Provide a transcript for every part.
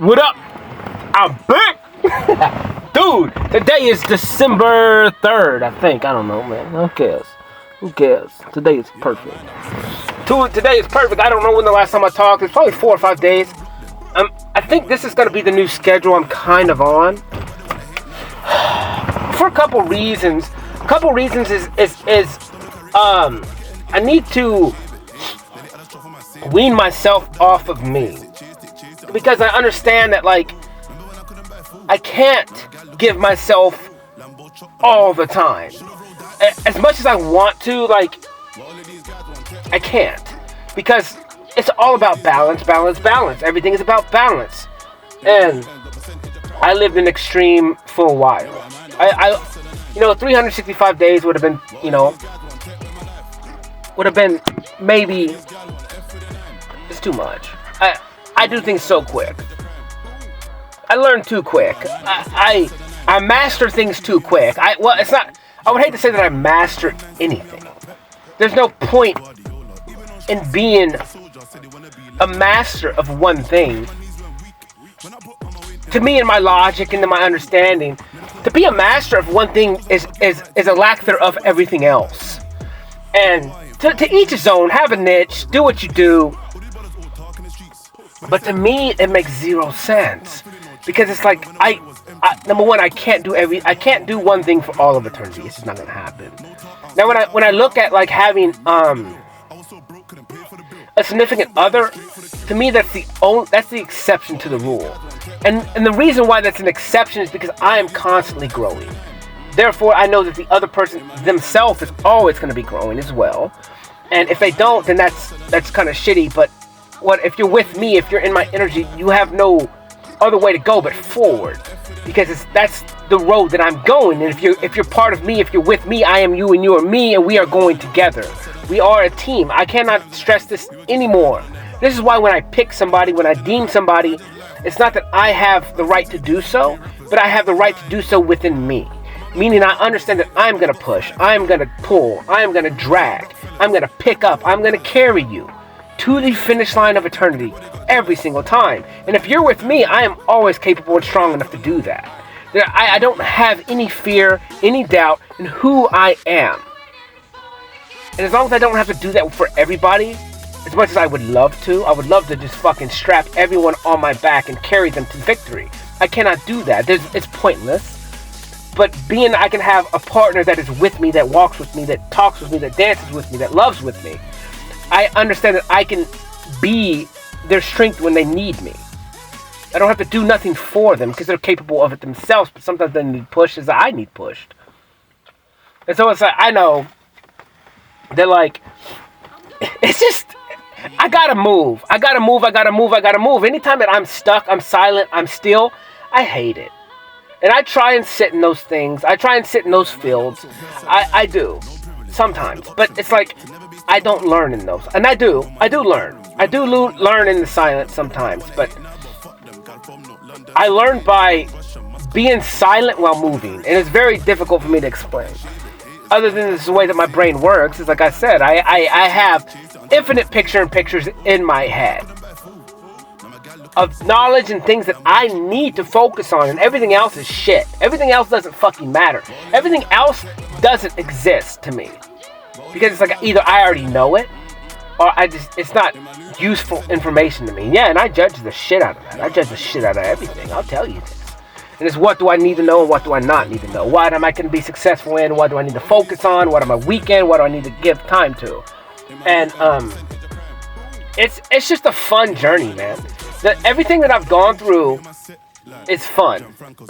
What up? I'm back! Dude, today is December 3rd, I think. I don't know, man. Who cares? Who cares? Today is perfect. Today is perfect. I don't know when the last time I talked. It's probably 4 or 5 days. I think this is going to be the new schedule I'm kind of on. For a couple reasons. A couple reasons is I need to wean myself off of me. Because I understand that, like, I can't give myself all the time. As much as I want to, like, I can't. Because it's all about balance, balance, balance. Everything is about balance. And I lived in extreme for a while. I 365 days would have been, maybe, it's too much. I do things so quick. I learn too quick. I master things too quick. It's not. I would hate to say that I master anything. There's no point in being a master of one thing. To me, in my logic and in my understanding, to be a master of one thing is a lack thereof everything else. And to each his own. Have a niche. Do what you do. But to me, it makes zero sense. Because it's like, number one, I can't do one thing for all of eternity. It's just not gonna happen. Now, when I look at, like, having a significant other, to me, that's the exception to the rule. And the reason why that's an exception is because I am constantly growing. Therefore, I know that the other person themselves is always going to be growing as well. And if they don't, then that's kind of shitty. But if you're with me, if you're in my energy, you have no other way to go but forward, because that's the road that I'm going. And if you're part of me, if you're with me, I am you and you are me, and we are going together. We are a team. I cannot stress this anymore. This is why when I pick somebody, when I deem somebody, it's not that I have the right to do so, but I have the right to do so within me. Meaning I understand that I'm going to push, I'm going to pull, I'm going to drag, I'm going to pick up, I'm going to carry you to the finish line of eternity every single time. And if you're with me, I am always capable and strong enough to do that. I don't have any fear, any doubt in who I am. And as long as I don't have to do that for everybody, as much as I would love to just fucking strap everyone on my back and carry them to victory. I cannot do that. It's pointless. But I can have a partner that is with me, that walks with me, that talks with me, that dances with me, that loves with me. I understand that I can be their strength when they need me. I don't have to do nothing for them because they're capable of it themselves, but sometimes they need pushed as I need pushed. And so it's like, I know that, like, it's just, I gotta move. Anytime that I'm stuck, I'm silent, I'm still, I hate it. And I try and sit in those things. I try and sit in those fields. I do. Sometimes. But it's like, I don't learn in those. And I do learn. I do learn in the silence sometimes. But I learn by being silent while moving. And it's very difficult for me to explain. Other than this is the way that my brain works. It's like I said, I have infinite pictures in my head of knowledge and things that I need to focus on, and everything else is shit. Everything else doesn't fucking matter. Everything else doesn't exist to me, because it's like either I already know it, or it's not useful information to me. Yeah, and I judge the shit out of that. I judge the shit out of everything. I'll tell you this. And it's what do I need to know and what do I not need to know? What am I going to be successful in? What do I need to focus on? What am I weak in? What do I need to give time to? And it's just a fun journey, man. Everything that I've gone through is fun.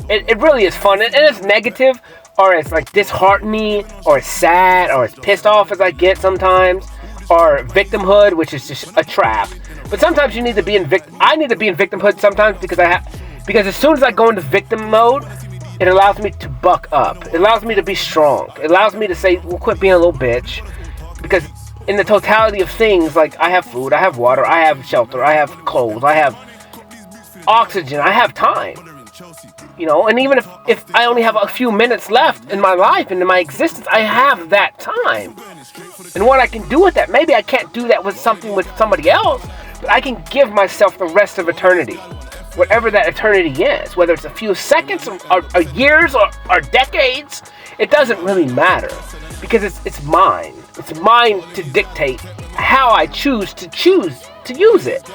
It really is fun. And it's negative, or it's like disheartening, or it's sad, or it's pissed off as I get sometimes, or victimhood, which is just a trap. But sometimes you need to be in I need to be in victimhood sometimes because as soon as I go into victim mode, it allows me to buck up. It allows me to be strong. It allows me to say, well, quit being a little bitch. Because in the totality of things, like, I have food, I have water, I have shelter, I have clothes, I have oxygen, I have time. And even if I only have a few minutes left in my life and in my existence, I have that time. And what I can do with that, maybe I can't do that with somebody else, but I can give myself the rest of eternity. whatever that eternity is, whether it's a few seconds or years or decades, it doesn't really matter, because it's mine. It's mine to dictate how I choose to use it.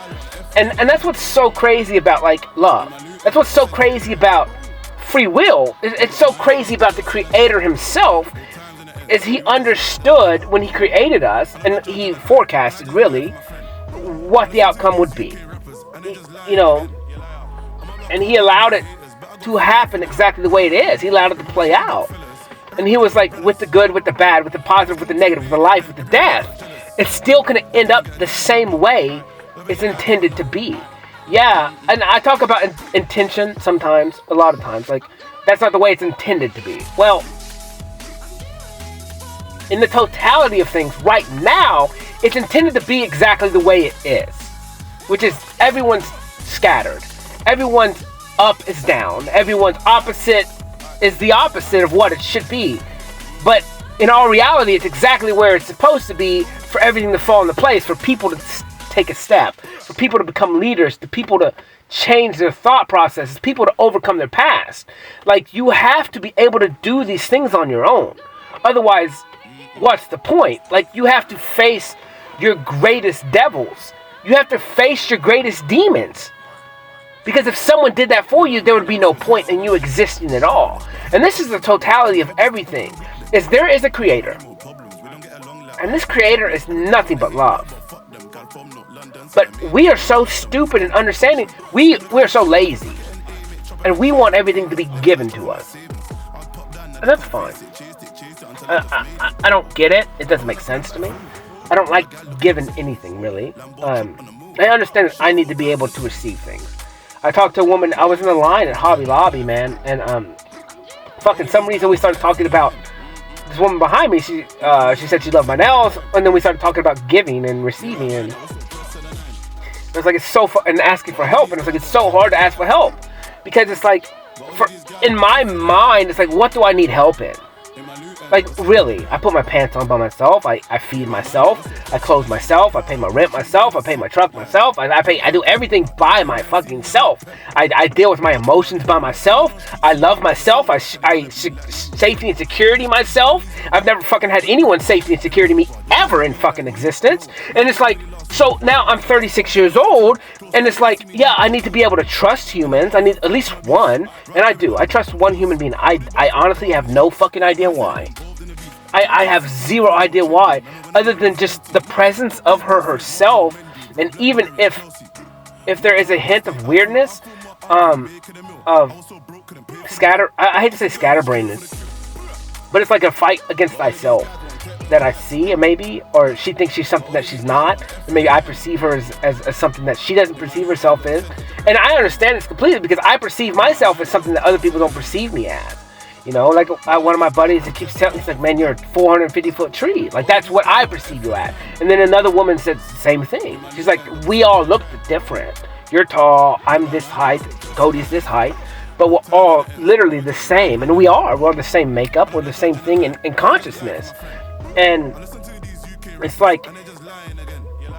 And that's what's so crazy about like love. That's what's so crazy about free will. It's so crazy about the Creator himself, is he understood when he created us, and he forecasted really what the outcome would be. You know, and he allowed it to happen exactly the way it is. He allowed it to play out. And he was like, with the good, with the bad, with the positive, with the negative, with the life, with the death, it's still going to end up the same way it's intended to be. Yeah, and I talk about intention sometimes, a lot of times. Like, that's not the way it's intended to be. Well, in the totality of things, right now, it's intended to be exactly the way it is. Which is, everyone's scattered. Everyone's up is down. Everyone's opposite is the opposite of what it should be. But in all reality, it's exactly where it's supposed to be, for everything to fall into place, for people to take a step, for people to become leaders, for people to change their thought processes, people to overcome their past. Like, you have to be able to do these things on your own. Otherwise, what's the point? Like, you have to face your greatest devils. You have to face your greatest demons. Because if someone did that for you, there would be no point in you existing at all. And this is the totality of everything. Is there is a creator. And this creator is nothing but love. But we are so stupid in understanding. We're so lazy. And we want everything to be given to us. And that's fine. I don't get it. It doesn't make sense to me. I don't like giving anything, really. I understand that I need to be able to receive things. I talked to a woman, I was in the line at Hobby Lobby, man, and fucking some reason we started talking about this woman behind me. She said she loved my nails, and then we started talking about giving and receiving, and it was like, it's so and asking for help, and it's like, it's so hard to ask for help, because it's like, in my mind, it's like, what do I need help in? Like, really, I put my pants on by myself, I feed myself, I clothe myself, I pay my rent myself, I pay my truck myself, I do everything by my fucking self. I deal with my emotions by myself, I love myself, I safety and security myself. I've never fucking had anyone safety and security me ever in fucking existence. And it's like, so now I'm 36 years old, and it's like, yeah, I need to be able to trust humans. I need at least one, and I do. I trust one human being. I honestly have no fucking idea why. I have zero idea why, other than just the presence of her herself. And even if there is a hint of weirdness, of I hate to say scatterbrainedness, but it's like a fight against thyself that I see, maybe, or she thinks she's something that she's not, and maybe I perceive her as something that she doesn't perceive herself as. And I understand this completely, because I perceive myself as something that other people don't perceive me as. You know, like one of my buddies that keeps telling me, he's like, man, you're a 450-foot tree. Like, that's what I perceive you at. And then another woman said the same thing. She's like, we all look different. You're tall, I'm this height, Cody's this height, but we're all literally the same. And we're all the same makeup, we're the same thing in consciousness. And it's like,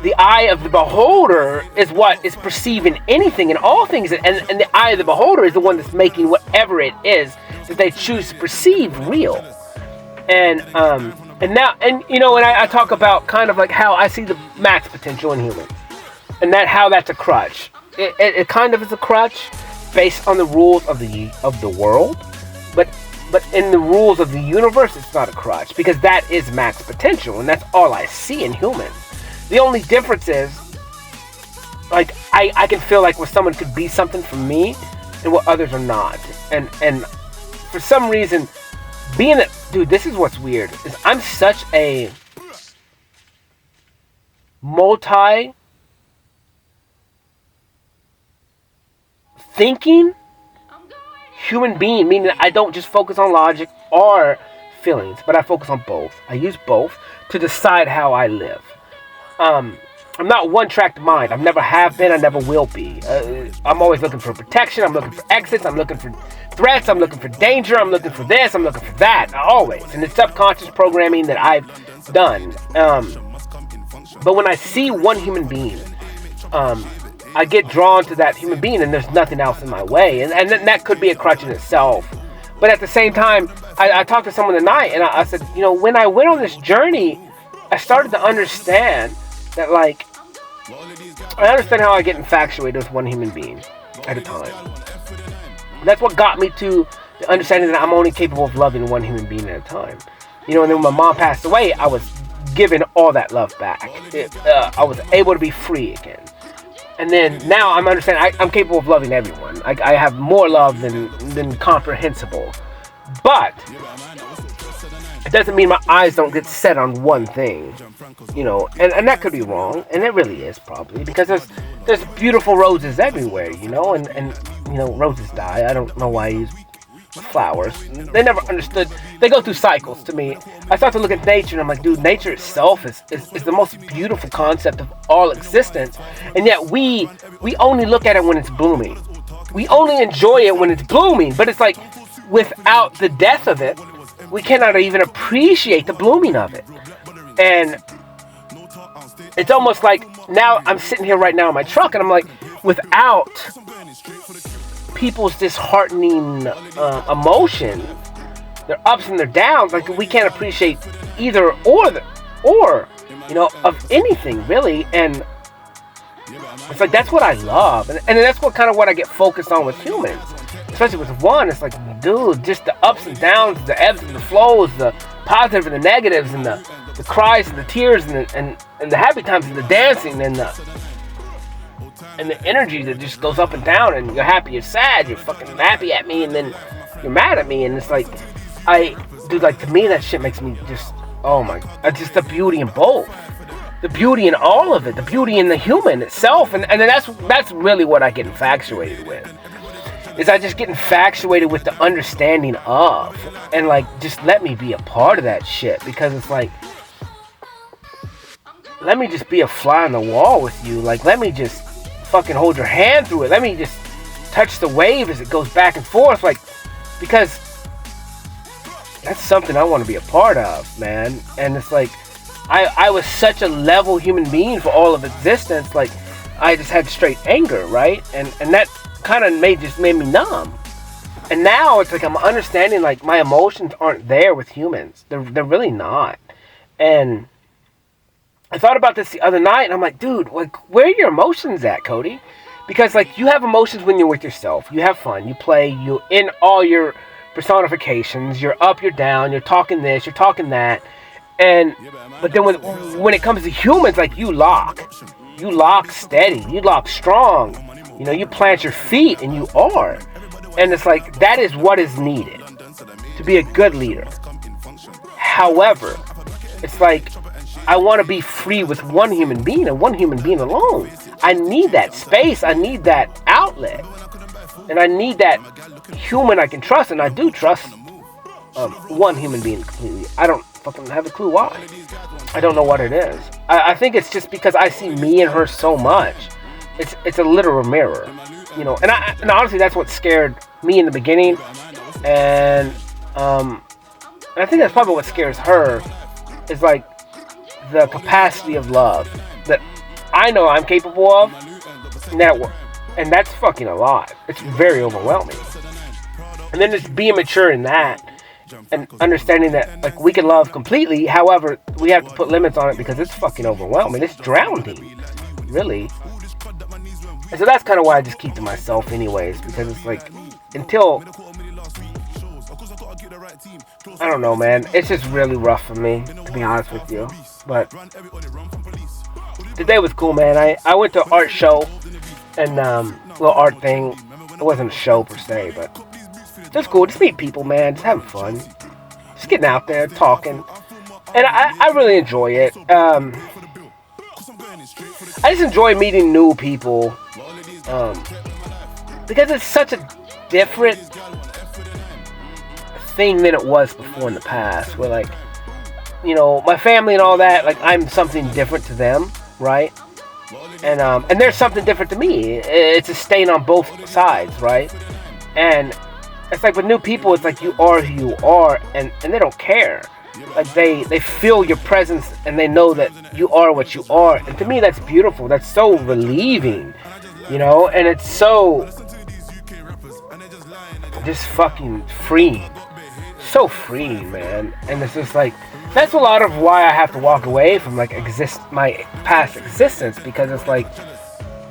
the eye of the beholder is what is perceiving anything and all things, and the eye of the beholder is the one that's making whatever it is that they choose to perceive real. And now, and you know, when I talk about kind of like how I see the max potential in humans, and how that's a crutch. It kind of is a crutch based on the rules of the world, but in the rules of the universe, it's not a crutch, because that is max potential, and that's all I see in humans. The only difference is, like, I can feel like where someone could be something for me, and what others are not. And for some reason, being that, dude, this is what's weird, is I'm such a multi-thinking human being, meaning that I don't just focus on logic or feelings, but I focus on both. I use both to decide how I live. I'm not one-tracked mind. I never have been. I never will be. I'm always looking for protection. I'm looking for exits. I'm looking for threats. I'm looking for danger. I'm looking for this. I'm looking for that. Always. And it's subconscious programming that I've done. But when I see one human being, I get drawn to that human being, and there's nothing else in my way, and that could be a crutch in itself. But at the same time, I talked to someone tonight, and I said, you know, when I went on this journey, I started to understand that, like, I understand how I get infatuated with one human being at a time. That's what got me to the understanding that I'm only capable of loving one human being at a time. You know, and then when my mom passed away, I was given all that love back. I was able to be free again. And then now I'm understanding I'm capable of loving everyone. I have more love than comprehensible. But it doesn't mean my eyes don't get set on one thing. You know, and that could be wrong. And it really is probably. Because there's beautiful roses everywhere, you know. And you know, roses die. I don't know why I use flowers. They never understood. They go through cycles to me. I start to look at nature and I'm like, dude, nature itself is the most beautiful concept of all existence. And yet we only look at it when it's blooming. We only enjoy it when it's blooming. But it's like, without the death of it, we cannot even appreciate the blooming of it. And it's almost like, now I'm sitting here right now in my truck and I'm like, without people's disheartening emotions, their ups and their downs, like, we can't appreciate either or you know, of anything really. And it's like, that's what I love, and that's what I get focused on with humans, especially with one. It's like, dude, just the ups and downs, the ebbs and the flows, the positive and the negatives, and the cries and the tears, and the happy times, and the dancing, and the energy that just goes up and down, and you're happy, you're sad, you're fucking happy at me, and then you're mad at me, and it's like, to me, that shit makes me just, oh my, just the beauty in both, the beauty in all of it, the beauty in the human itself, and then that's really what I get infatuated with, is I just get infatuated with the understanding of, and like, just let me be a part of that shit, because it's like, let me just be a fly on the wall with you, like, let me just fucking hold your hand through it. Let me just touch the wave as it goes back and forth, like, because that's something I want to be a part of, man. And it's like, I was such a level human being for all of existence, like, I just had straight anger, right? And that kind of made me numb. And now it's like, I'm understanding, like, my emotions aren't there with humans. They're really not. And I thought about this the other night, and I'm like, dude, like, where are your emotions at, Cody? Because, like, you have emotions when you're with yourself. You have fun. You play. You in all your personifications. You're up, you're down. You're talking this. You're talking that. But then when it comes to humans, like, you lock steady. You lock strong. You know, you plant your feet, and you are. And it's like, that is what is needed to be a good leader. However, it's like, I want to be free with one human being and one human being alone. I need that space. I need that outlet. And I need that human I can trust. And I do trust one human being completely. I don't fucking have a clue why. I don't know what it is. I think it's just because I see me and her so much. It's a literal mirror. You know, and honestly, that's what scared me in the beginning. And I think that's probably what scares her, is like, the capacity of love that I know I'm capable of, and that's fucking a lot. It's very overwhelming. And then just being mature in that, and understanding that, like, we can love completely, however, we have to put limits on it, because it's fucking overwhelming. It's drowning, really. And so that's kind of why I just keep to myself anyways, because it's like, until, I don't know, man, it's just really rough for me, to be honest with you. But today was cool, man. I went to an art show, and little art thing. It wasn't a show per se, but just cool. Just meet people, man. Just having fun. Just getting out there, talking. And I really enjoy it. I just enjoy meeting new people, because it's such a different thing than it was before in the past, where, like, you know, my family and all that, like, I'm something different to them, right? And there's something different to me. It's a stain on both sides, right? And it's like, with new people, it's like, you are who you are, and they don't care. Like, they feel your presence, and they know that you are what you are. And to me, that's beautiful. That's so relieving. you know, and it's so just fucking freeing. So freeing, man. And it's just like, that's a lot of why I have to walk away from like my past existence, because it's like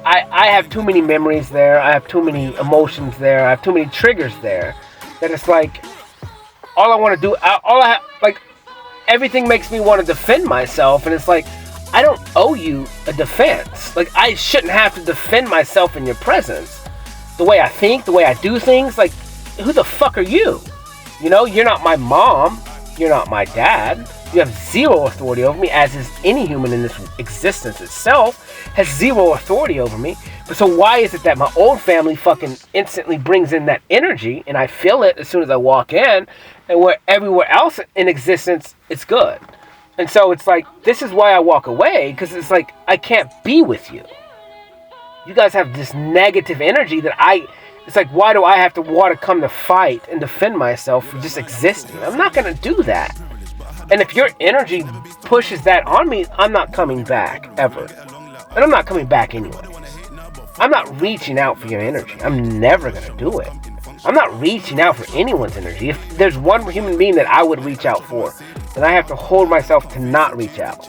I have too many memories there, I have too many emotions there, I have too many triggers there, that it's like all I want to do, like everything makes me want to defend myself, and it's like I don't owe you a defense. Like, I shouldn't have to defend myself in your presence. The way I think, the way I do things, like, who the fuck are you? You know, you're not my mom. You're not my dad. You have zero authority over me, as is any human in this existence itself has zero authority over me. But so why is it that my old family fucking instantly brings in that energy, and I feel it as soon as I walk in, and where everywhere else in existence, it's good? And so it's like, this is why I walk away, because it's like, I can't be with you. You guys have this negative energy that it's like, why do I have to want to come to fight and defend myself for just existing? I'm not going to do that. And if your energy pushes that on me, I'm not coming back, ever. And I'm not coming back anyway. I'm not reaching out for your energy. I'm never going to do it. I'm not reaching out for anyone's energy. If there's one human being that I would reach out for, then I have to hold myself to not reach out.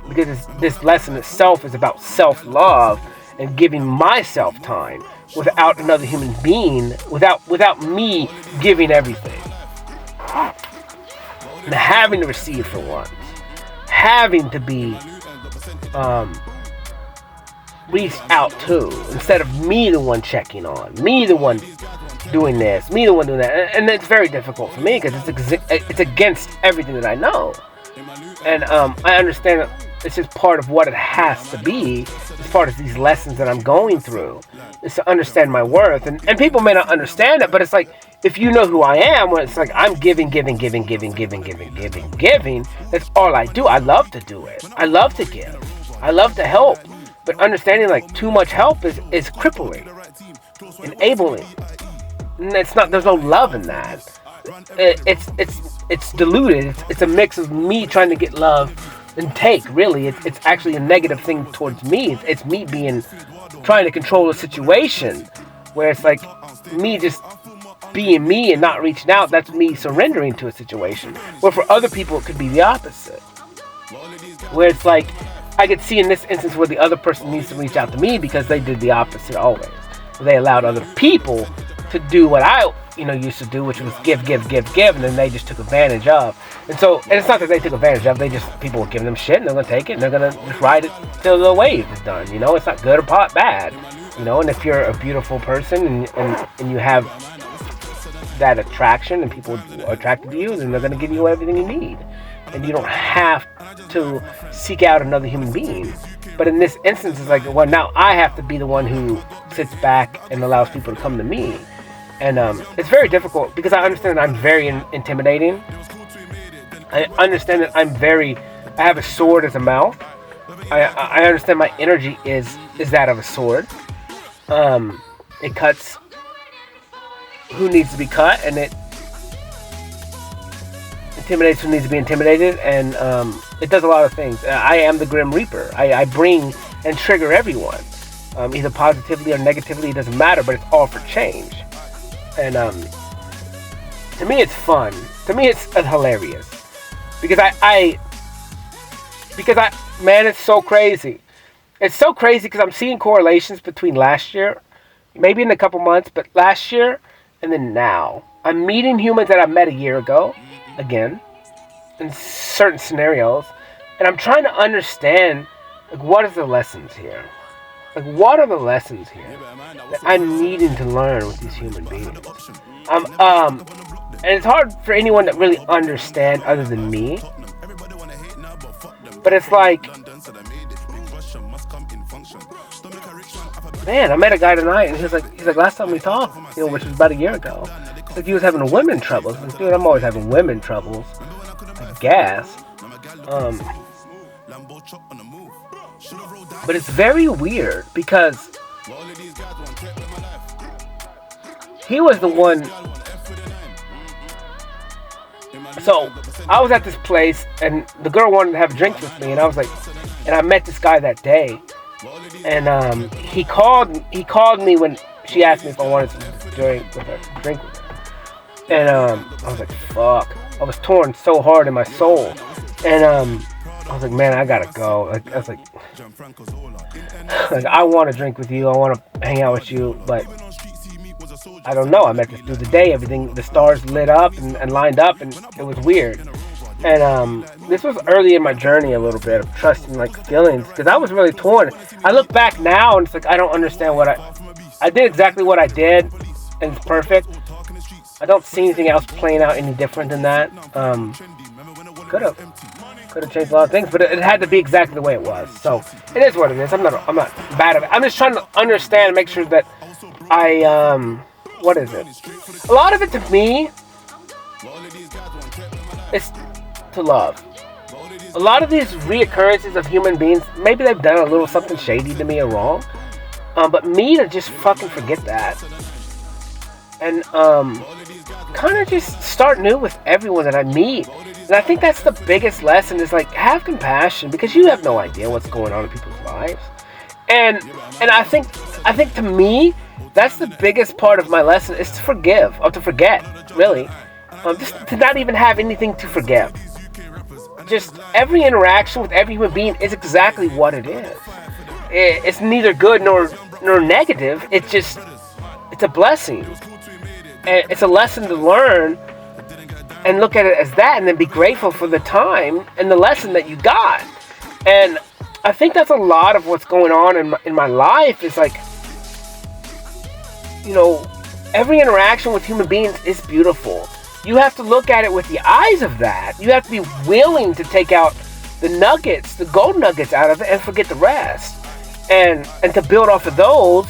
Because this lesson itself is about self-love and giving myself time without another human being, without me giving everything. And having to receive for once. Having to be reached out to, instead of me the one checking on, me the one doing this, me the one doing that. And it's very difficult for me, because it's against everything that I know. And I understand that it's just part of what it has to be. It's part of these lessons that I'm going through. Is to understand my worth. And people may not understand it, but it's like, if you know who I am, when it's like I'm giving. That's all I do. I love to do it. I love to give. I love to help. But understanding like too much help is crippling, enabling. And there's no love in that. It's diluted. It's a mix of me trying to get love and take. Really, it's actually a negative thing towards me. It's me trying to control a situation, where it's like me just being me and not reaching out. That's me surrendering to a situation. Where for other people it could be the opposite, where it's like I could see in this instance where the other person needs to reach out to me because they did the opposite always. They allowed other people to do what I used to do, which was give, and then they just took advantage of. And it's not that they took advantage of, people were giving them shit, and they're going to take it, and they're going to just ride it till the wave is done, it's not good or bad, and if you're a beautiful person, and you have that attraction, and people are attracted to you, then they're going to give you everything you need, and you don't have to seek out another human being. But in this instance, it's like, well, now I have to be the one who sits back and allows people to come to me. And it's very difficult, because I understand that I'm very intimidating. I understand that I have a sword as a mouth. I understand my energy is that of a sword. It cuts who needs to be cut, and it intimidates who needs to be intimidated, and it does a lot of things. I am the Grim Reaper. I bring and trigger everyone, either positively or negatively, it doesn't matter, but it's all for change. And to me it's fun. To me it's hilarious. Because man, it's so crazy. It's so crazy because I'm seeing correlations between last year, maybe in a couple months, but last year and then now. I'm meeting humans that I met a year ago, again, in certain scenarios, and I'm trying to understand, like, what is the lessons here? Like, what are the lessons here that I'm needing to learn with these human beings? And it's hard for anyone to really understand other than me. But it's like, man, I met a guy tonight, and he's like, last time we talked, which was about a year ago, it's like he was having women troubles. I was like, dude, I'm always having women troubles, I guess. But it's very weird, because he was the one. So I was at this place, and the girl wanted to have drinks with me, and I was like, and I met this guy that day, And he called me when she asked me if I wanted to drink with her. And I was like, fuck. I was torn so hard in my soul. And I was like, man, I gotta go. Like, I was like I want to drink with you. I want to hang out with you, but I don't know. I met this dude today. Everything, the stars lit up and lined up, and it was weird. And this was early in my journey a little bit of trusting like feelings, because I was really torn. I look back now and it's like I don't understand what I did exactly what I did, and it's perfect. I don't see anything else playing out any different than that. Could have changed a lot of things, but it had to be exactly the way it was. So it is what it is. I'm not bad at it. I'm just trying to understand and make sure that I what is it? A lot of it to me is to love. A lot of these reoccurrences of human beings, maybe they've done a little something shady to me or wrong, but me to just fucking forget that and kind of just start new with everyone that I meet. And I think that's the biggest lesson, is like, have compassion, because you have no idea what's going on in people's lives. And I think to me, that's the biggest part of my lesson, is to forgive, or to forget, really. Just to not even have anything to forgive. Just every interaction with every human being is exactly what it is. It's neither good nor negative. It's a blessing. And it's a lesson to learn and look at it as that, and then be grateful for the time and the lesson that you got. And I think that's a lot of what's going on in my life, is like, you know, every interaction with human beings is beautiful. You have to look at it with the eyes of that. You have to be willing to take out the nuggets, the gold nuggets out of it, and forget the rest. And to build off of those.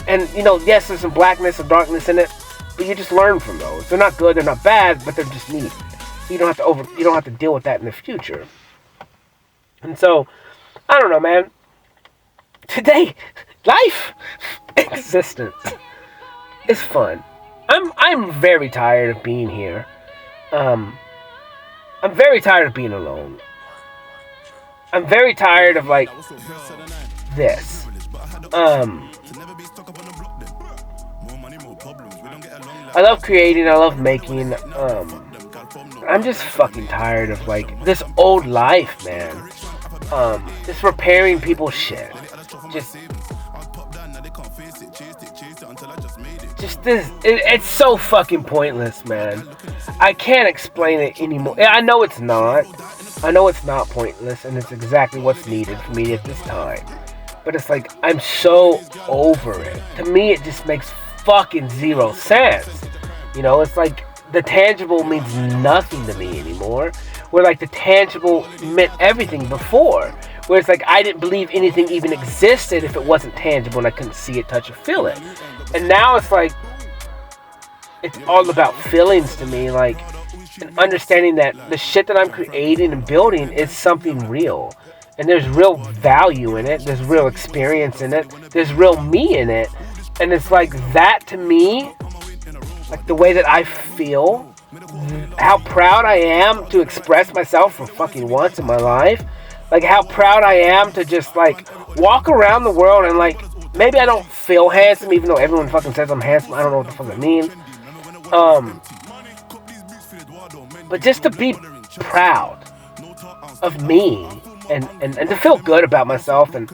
And, you know, yes, there's some blackness or darkness in it, but you just learn from those. They're not good, they're not bad, but they're just needed. You don't have to deal with that in the future. And so, I don't know, man. Today, life, existence is fun. I'm very tired of being here. I'm very tired of being alone. I'm very tired of like this. I love creating, I love making. I'm just fucking tired of like this old life, man. Just repairing people's shit. Just this, it's so fucking pointless, man. I can't explain it anymore. I know it's not. I know it's not pointless, and it's exactly what's needed for me at this time. But it's like, I'm so over it. To me, it just makes fucking zero sense. You know, it's like the tangible means nothing to me anymore. Where like the tangible meant everything before. Where it's like I didn't believe anything even existed if it wasn't tangible and I couldn't see it, touch, or feel it. And now it's like, it's all about feelings to me, like, and understanding that the shit that I'm creating and building is something real. And there's real value in it, there's real experience in it, there's real me in it. And it's like that to me, like the way that I feel, how proud I am to express myself for fucking once in my life. Like how proud I am to just like walk around the world and like, maybe I don't feel handsome, even though everyone fucking says I'm handsome. I don't know what the fuck that means. But just to be proud of me and to feel good about myself, and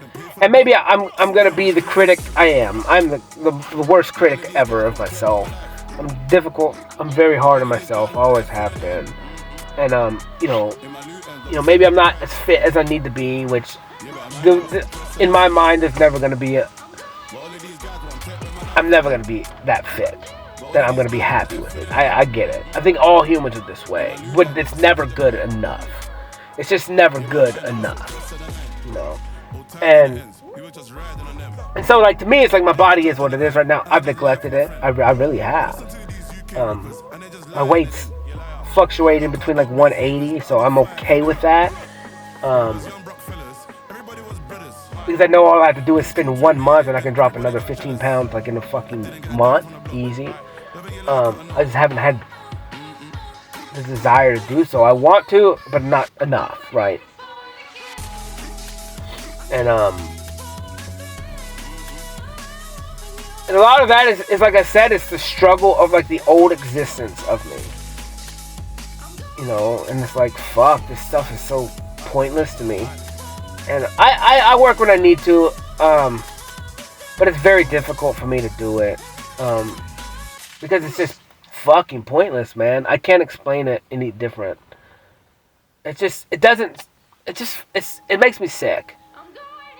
maybe I'm gonna be the critic I am. I'm the worst critic ever of myself. I'm difficult. I'm very hard on myself. I always have been. And you know, maybe I'm not as fit as I need to be, which in my mind there's never gonna be I'm never going to be that fit that I'm going to be happy with it. I get it. I think all humans are this way. But it's never good enough. It's just never good enough. You know? And so, like, to me, it's like my body is what it is right now. I've neglected it. I really have. My weight's fluctuating between, like, 180, so I'm okay with that. Because I know all I have to do is spend 1 month and I can drop another 15 pounds like in a fucking month. Easy. I just haven't had the desire to do so. I want to, but not enough, right? And And a lot of that is like I said, it's the struggle of like the old existence of me. You know, and it's like, fuck, this stuff is so pointless to me. And I work when I need to, but it's very difficult for me to do it, because it's just fucking pointless, man. I can't explain it any different. It makes me sick.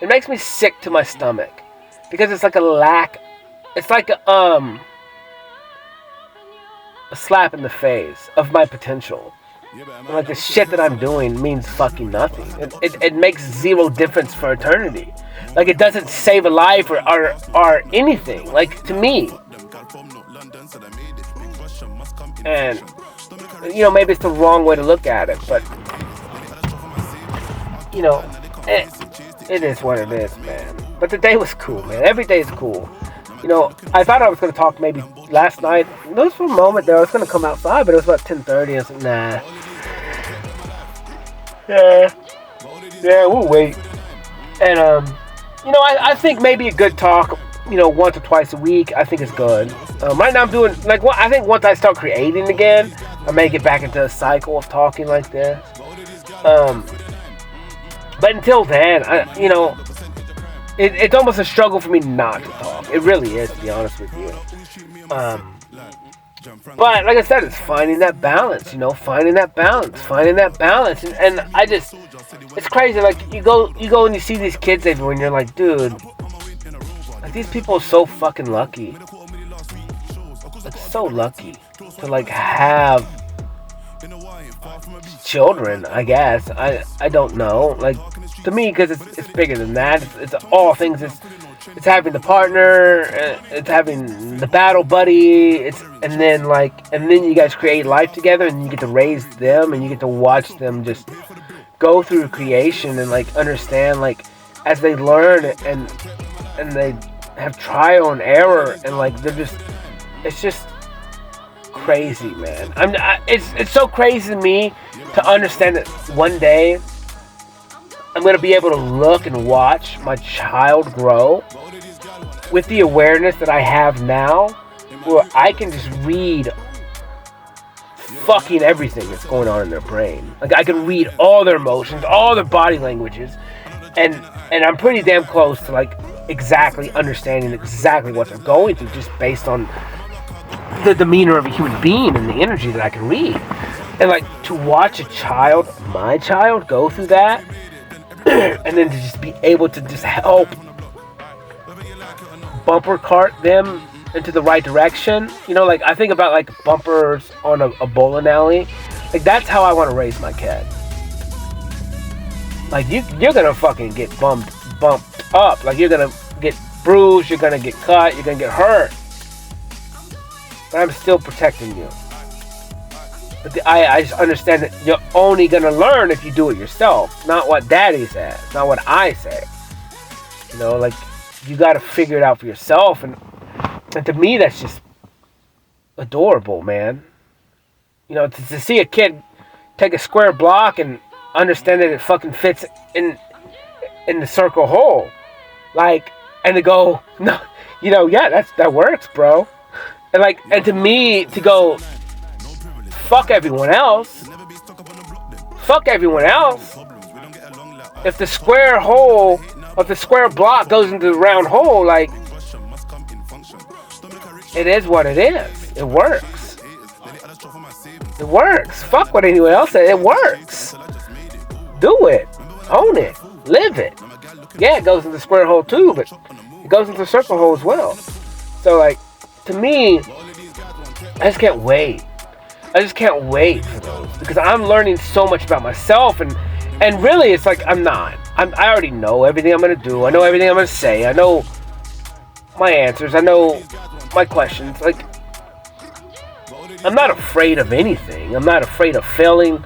It makes me sick to my stomach, because it's like a lack. It's like a slap in the face of my potential. Like the shit that I'm doing means fucking nothing. It makes zero difference for eternity. Like it doesn't save a life or anything. Like to me. And you know, maybe it's the wrong way to look at it, but you know, it is what it is, man. But the day was cool, man. Every day is cool. You know, I thought I was going to talk maybe last night. There was for a moment there I was going to come outside, but it was about 10:30. I said, nah. Yeah, we'll wait. And, you know, I think maybe a good talk, you know, once or twice a week, I think is good. Right now I'm doing, like, I think once I start creating again, I may get back into a cycle of talking like this. But until then, you know, it's almost a struggle for me not to talk. It really is, to be honest with you. But like I said, it's finding that balance, you know, finding that balance. And I just, it's crazy. Like you go and you see these kids everywhere and you're like, dude, like these people are so fucking lucky. Like so lucky to like have children, I guess. I don't know. Like to me, because it's bigger than that. It's all things. It's having the partner. It's having the battle buddy. And then you guys create life together, and you get to raise them, and you get to watch them just go through creation and like understand, like as they learn and they have trial and error, and like it's just crazy, man. It's so crazy to me to understand that one day I'm going to be able to look and watch my child grow with the awareness that I have now, where I can just read fucking everything that's going on in their brain. Like I can read all their emotions, all their body languages, and I'm pretty damn close to like exactly understanding exactly what they're going through just based on the demeanor of a human being and the energy that I can read. And like to watch a child, my child, go through that, and then to just be able to just help bumper cart them into the right direction. You know, like I think about like bumpers on a bowling alley. Like that's how I want to raise my kid. Like you're gonna fucking get bumped up. Like you're gonna get bruised, you're gonna get cut, you're gonna get hurt. But I'm still protecting you. But I just understand that you're only going to learn if you do it yourself. Not what daddy says. Not what I say. You know, like, you got to figure it out for yourself. And to me, that's just adorable, man. You know, to see a kid take a square block and understand that it fucking fits in the circle hole. Like, and to go, no, you know, yeah, that works, bro. And to me, to go, fuck everyone else. If the square hole, if the square block goes into the round hole, like, it is what it is. It works. It works. Fuck what anyone else said. It works. Do it. Own it. Live it. Yeah, it goes into the square hole too, but it goes into the circle hole as well. So, like, to me, I just can't wait. I just can't wait for those, because I'm learning so much about myself, and really it's like I already know everything I'm going to do. I know everything I'm going to say. I know my answers. I know my questions. Like, I'm not afraid of anything. I'm not afraid of failing.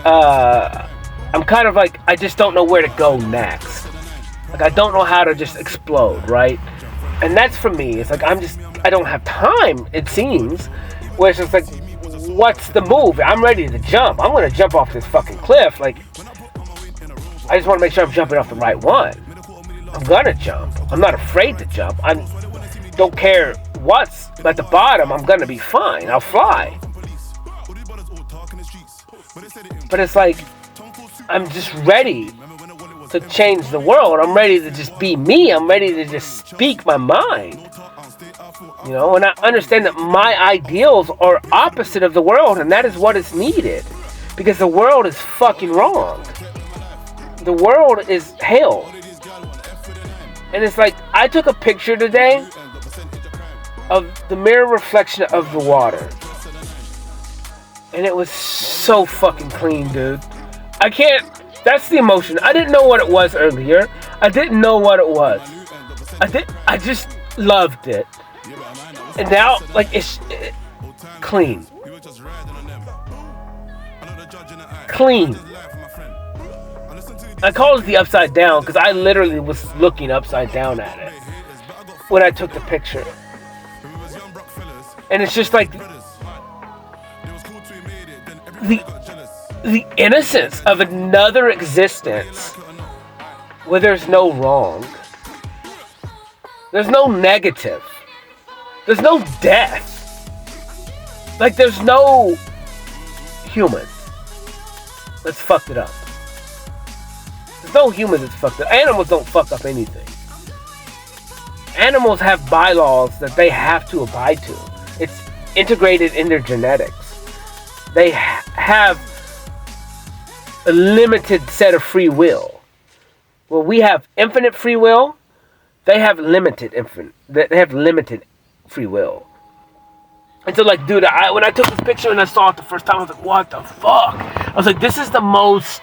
I'm kind of like, I just don't know where to go next. Like, I don't know how to just explode, right? And that's for me. It's like, I don't have time, it seems, where it's just like, what's the move? I'm ready to jump. I'm going to jump off this fucking cliff. Like, I just want to make sure I'm jumping off the right one. I'm going to jump. I'm not afraid to jump. don't care what's at the bottom, I'm gonna be fine. I'll fly. But it's like, I'm just ready to change the world. I'm ready to just be me. I'm ready to just speak my mind. You know, and I understand that my ideals are opposite of the world, and that is what is needed. Because the world is fucking wrong. The world is hell. And it's like, I took a picture today of the mirror reflection of the water. And it was so fucking clean, dude. I can't... That's the emotion. I didn't know what it was earlier. I didn't know what it was. I just loved it. And now, like, it's clean. Clean. I call it the upside down because I literally was looking upside down at it when I took the picture. And it's just like the innocence of another existence where there's no wrong. There's no negative. There's no death. Like, there's no human that's fucked it up. There's no human that's fucked up. Animals don't fuck up anything. Animals have bylaws that they have to abide to. It's integrated in their genetics. They have a limited set of free will. Well, we have infinite free will. They have limited free will. And so, like, dude, when I took this picture and I saw it the first time, I was like, what the fuck? I was like, this is the most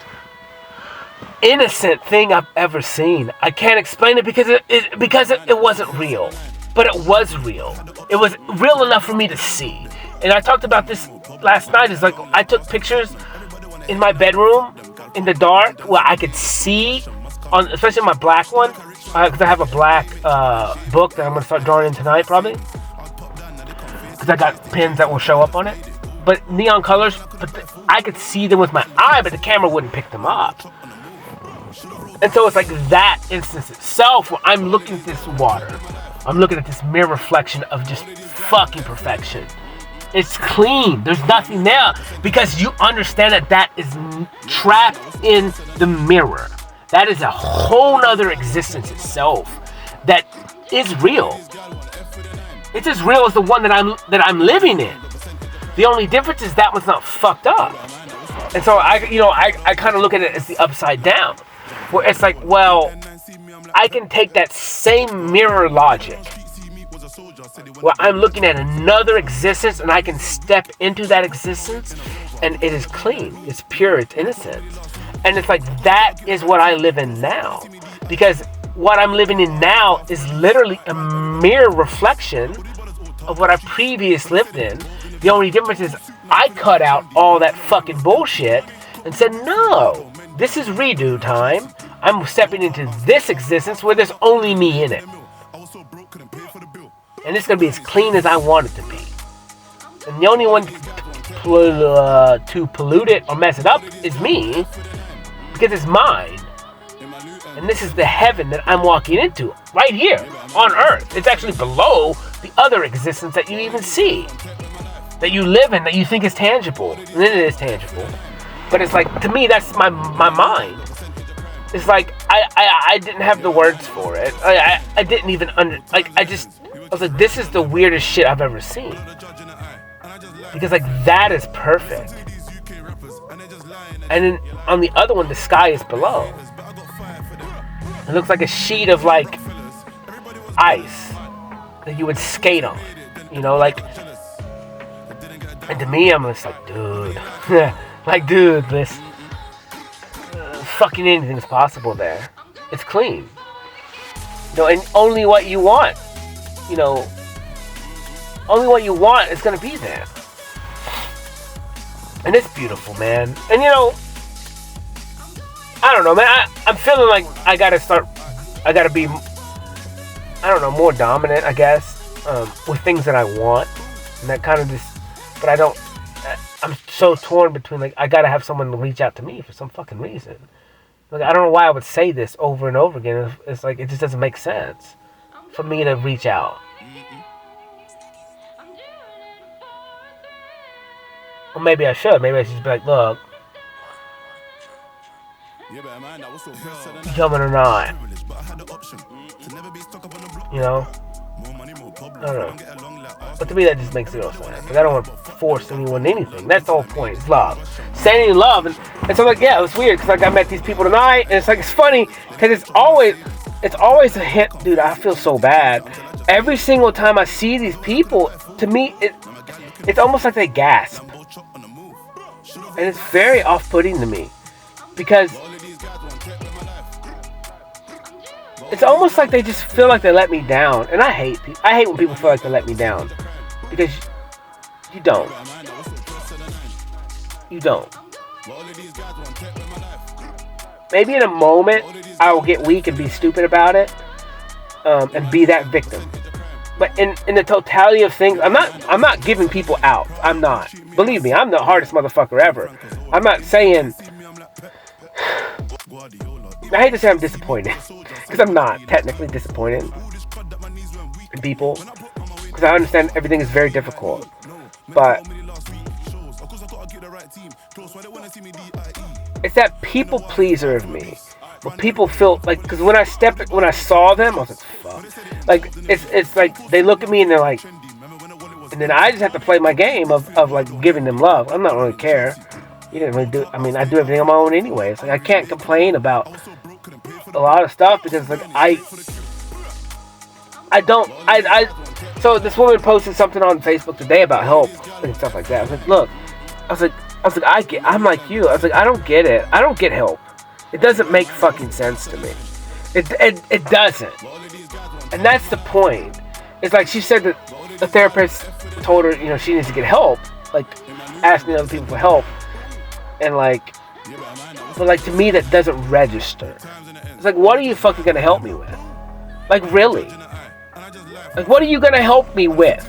innocent thing I've ever seen. I can't explain it because it wasn't real. But it was real. It was real enough for me to see. And I talked about this last night. It's like, I took pictures in my bedroom in the dark where I could see, especially my black one, because I have a black book that I'm going to start drawing in tonight, probably. Because I got pins that will show up on it. But neon colors, I could see them with my eye, but the camera wouldn't pick them up. And so it's like that instance itself where I'm looking at this water. I'm looking at this mirror reflection of just fucking perfection. It's clean. There's nothing there. Because you understand that is trapped in the mirror. That is a whole nother existence itself that is real. It's as real as the one that I'm living in. The only difference is that one's not fucked up. And so I kind of look at it as the upside down, where it's like, well, I can take that same mirror logic, where I'm looking at another existence and I can step into that existence, and it is clean, it's pure, it's innocent. And it's like, that is what I live in now. Because what I'm living in now is literally a mirror reflection of what I previously lived in. The only difference is I cut out all that fucking bullshit and said, no, this is redo time. I'm stepping into this existence where there's only me in it. And it's going to be as clean as I want it to be. And the only one to pollute it or mess it up is me, because it's mine. And this is the heaven that I'm walking into, right here, on Earth. It's actually below the other existence that you even see, that you live in, that you think is tangible. And it is tangible. But it's like, to me, that's my mind. It's like, I didn't have the words for it. I didn't even I was like, this is the weirdest shit I've ever seen. Because, like, that is perfect. And then on the other one, the sky is below. It looks like a sheet of, like, ice that you would skate on. You know, like, and to me, I'm just like, dude. Like, dude, this fucking anything is possible there. It's clean. You know, and only what you want, you know, only what you want is going to be there. And it's beautiful, man. And, you know, I don't know, man. I'm feeling like I got to be, I don't know, more dominant, I guess, with things that I want. And that kind of just, but I'm so torn between, like, I got to have someone reach out to me for some fucking reason. Like, I don't know why I would say this over and over again. It's like, it just doesn't make sense for me to reach out. Or maybe I should. Maybe I should just be like, look, you coming or not? You know? I don't know. But to me, that just makes zero sense. Because I don't want to force anyone anything. That's the whole point. It's love. Saying love. And so, like, yeah, it was weird. Because, like, I met these people tonight. And it's, like, it's funny. Because it's always a hit. Dude, I feel so bad. Every single time I see these people, to me, it's almost like they gasp. And it's very off-putting to me. Because it's almost like they just feel like they let me down. And I hate when people feel like they let me down. Because you don't. You don't. Maybe in a moment, I will get weak and be stupid about it. And be that victim. But in the totality of things, I'm not giving people out. I'm not. Believe me, I'm the hardest motherfucker ever. I'm not saying... I hate to say I'm disappointed, because I'm not technically disappointed in people, because I understand everything is very difficult, but it's that people pleaser of me, where people feel like, because when I saw them, I was like, fuck, like, it's like, they look at me and they're like, and then I just have to play my game of like, giving them love. I'm not really care. You didn't really do, I mean, I do everything on my own anyways. Like, I can't complain about a lot of stuff because, like, so this woman posted something on Facebook today about help and stuff like that. I was like, look, I'm like you. I was like, I don't get it. I don't get help. It doesn't make fucking sense to me. It doesn't. And that's the point. It's like she said that the therapist told her, you know, she needs to get help, like asking other people for help. And like, but like, to me, that doesn't register. It's like, what are you fucking gonna help me with? Like, really? Like, what are you gonna help me with?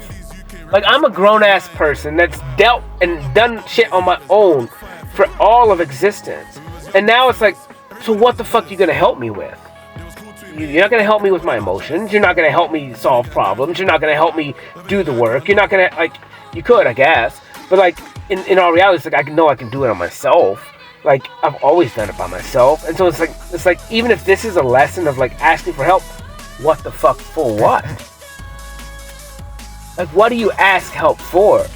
Like, I'm a grown-ass person that's dealt and done shit on my own for all of existence. And now it's like, so what the fuck are you gonna help me with? You're not gonna help me with my emotions. You're not gonna help me solve problems. You're not gonna help me do the work. You're not gonna, like, you could, I guess. But like, in all reality, it's like, I know I can do it on myself. Like, I've always done it by myself. And so it's like, even if this is a lesson of like asking for help, what the fuck for what? Like, what do you ask help for?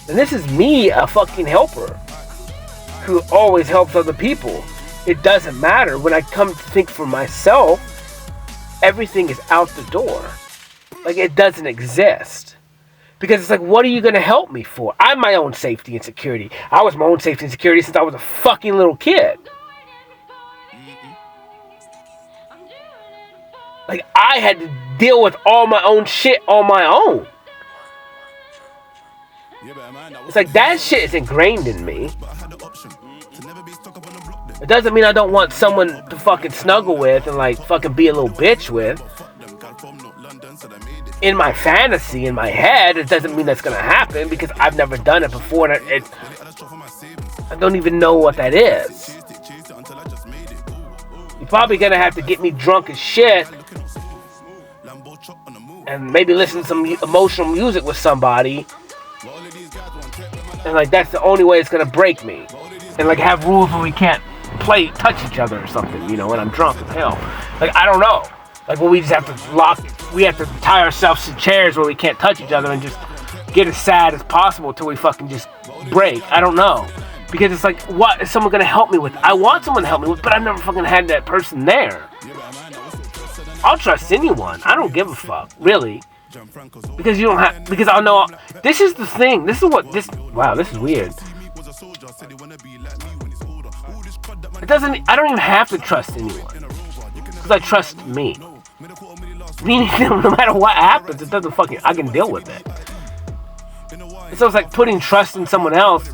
And this is me, a fucking helper, who always helps other people. It doesn't matter. When I come to think for myself, everything is out the door. Like, it doesn't exist. Because it's like, what are you going to help me for? I'm my own safety and security. I was my own safety and security since I was a fucking little kid. Like, I had to deal with all my own shit on my own. It's like, that shit is ingrained in me. It doesn't mean I don't want someone to fucking snuggle with and like fucking be a little bitch with. In my fantasy, in my head, it doesn't mean that's gonna happen because I've never done it before and I don't even know what that is. You're probably gonna have to get me drunk as shit and maybe listen to some emotional music with somebody, and like, that's the only way it's gonna break me. And like, have rules where we can't touch each other or something, you know, when I'm drunk as hell. Like, I don't know. Like, well, we just have to tie ourselves to chairs where we can't touch each other and just get as sad as possible till we fucking just break. I don't know. Because it's like, what is someone gonna help me with? I want someone to help me with, but I've never fucking had that person there. I'll trust anyone. I don't give a fuck, really. Because you don't have, because I'll know, this is the thing. Wow, this is weird. I don't even have to trust anyone. Because I trust me. Meaning, no matter what happens, it doesn't fucking, I can deal with it. And so it's like putting trust in someone else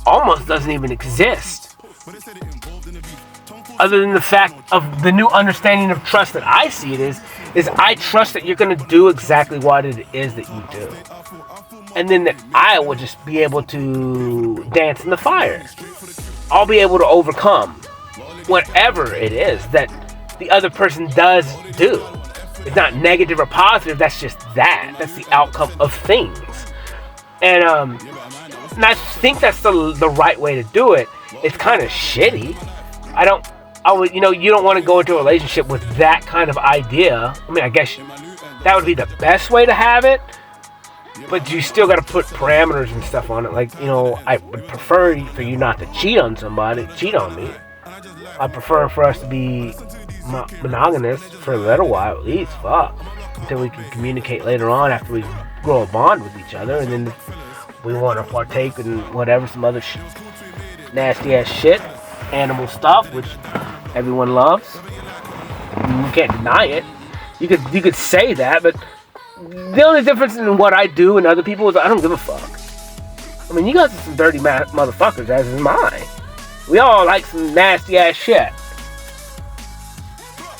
almost doesn't even exist. Other than the fact of the new understanding of trust that I see it is I trust that you're going to do exactly what it is that you do. And then that I will just be able to dance in the fire. I'll be able to overcome whatever it is that the other person does do. It's not negative or positive, that's just that. That's the outcome of things. And I think that's the right way to do it. It's kind of shitty. You don't want to go into a relationship with that kind of idea. I mean, I guess that would be the best way to have it, but you still got to put parameters and stuff on it. Like, I would prefer for you not to cheat on me. I prefer for us to be monogamous for a little while at least, until we can communicate later on after we grow a bond with each other, and then if we want to partake in whatever, some other nasty ass shit, animal stuff, which everyone loves. You can't deny it. You could say that, but the only difference in what I do and other people is I don't give a fuck. I mean, you guys are some dirty motherfuckers, as is mine. We all like some nasty ass shit.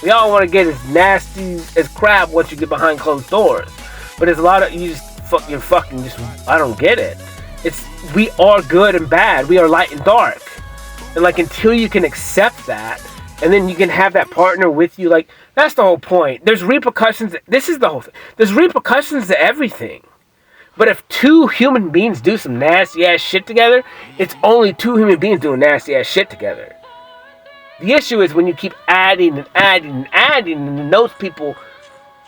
We all want to get as nasty as crap once you get behind closed doors. But there's a lot of I don't get it. We are good and bad. We are light and dark. And like, until you can accept that, and then you can have that partner with you, like, that's the whole point. There's repercussions. This is the whole thing. There's repercussions to everything. But if two human beings do some nasty ass shit together, it's only two human beings doing nasty ass shit together. The issue is when you keep adding and adding and adding, and those people,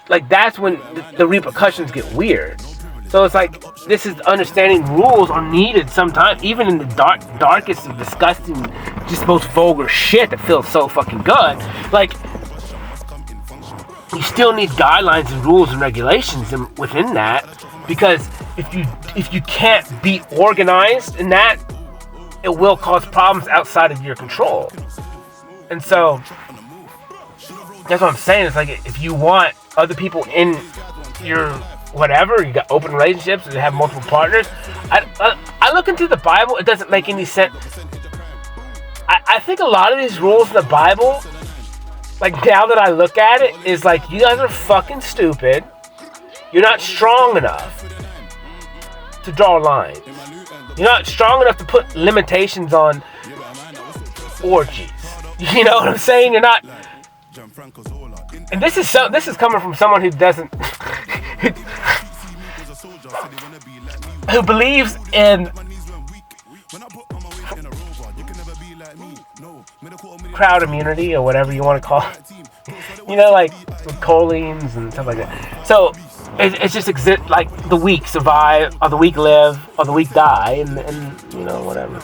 like, that's when the repercussions get weird. So it's like, this is understanding rules are needed sometimes, even in the darkest of disgusting, just most vulgar shit that feels so fucking good. Like, you still need guidelines and rules and regulations within that, because if you can't be organized in that, it will cause problems outside of your control. And so that's what I'm saying. It's like, if you want other people in your whatever, you got open relationships and have multiple partners. I look into the Bible, it doesn't make any sense. I think a lot of these rules in the Bible, like, now that I look at it, is like, you guys are fucking stupid. You're not strong enough to draw lines. You're not strong enough to put limitations on orgies. You know what I'm saying? You're not. And this is coming from someone who doesn't, who believes in crowd immunity, or whatever you want to call it. Like with cholines and stuff like that. So it's just like, the weak survive, or the weak live, or the weak die, and whatever.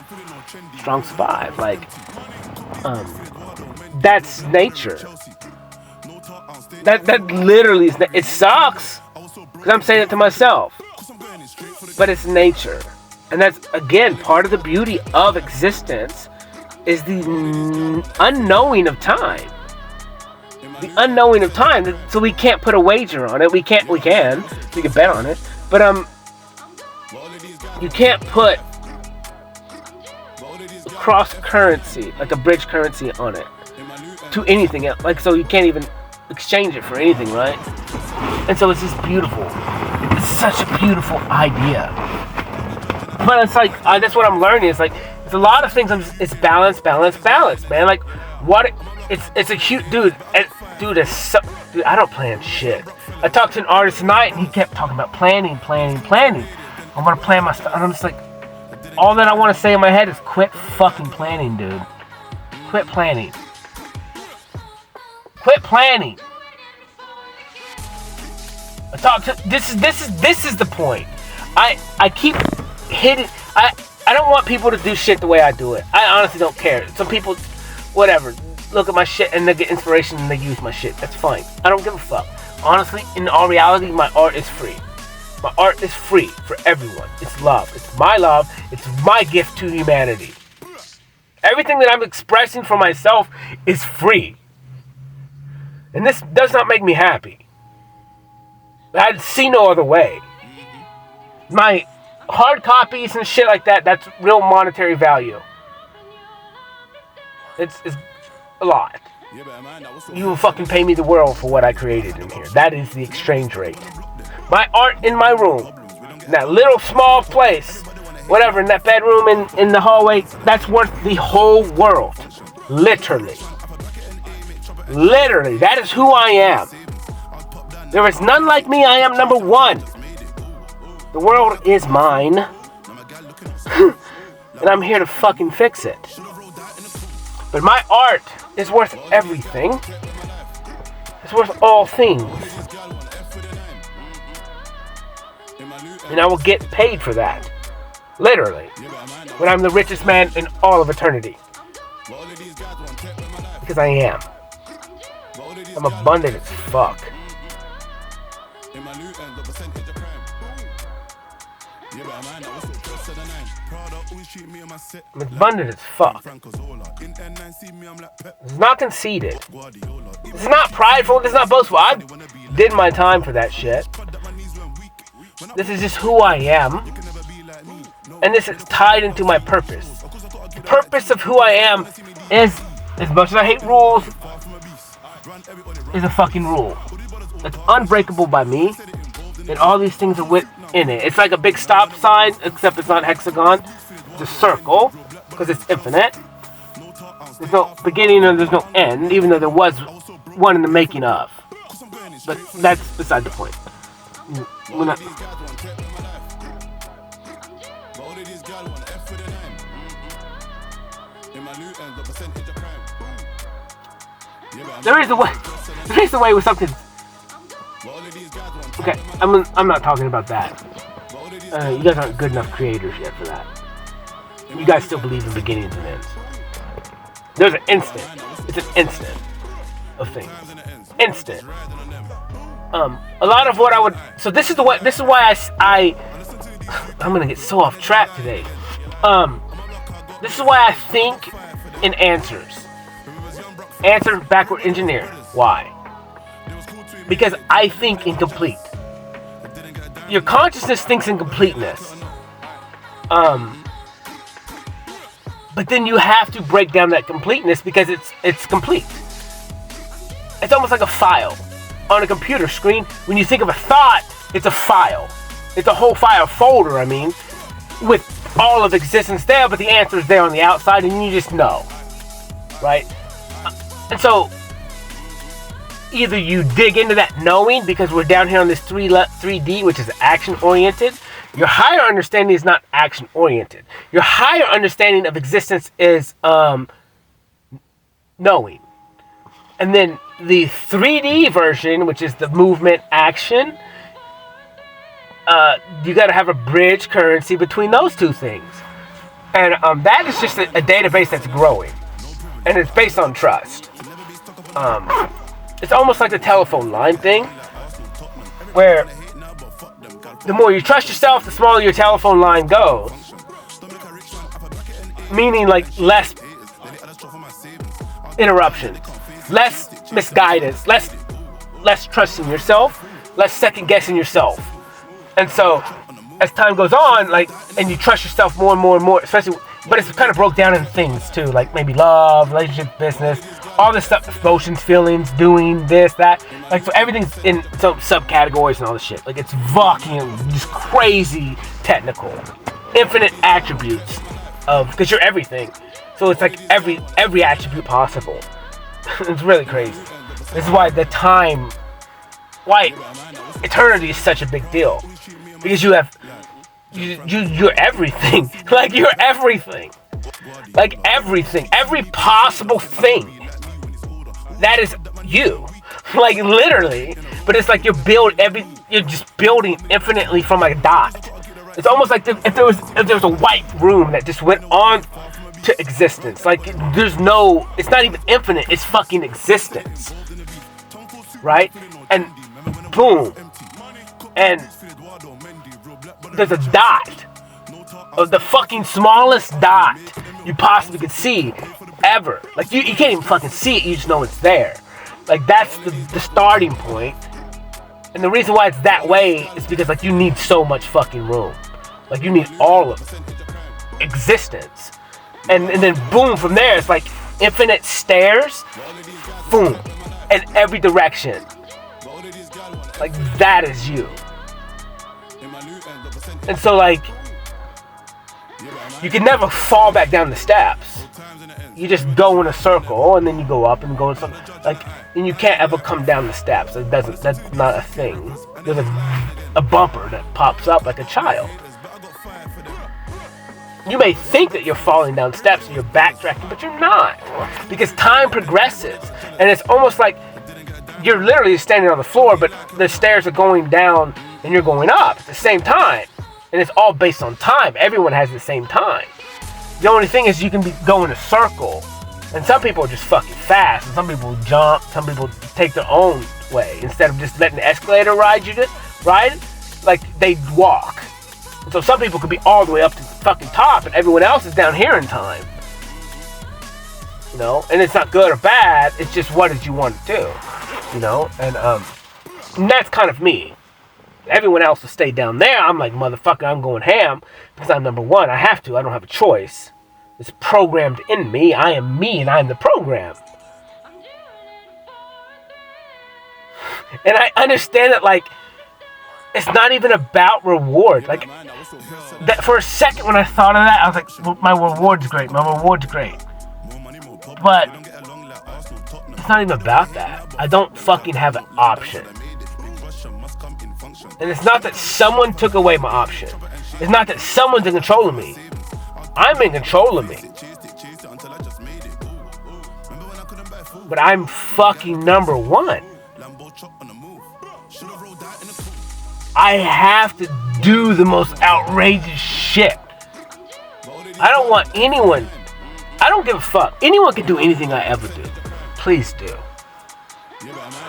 Strong survive. Like, that's nature. That literally is. It sucks, because I'm saying it to myself, but it's nature, and that's, again, part of the beauty of existence is the unknowing of time. The unknowing of time. So we can't put a wager on it. We can bet on it, but you can't put cross currency, like a bridge currency, on it to anything else. Like, so you can't even exchange it for anything, right? And so it's just beautiful. It's such a beautiful idea. But it's like, that's what I'm learning. It's like, it's a lot of things. It's balance, man. Like, what? It's a huge dude. Dude, I don't plan shit. I talked to an artist tonight, and he kept talking about planning. I want to plan my stuff, and I'm just like, all that I want to say in my head is, quit fucking planning, dude. Quit planning. Quit planning. I talk to this is the point. I keep hitting. I don't want people to do shit the way I do it. I honestly don't care. Some people, whatever, look at my shit and they get inspiration and they use my shit. That's fine. I don't give a fuck. Honestly, in all reality, my art is free. My art is free for everyone. It's love. It's my love. It's my gift to humanity. Everything that I'm expressing for myself is free. And this does not make me happy. I see no other way. My hard copies and shit like that, that's real monetary value. It's a lot. You will fucking pay me the world for what I created in here. That is the exchange rate. My art in my room, in that little small place, whatever, in that bedroom in the hallway, that's worth the whole world. Literally. Literally, that is who I am. There is none like me. I am number one. The world is mine. And I'm here to fucking fix it. But my art is worth everything. It's worth all things. And I will get paid for that. Literally. When I'm the richest man in all of eternity. Because I am. I'm abundant as fuck. I'm abundant as fuck. It's not conceited. It's not prideful. It's not boastful. I did my time for that shit. This is just who I am. And this is tied into my purpose. The purpose of who I am is, as much as I hate rules, is a fucking rule. It's unbreakable by me. And all these things are within it. It's like a big stop sign, except it's not hexagon. It's a circle, because it's infinite. There's no beginning and there's no end, even though there was one in the making of. But that's beside the point. We're not... There is a way with something. Okay, I'm not talking about that. You guys aren't good enough creators yet for that. You guys still believe in beginnings and ends. There's an instant. It's an instant of things. Instant. A lot of what I would. So this is why I'm gonna get so off track today. This is why I think in answers. Answer backward engineer. Why? Because I think in complete. Your consciousness thinks in completeness. But then you have to break down that completeness because it's complete. It's almost like a file. On a computer screen, when you think of a thought, it's a file. It's a whole file folder, I mean, with all of existence there, but the answer is there on the outside and you just know. Right? And so, either you dig into that knowing, because we're down here on this 3D, which is action-oriented. Your higher understanding is not action-oriented. Your higher understanding of existence is knowing. And then the 3D version, which is the movement action, you got to have a bridge currency between those two things. And that is just a database that's growing. And it's based on trust. It's almost like the telephone line thing, where the more you trust yourself, the smaller your telephone line goes. Meaning like less interruptions, less misguidance, less trusting yourself, less second guessing yourself. And so as time goes on, like, and you trust yourself more and more and more, especially, but it's kind of broke down in things too, like maybe love, relationship, business, all this stuff, emotions, feelings, doing this, that, like, so everything's in some subcategories and all this shit. Like, it's fucking just crazy technical, infinite attributes of, because you're everything. So it's like every attribute possible. It's really crazy. This is why why eternity is such a big deal, because you're everything. Like, you're everything. Like, everything, every possible thing. That is you, like, literally. But it's like you're just building infinitely from a dot. It's almost like if there was a white room that just went on to existence. Like, it's not even infinite. It's fucking existence, right? And boom, and there's a dot of the fucking smallest dot you possibly could see ever. Like, you can't even fucking see it, you just know it's there. Like, that's the starting point. And the reason why it's that way is because, like, you need so much fucking room. Like, you need all of existence. And then boom, from there it's like infinite stairs, boom, in every direction. Like, that is you. And so, like, you can never fall back down the steps. You just go in a circle, and then you go up and go in something like, and you can't ever come down the steps. That's not a thing. There's a bumper that pops up like a child. You may think that you're falling down steps and you're backtracking, but you're not, because time progresses, and it's almost like you're literally standing on the floor, but the stairs are going down and you're going up at the same time, and it's all based on time. Everyone has the same time. The only thing is you can go in a circle, and some people are just fucking fast, and some people jump, some people take their own way. Instead of just letting the escalator ride, like they walk. And so some people could be all the way up to the fucking top, and everyone else is down here in time. You know, and it's not good or bad, it's just what did you want to do, you know, and that's kind of me. Everyone else will stay down there. I'm like, motherfucker, I'm going ham because I'm number one. I have to. I don't have a choice. It's programmed in me. I am me, and I am the program. And I understand that, like, it's not even about reward. Like, that for a second when I thought of that, I was like, well, my reward's great. My reward's great. But it's not even about that. I don't fucking have an option. And it's not that someone took away my option. It's not that someone's in control of me. I'm in control of me. But I'm fucking number one. I have to do the most outrageous shit. I don't want anyone. I don't give a fuck. Anyone can do anything I ever do. Please do.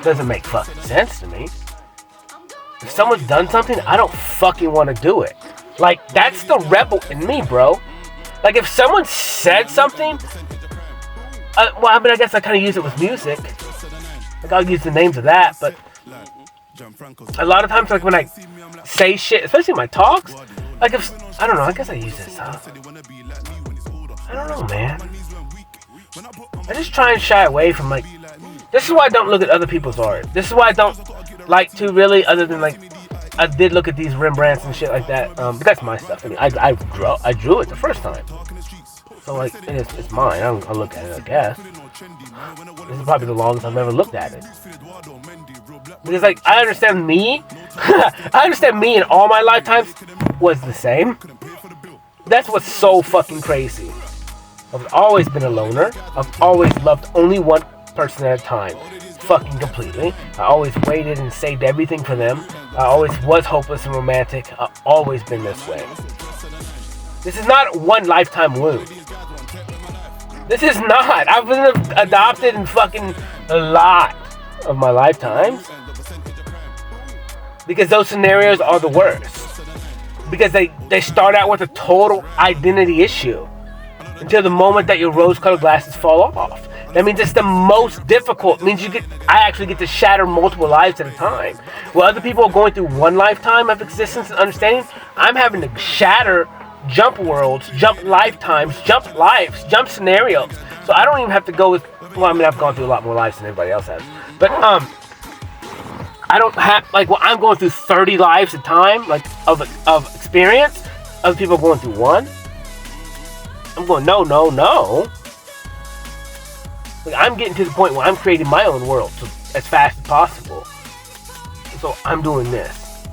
Doesn't make fucking sense to me. If someone's done something, I don't fucking want to do it. Like, that's the rebel in me, bro. Like, if someone said something, well, I mean, I guess I kind of use it with music. Like, I'll use the names of that, but a lot of times, like, when I say shit, especially in my talks, like, if, I don't know, I guess I use this, I don't know, man. I just try and shy away from, like, this is why I don't look at other people's art. This is why I don't like to really, other than, like, I did look at these Rembrandts and shit like that, but that's my stuff. I mean, I drew it the first time. So, like, it's mine. I'll look at it, I guess. This is probably the longest I've ever looked at it. Because, like, I understand me. I understand me in all my lifetimes was the same. That's what's so fucking crazy. I've always been a loner. I've always loved only one person at a time. Fucking completely. I always waited and saved everything for them. I always was hopeless and romantic. I've always been this way. This is not one lifetime wound. This is not. I've been adopted in fucking a lot of my lifetimes. Because those scenarios are the worst. Because they start out with a total identity issue. Until the moment that your rose-colored glasses fall off. That means it's the most difficult. It means I actually get to shatter multiple lives at a time. While other people are going through one lifetime of existence and understanding, I'm having to shatter jump worlds, jump lifetimes, jump lives, jump scenarios. So I don't even have to go with, well, I mean, I've gone through a lot more lives than everybody else has. But, I don't have, like, well, I'm going through 30 lives at a time, like, of experience. Other people are going through one. I'm going, no. Like, I'm getting to the point where I'm creating my own world as fast as possible. So I'm doing this.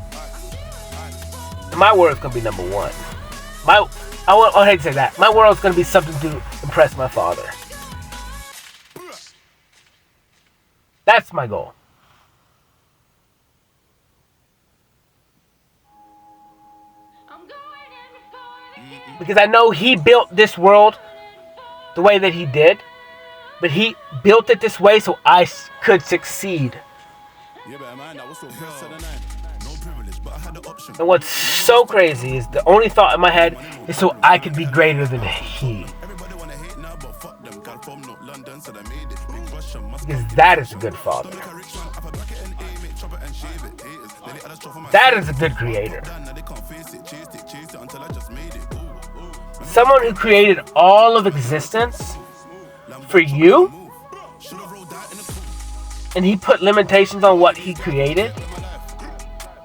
And my world's going to be number one. I hate to say that. My world's going to be something to impress my father. That's my goal. Because I know he built this world the way that he did. But he built it this way so I could succeed. And what's so crazy is the only thought in my head is so I could be greater than he. Because that is a good father. That is a good creator. Someone who created all of existence for you, and he put limitations on what he created,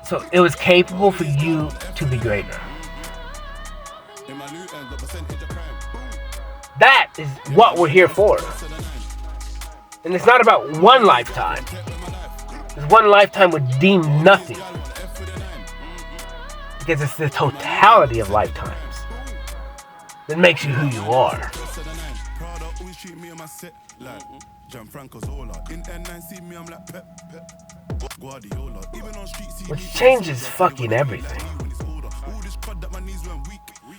so it was capable for you to be greater. That is what we're here for. And it's not about one lifetime. Because one lifetime would deem nothing. Because it's the totality of lifetimes that makes you who you are. Which changes fucking everything.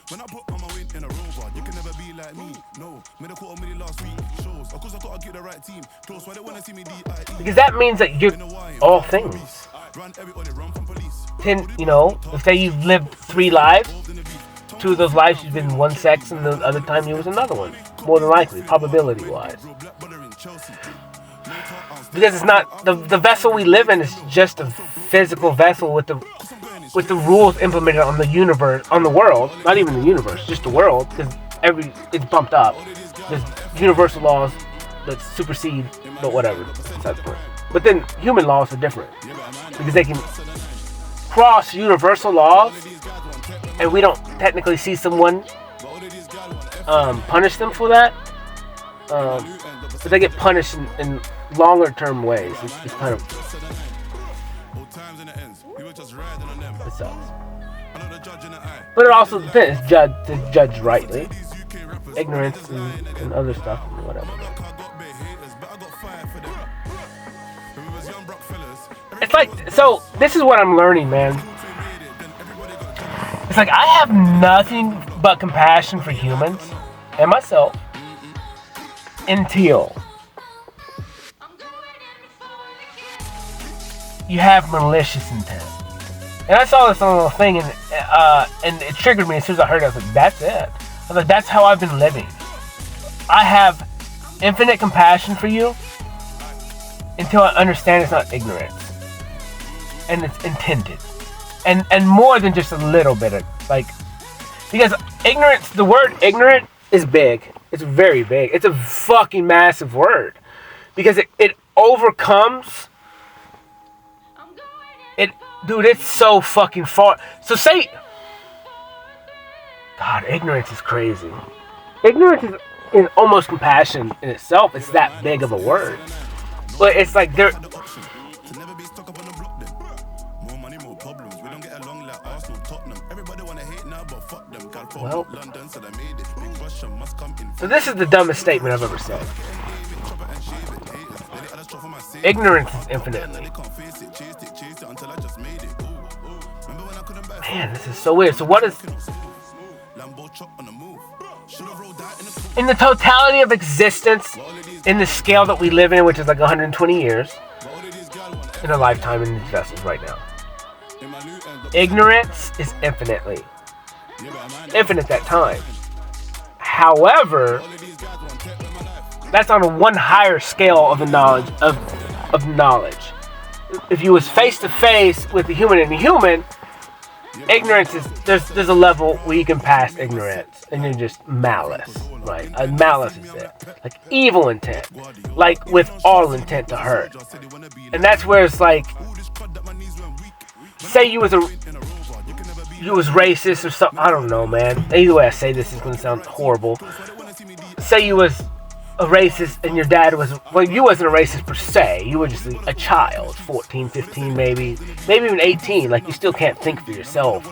When I put on my weight in a rover, you can never be like me. No, made a quarter million last week. Shows, of course I gotta get the right team. Close, why they wanna see me DIE? Because that means that you're all things. If say you've lived 3 lives, 2 of those lives you've been in one sex, and the other time you was another one. More than likely, probability-wise. Because it's not the vessel we live in is just a physical vessel with the rules implemented on the universe, on the world, not even the universe, just the world, because it's bumped up. There's universal laws that supersede, but whatever. That's the point. But then human laws are different because they can cross universal laws, and we don't technically see someone punish them for that. But they get punished in longer term ways. It's kind of. It sucks. But it also depends to judge rightly. Ignorance and other stuff and whatever. It's like, so this is what I'm learning, man. It's like I have nothing but compassion for humans and myself until you have malicious intent. And I saw this on a little thing, and it triggered me as soon as I heard it. I was like, that's it. I was like, that's how I've been living. I have infinite compassion for you until I understand it's not ignorance. And it's intended. And more than just a little bit of, like, because ignorance, the word ignorant is big. It's very big. It's a fucking massive word. Because it overcomes... Dude, it's so fucking far. So say... God, ignorance is crazy. Ignorance is almost compassion in itself. It's that big of a word. But it's like there... Well... So this is the dumbest statement I've ever said. Ignorance is infinitely. Man, this is so weird. So what is... In the totality of existence, in the scale that we live in, which is like 120 years, in a lifetime in these vessels right now. Ignorance is infinite that time. However, that's on a one higher scale of the knowledge of knowledge. If you was face to face with a human and a human, ignorance is there's a level where you can pass ignorance and you're just malice, right? Malice is there, like evil intent, like with all intent to hurt, and that's where it's like, say you was racist or something. I don't know, man. Either way I say this is gonna sound horrible. Say you was a racist and your dad was, well, you wasn't a racist per se, you were just a child, 14, 15 maybe even 18, like you still can't think for yourself,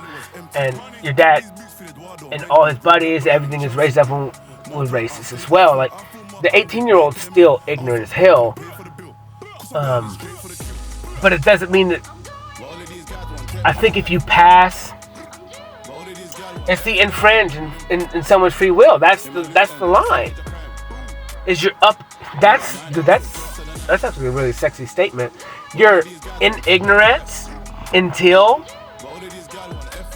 and your dad and all his buddies, everything is raised up and was racist as well. Like the 18-year-old's still ignorant as hell, but it doesn't mean that. I think if you pass, it's the infringe in someone's free will. That's the line. Is you're up? That's actually a really sexy statement. You're in ignorance until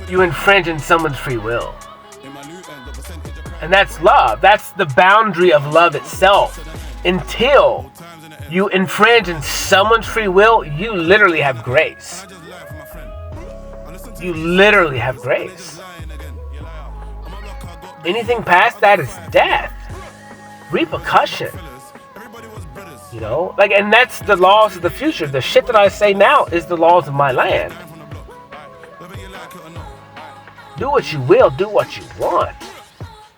you infringe in someone's free will, and that's love. That's the boundary of love itself. Until you infringe in someone's free will, you literally have grace. You literally have grace. Anything past that is death. Repercussion. You know? Like, and that's the laws of the future. The shit that I say now is the laws of my land. Do what you will, do what you want.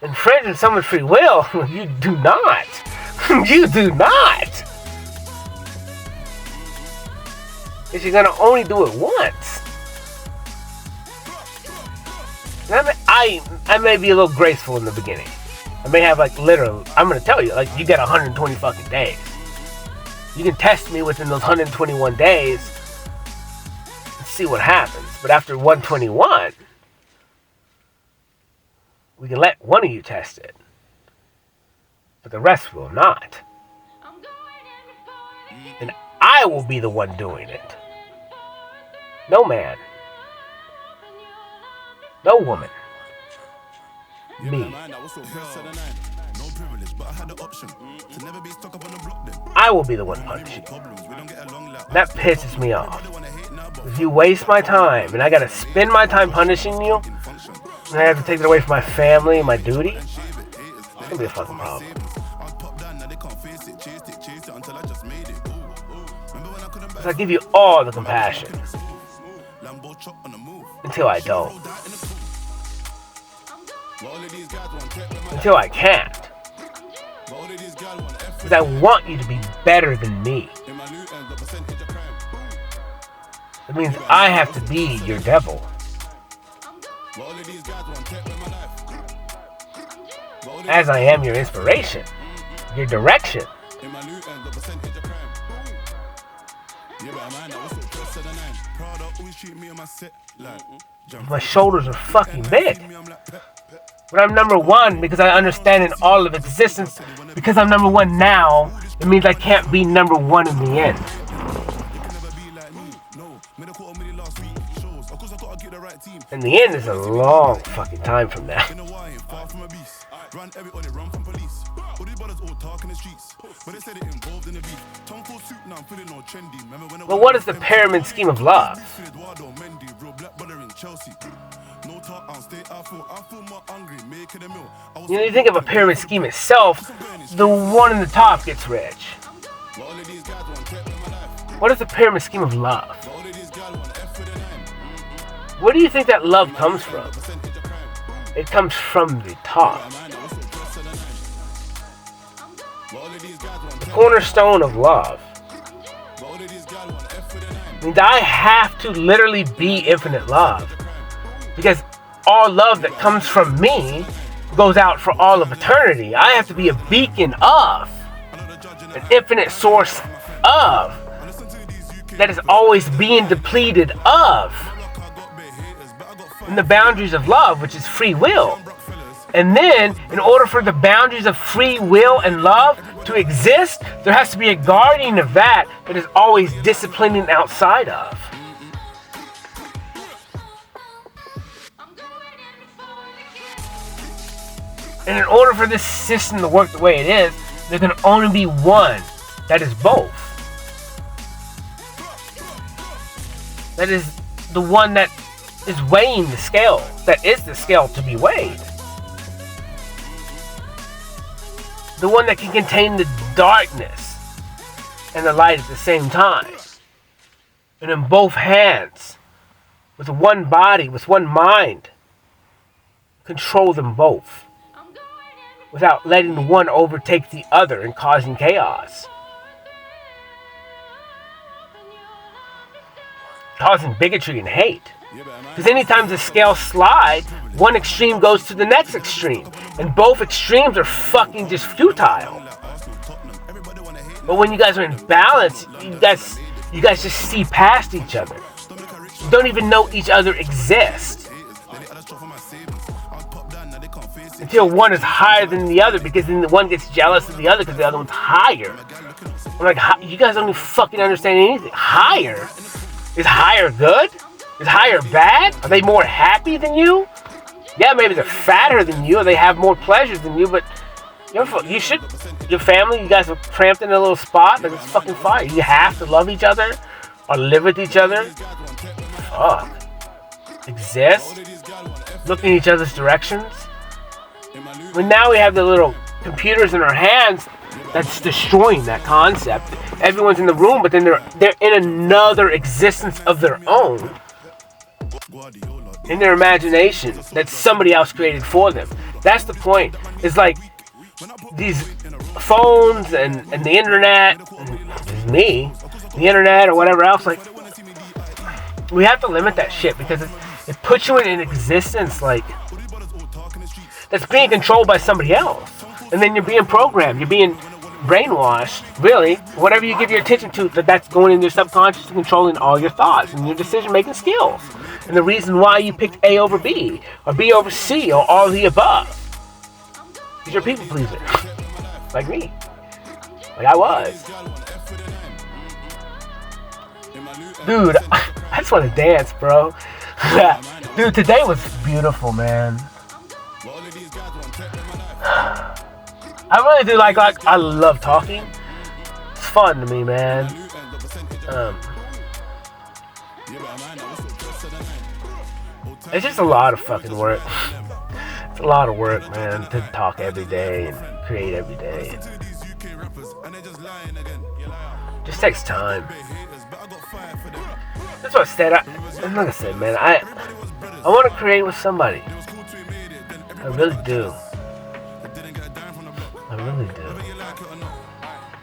infringing someone's free will. You do not. You do not. Because you're gonna only do it once. And I may be a little graceful in the beginning. I may have like literally, I'm gonna tell you, like you get 120 fucking days. You can test me within those 121 days and see what happens. But after 121, we can let one of you test it. But the rest will not. And I will be the one doing it. No man. No woman. Me. I will be the one punching. That pisses me off. If you waste my time and I gotta spend my time punishing you, and I have to take it away from my family and my duty, it's gonna be a fucking problem. So I give you all the compassion until I don't. Until I can't. Because I want you to be better than me. It means I have to be your devil. As I am your inspiration, your direction. My shoulders are fucking big. But I'm number one because I understand in all of existence. Because I'm number one now, it means I can't be number one in the end. And the end is a long fucking time from now. But what is the pyramid scheme of love? You think of a pyramid scheme itself, the one in the top gets rich. What is the pyramid scheme of love? Where do you think that love comes from? It comes from the top. The cornerstone of love means I have to literally be infinite love. Because all love that comes from me goes out for all of eternity. I have to be a beacon of, an infinite source of, that is always being depleted of, in the boundaries of love, which is free will. And then, in order for the boundaries of free will and love to exist, there has to be a guardian of that is always disciplining outside of. And in order for this system to work the way it is, there can only be one that is both. That is the one that is weighing the scale, that is the scale to be weighed. The one that can contain the darkness and the light at the same time. And in both hands, with one body, with one mind, control them both. Without letting the one overtake the other and causing chaos. Causing bigotry and hate. Because anytime the scales slide, one extreme goes to the next extreme. And both extremes are fucking just futile. But when you guys are in balance, you guys just see past each other. You don't even know each other exist. Until one is higher than the other, because then the one gets jealous of the other because the other one's higher. I'm like, you guys don't even fucking understand anything. Higher? Is higher good? Is higher bad? Are they more happy than you? Yeah, maybe they're fatter than you, or they have more pleasures than you, but you should, your family, you guys are cramped in a little spot, like it's fucking fire. You have to love each other, or live with each other. Fuck. Exist. Look in each other's directions. But now we have the little computers in our hands that's destroying that concept. Everyone's in the room, but then they're in another existence of their own. In their imagination that somebody else created for them. That's the point. It's like these phones and the internet, and me, the internet or whatever else. Like, we have to limit that shit because it puts you in an existence like that's being controlled by somebody else, and then you're being programmed. You're being brainwashed, really. Whatever you give your attention to, that's going into your subconscious and controlling all your thoughts and your decision-making skills. And the reason why you picked A over B, or B over C, or all of the above, is you're a people pleaser. Like me. Like I was. Dude, I just want to dance, bro. Dude, today was beautiful, man. I really do like I love talking. It's fun to me, man. It's just a lot of fucking work. It's a lot of work, man, to talk every day and create every day. Just takes time. That's what I said. Like I said, man, I want to create with somebody. I really do. I really do.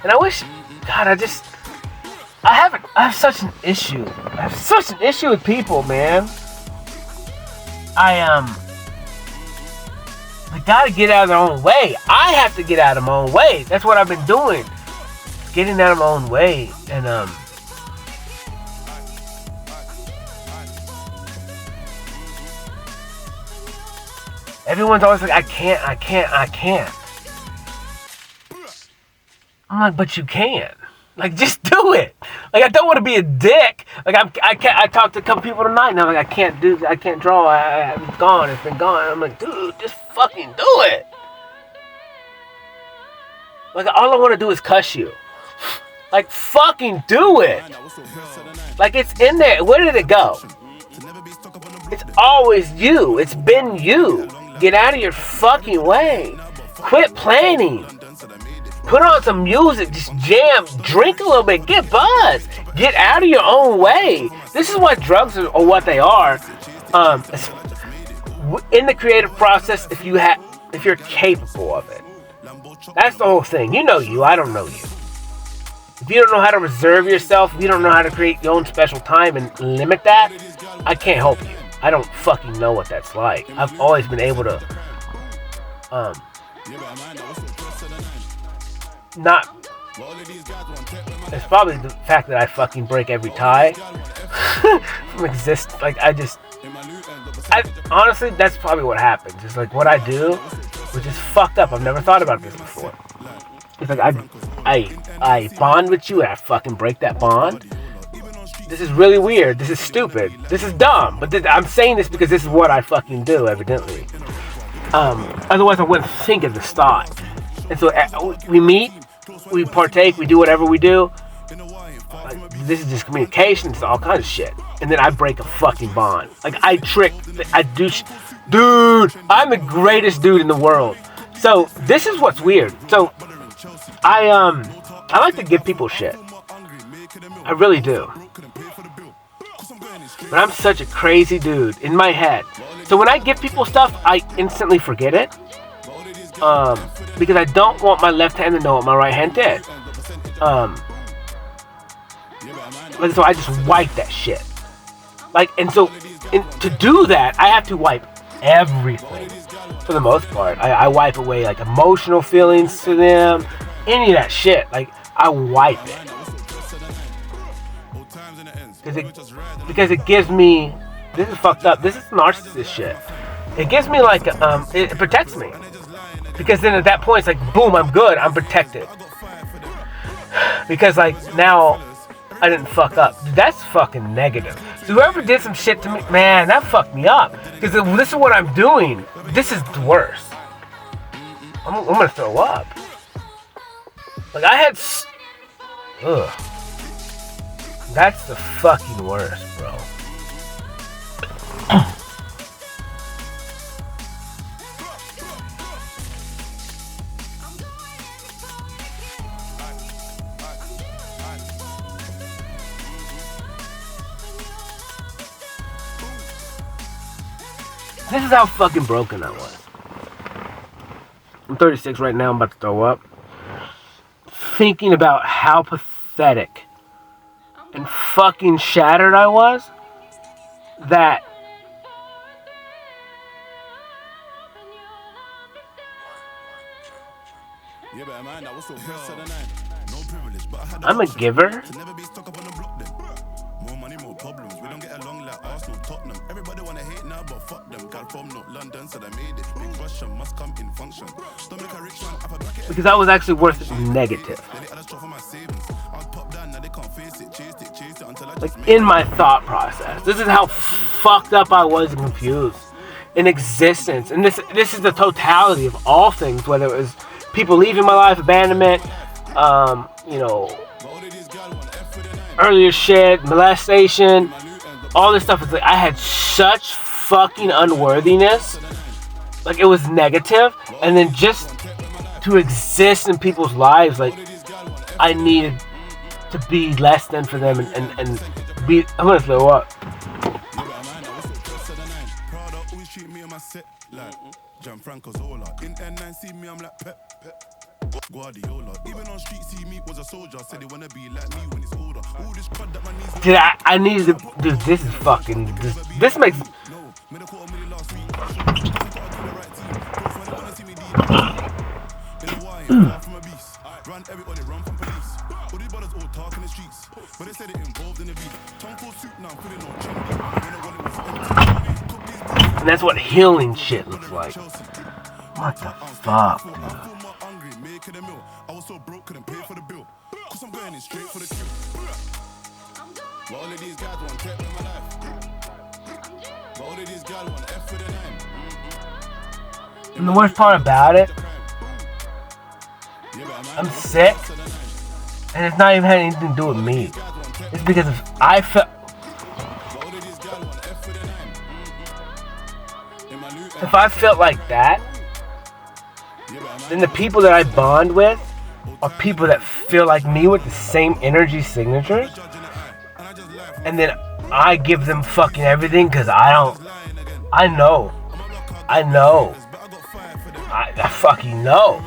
And I wish, God, I have such an issue. I have such an issue with people, man. They gotta get out of their own way. I have to get out of my own way. That's what I've been doing. Getting out of my own way. And, everyone's always like, I can't. I'm like, but you can. Like, just do it. Like, I don't want to be a dick. Like, I talked to a couple people tonight, and I'm like, I can't draw. It's gone. It's been gone. I'm like, dude, just fucking do it. Like, all I want to do is cuss you. Like, fucking do it. Like, it's in there. Where did it go? It's always you. It's been you. Get out of your fucking way. Quit planning. Put on some music, just jam, drink a little bit, get buzzed. Get out of your own way. This is what drugs are, or what they are. In the creative process, if you're capable of it. That's the whole thing. You know you, I don't know you. If you don't know how to reserve yourself, if you don't know how to create your own special time and limit that, I can't help you. I don't fucking know what that's like. I've always been able to, not, it's probably the fact that I fucking break every tie from exist. Like, honestly, that's probably what happens. It's like what I do, which is fucked up. I've never thought about this before. It's like I bond with you and I fucking break that bond. This is really weird. This is stupid. This is dumb. But I'm saying this because this is what I fucking do, evidently. Otherwise, I wouldn't think of this thought. And so we meet, we partake, we do whatever we do. Like, this is just communication. It's all kinds of shit. And then I break a fucking bond. Like, dude, I'm the greatest dude in the world. So this is what's weird. So I like to give people shit. I really do. But I'm such a crazy dude in my head. So when I give people stuff, I instantly forget it. Because I don't want my left hand to know what my right hand did. So I just wipe that shit. Like, and so to do that, I have to wipe everything. For the most part, I wipe away like emotional feelings to them, any of that shit. Like, I wipe it. Because it gives me, this is fucked up, this is narcissist shit. It gives me like, it protects me. Because then at that point, it's like, boom, I'm good, I'm protected. Because like, now, I didn't fuck up. That's fucking negative. So whoever did some shit to me, man, that fucked me up. Because this is what I'm doing. This is the worst. I'm gonna throw up. Like, I had, ugh. That's the fucking worst, bro. This is how fucking broken I was. I'm 36 right now. I'm about to throw up. Thinking about how pathetic and fucking shattered I was, that I'm a giver. More money, more problems. We don't get along like Arsenal, Tottenham. Everybody wanna hate now, but fuck them. Gal from North London, so they made it. Big Russia must come in function. Don't make a rich man up a bracket. Because I was actually worth negative. Like, in my thought process. This is how fucked up I was and confused in existence. And this is the totality of all things, whether it was people leaving my life, abandonment, you know, earlier shit, molestation, all this stuff. It's like I had such fucking unworthiness. Like, it was negative. And then just to exist in people's lives, like, I needed to be less than for them and be. I'm gonna throw up. Dude, I needed to. Dude, this is fucking. This makes. And that's what healing shit looks like. What the fuck, dude? I was so broke, couldn't pay for the bill. Cause I'm going in straight for the kill. But all of these guys want tech in my life. But all of these guys want F for the 9. And the worst part about it, I'm sick, and it's not even had anything to do with me. It's because if I felt, like that, then the people that I bond with are people that feel like me with the same energy signatures, and then I give them fucking everything because I know, I fucking know.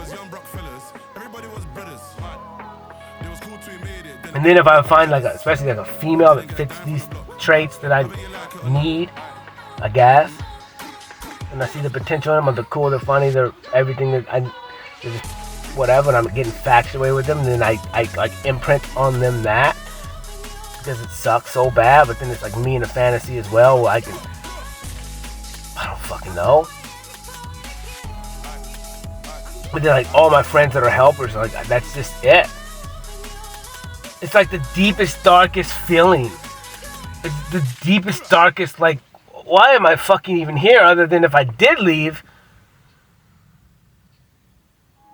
And then if I find especially like a female that fits these traits that I need, I guess, and I see the potential in them, they're cool, they're funny, they're everything that they're just whatever, and I'm getting infatuated with them, and then I like imprint on them that, because it sucks so bad, but then it's like me in a fantasy as well, where I don't fucking know. But then like all my friends that are helpers, like that's just it. It's like the deepest, darkest feeling. It's the deepest, darkest, like, why am I fucking even here? Other than if I did leave,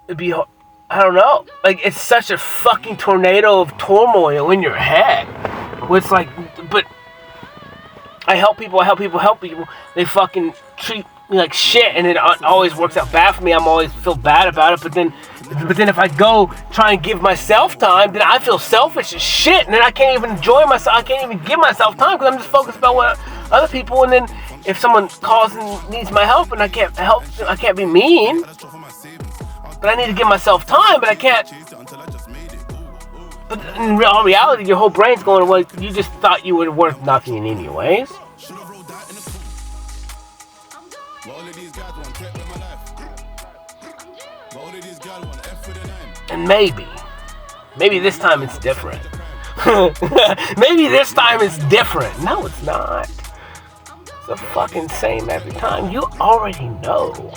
it'd be, I don't know. Like, it's such a fucking tornado of turmoil in your head. Where it's like, but I help people. They fucking treat me like shit, and it always works out bad for me. I'm always feel bad about it, but then if I go try and give myself time, then I feel selfish as shit, and then I can't even enjoy myself. I can't even give myself time because I'm just focused about what other people. And then if someone calls and needs my help, and I can't help, I can't be mean, but I need to give myself time, but I can't. But in reality, your whole brain's going, well, you just thought you were worth nothing anyways. And maybe this time it's different. Maybe this time it's different. No, it's not. It's the fucking same every time. You already know.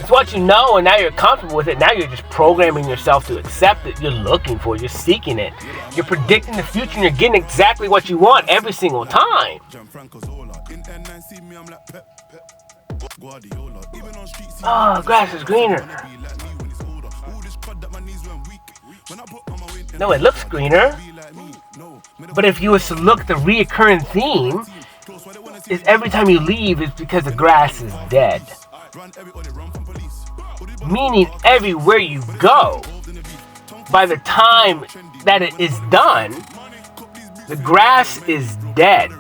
It's what you know, and now you're comfortable with it. Now you're just programming yourself to accept it. You're looking for it. You're seeking it. You're predicting the future, and you're getting exactly what you want every single time. Oh, grass is greener. No, it looks greener. But if you was to look, the reoccurring theme is every time you leave, it's because the grass is dead. Meaning everywhere you go, by the time that it is done, the grass is dead.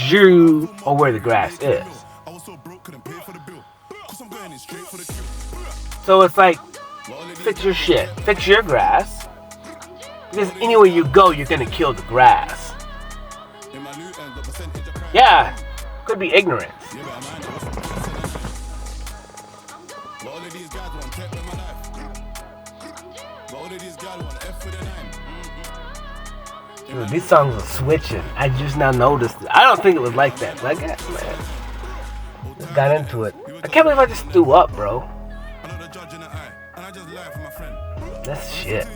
You are where the grass is. So it's like, fix your shit. Fix your grass. Because anywhere you go, you're going to kill the grass. Yeah, could be ignorance. Dude, these songs are switching. I just now noticed it. I don't think it was like that, but I guess, man. Just got into it. I can't believe I just threw up, bro. That's shit.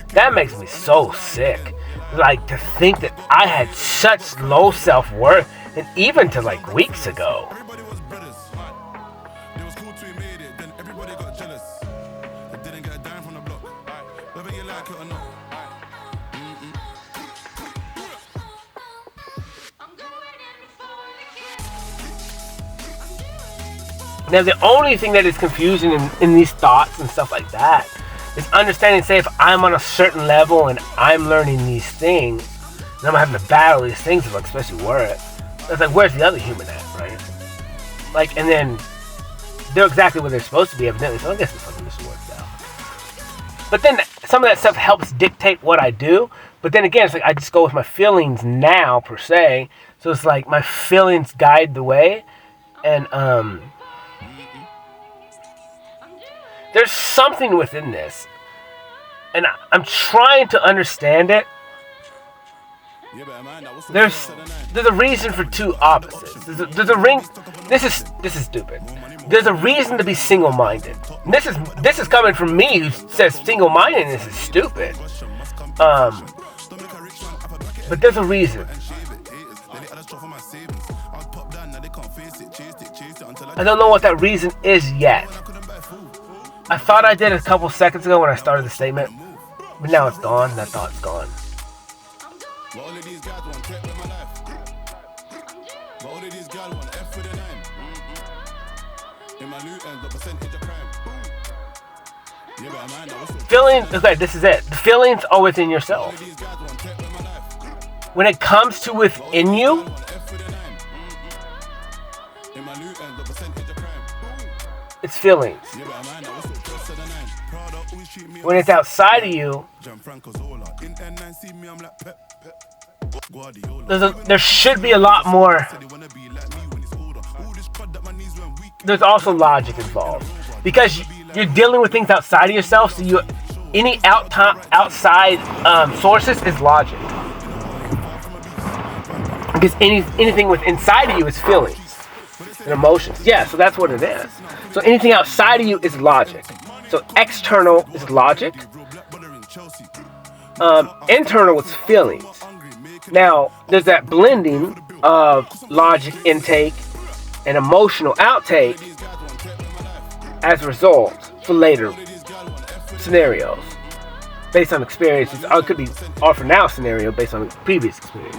That makes me so sick. Like, to think that I had such low self-worth, and even to like weeks ago. Now, the only thing that is confusing in these thoughts and stuff like that is understanding, say, if I'm on a certain level and I'm learning these things, and I'm having to battle these things, like, especially work, it's like, where's the other human at, right? Like, and then they're exactly where they're supposed to be, evidently, so I guess it's something just works out. But then some of that stuff helps dictate what I do, but then again, it's like I just go with my feelings now, per se, so it's like my feelings guide the way, and, there's something within this, and I'm trying to understand it. There's a reason for two opposites. There's a ring. This is stupid. There's a reason to be single-minded. And this is coming from me, who says single-mindedness is stupid. But there's a reason. I don't know what that reason is yet. I thought I did a couple seconds ago when I started the statement, but now it's gone. That thought's gone. Feelings, okay, this is it. The feelings are within yourself. When it comes to within you, it's feelings. When it's outside of you, there should be a lot more. There's also logic involved, because you're dealing with things outside of yourself. So any outside sources is logic, because anything with inside of you is feelings and emotions. Yeah, so that's what it is. So anything outside of you is logic. So external is logic. Internal is feelings. Now, there's that blending of logic intake and emotional outtake as a result for later scenarios based on experiences. Or it could be all for now scenario based on previous experience.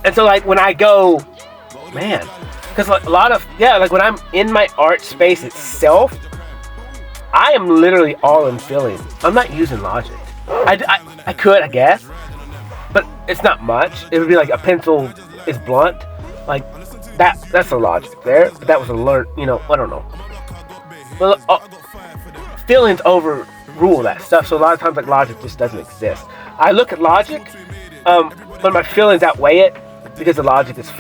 And so, like, when I go, man, because like a lot of, like when I'm in my art space itself, I am literally all in feelings. I'm not using logic. I could, I guess, but it's not much. It would be like a pencil is blunt, like that's the logic there. But that was a learn, I don't know. Well, feelings overrule that stuff. So a lot of times, like, logic just doesn't exist. I look at logic, but my feelings outweigh it, because the logic is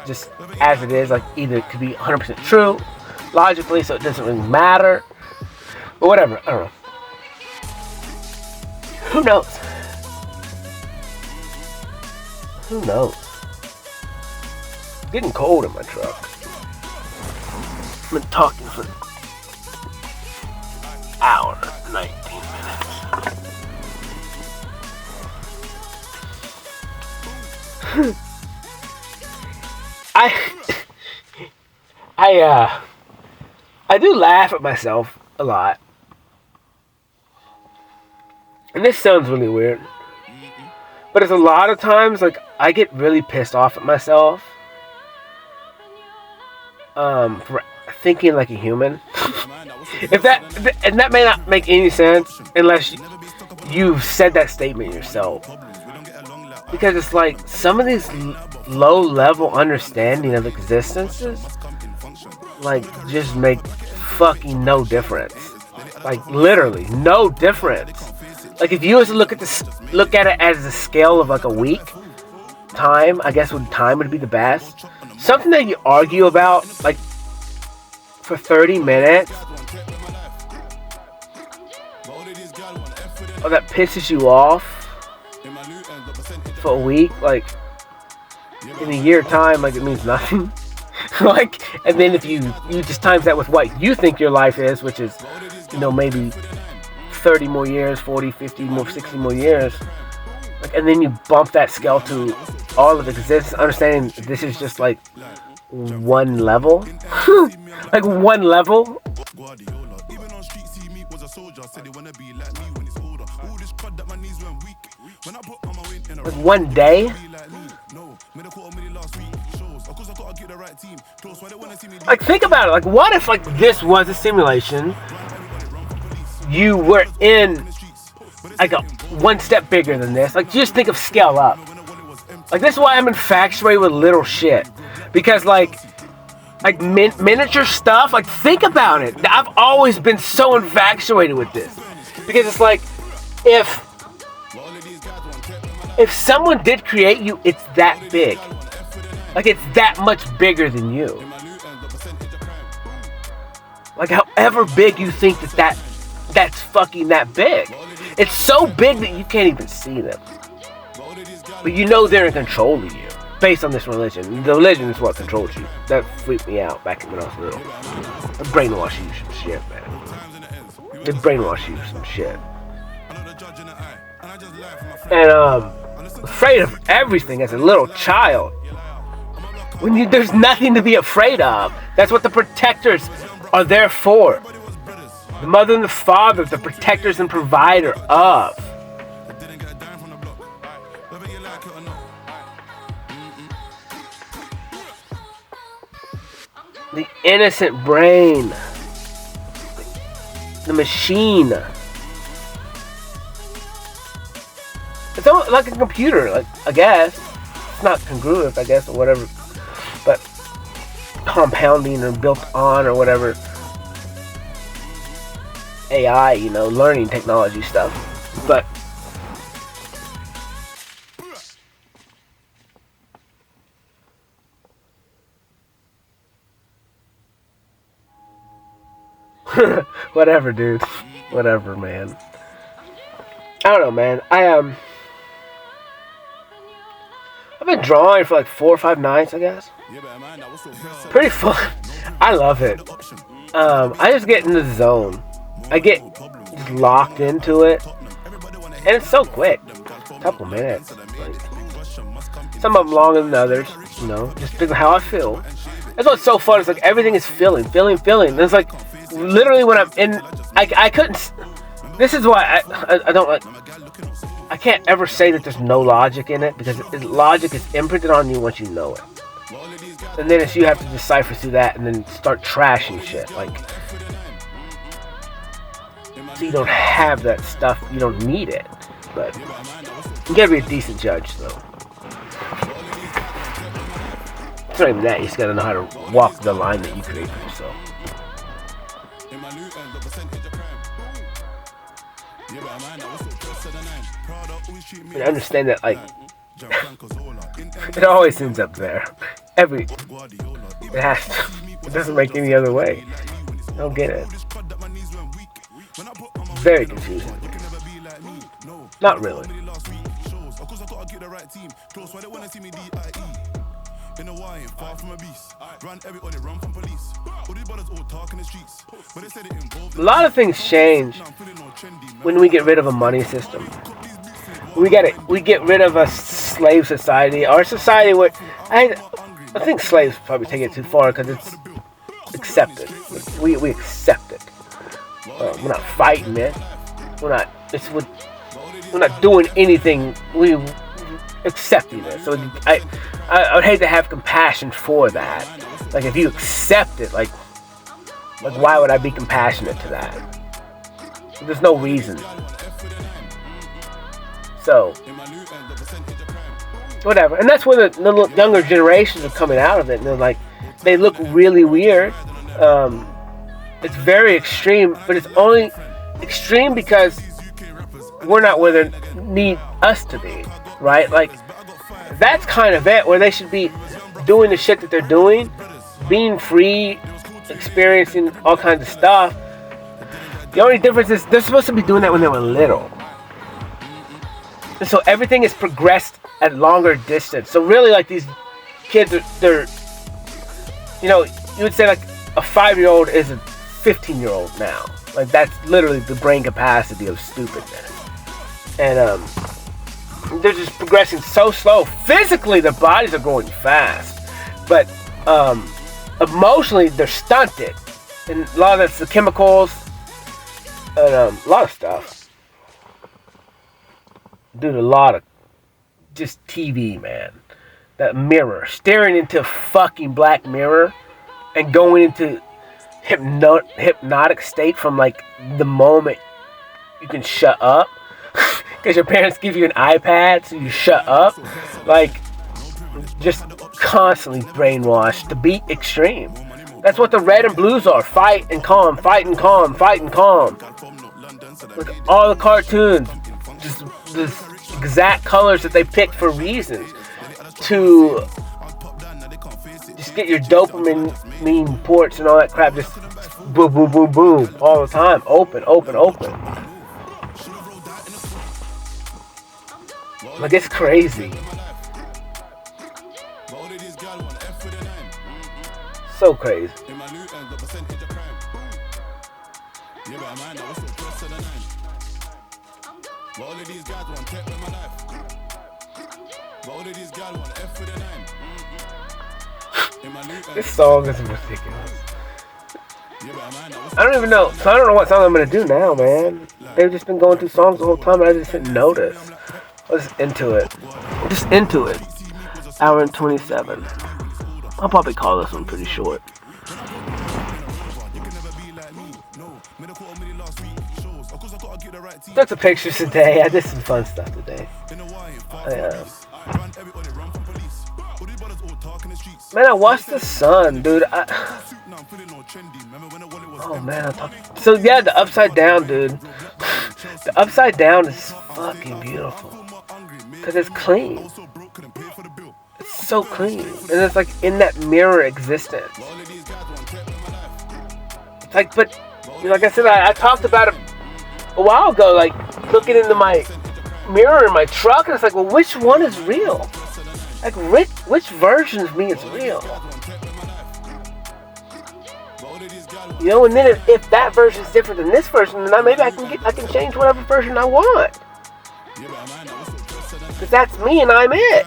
just as it is. Like, either it could be 100% true logically, so it doesn't really matter. But whatever, I don't know. Who knows? Who knows? It's getting cold in my truck. I've been talking for an hour, 19 minutes. I do laugh at myself a lot. And this sounds really weird, but it's a lot of times, like, I get really pissed off at myself for thinking like a human. And that may not make any sense unless you've said that statement yourself, because it's like some of these low level understanding of existences like just make fucking no difference. Like literally no difference. Like if you was to look at it as a scale of like a week, time, I guess time would be the best. Something that you argue about like for 30 minutes, or that pisses you off for a week, like in a year time, like it means nothing. Like, and then if you just times that with what you think your life is, which is, maybe 30 more years, 40, 50 more, 60 more years, like, and then you bump that scale to all of existence, understanding this is just like one level. Like one level. Like one day. Like think about it. Like what if like this was a simulation? You were in like a one step bigger than this. Like just think of scale up. Like this is why I'm infatuated with little shit. Because like miniature stuff, like think about it. I've always been so infatuated with this. Because it's like if someone did create you, it's that big. Like it's that much bigger than you. Like however big you think that's fucking that big. It's so big that you can't even see them. But they're in control of you. Based on this religion. The religion is what controls you. That freaked me out back when I was little. They brainwash you some shit, man. They brainwash you some shit. And afraid of everything as a little child. When there's nothing to be afraid of. That's what the protectors are there for. The mother and the father, the protectors and provider of. The innocent brain. The machine. It's almost like a computer, like I guess. It's not congruent, I guess, or whatever. But compounding or built on or whatever. AI, learning technology stuff. But whatever, dude. Whatever, man. I don't know, man. I've been drawing for like 4 or 5 nights, I guess. Pretty fun. I love it. I just get in the zone. I get just locked into it, and it's so quick. A couple minutes. Like, some of them longer than others. Just because of how I feel. That's what's so fun. It's like everything is feeling. And it's like literally when I'm in, I couldn't. This is why I don't like. I can't ever say that there's no logic in it, because logic is imprinted on you once you know it. And then you have to decipher through that and then start trashing shit. Like, so you don't have that stuff. You don't need it. But you gotta be a decent judge, though. It's not even that. You just gotta know how to walk the line that you create for yourself. And I understand that, like, it always ends up there. It has to. It doesn't make any other way. I don't get it. Very confusing. Not really. A lot of things change when we get rid of a money system. We get rid of a slave society. Our society would. I think slaves probably take it too far because it's accepted. We accept it. We're not fighting it. We're not doing anything. We accepting it. So I would hate to have compassion for that. Like if you accept it, like why would I be compassionate to that? There's no reason. So whatever. And that's where the younger generations are coming out of it, and they're like, they look really weird. It's very extreme, but it's only extreme because we're not where they need us to be, right? Like, that's kind of it, where they should be doing the shit that they're doing, being free, experiencing all kinds of stuff. The only difference is they're supposed to be doing that when they were little. And so everything is progressed at longer distance. So really, like, these kids, they're you know, you would say like a 5-year-old is a 15-year-old now. Like, that's literally the brain capacity of stupidness. And they're just progressing so slow. Physically, their bodies are growing fast, but emotionally, they're stunted. And a lot of that's the chemicals and a lot of stuff. Dude, a lot of just TV, man. That mirror, staring into a fucking black mirror and going into hypnotic state from like the moment you can shut up. Because your parents give you an iPad, so you shut up. Like, just constantly brainwashed to be extreme. That's what the red and blues are. Fight and calm, fight and calm, fight and calm. Like, all the cartoons, just the exact colors that they picked for reasons. To just get your dopamine ports and all that crap, just boom, boom, boom, boom, all the time. Open, open, open. Like, it's crazy. So crazy. This song is ridiculous. I don't even know. So I don't know what song I'm gonna do now, man. They've just been going through songs the whole time and I just didn't notice. I was into it. Just into it. Hour and 27. I'll probably call this one pretty short. Took some pictures today. I did some fun stuff today. Man, I watched the sun, dude. Oh man, so yeah, the upside down, dude. The upside down is fucking beautiful because it's clean. It's so clean, and it's like in that mirror existence. It's like, but you know, like I said, I talked about it a while ago, like looking into my mirror in my truck, and it's like, well, which one is real? Like, which version of me is real? You know, and then if that version is different than this version, then maybe I can change whatever version I want. Because that's me and I'm it.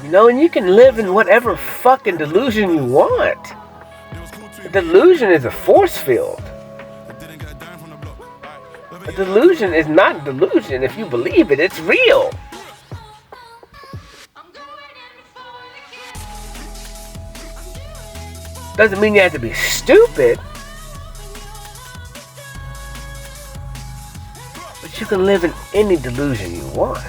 You know, and you can live in whatever fucking delusion you want. A delusion is a force field. A delusion is not a delusion. If you believe it, it's real. Doesn't mean you have to be stupid. But you can live in any delusion you want.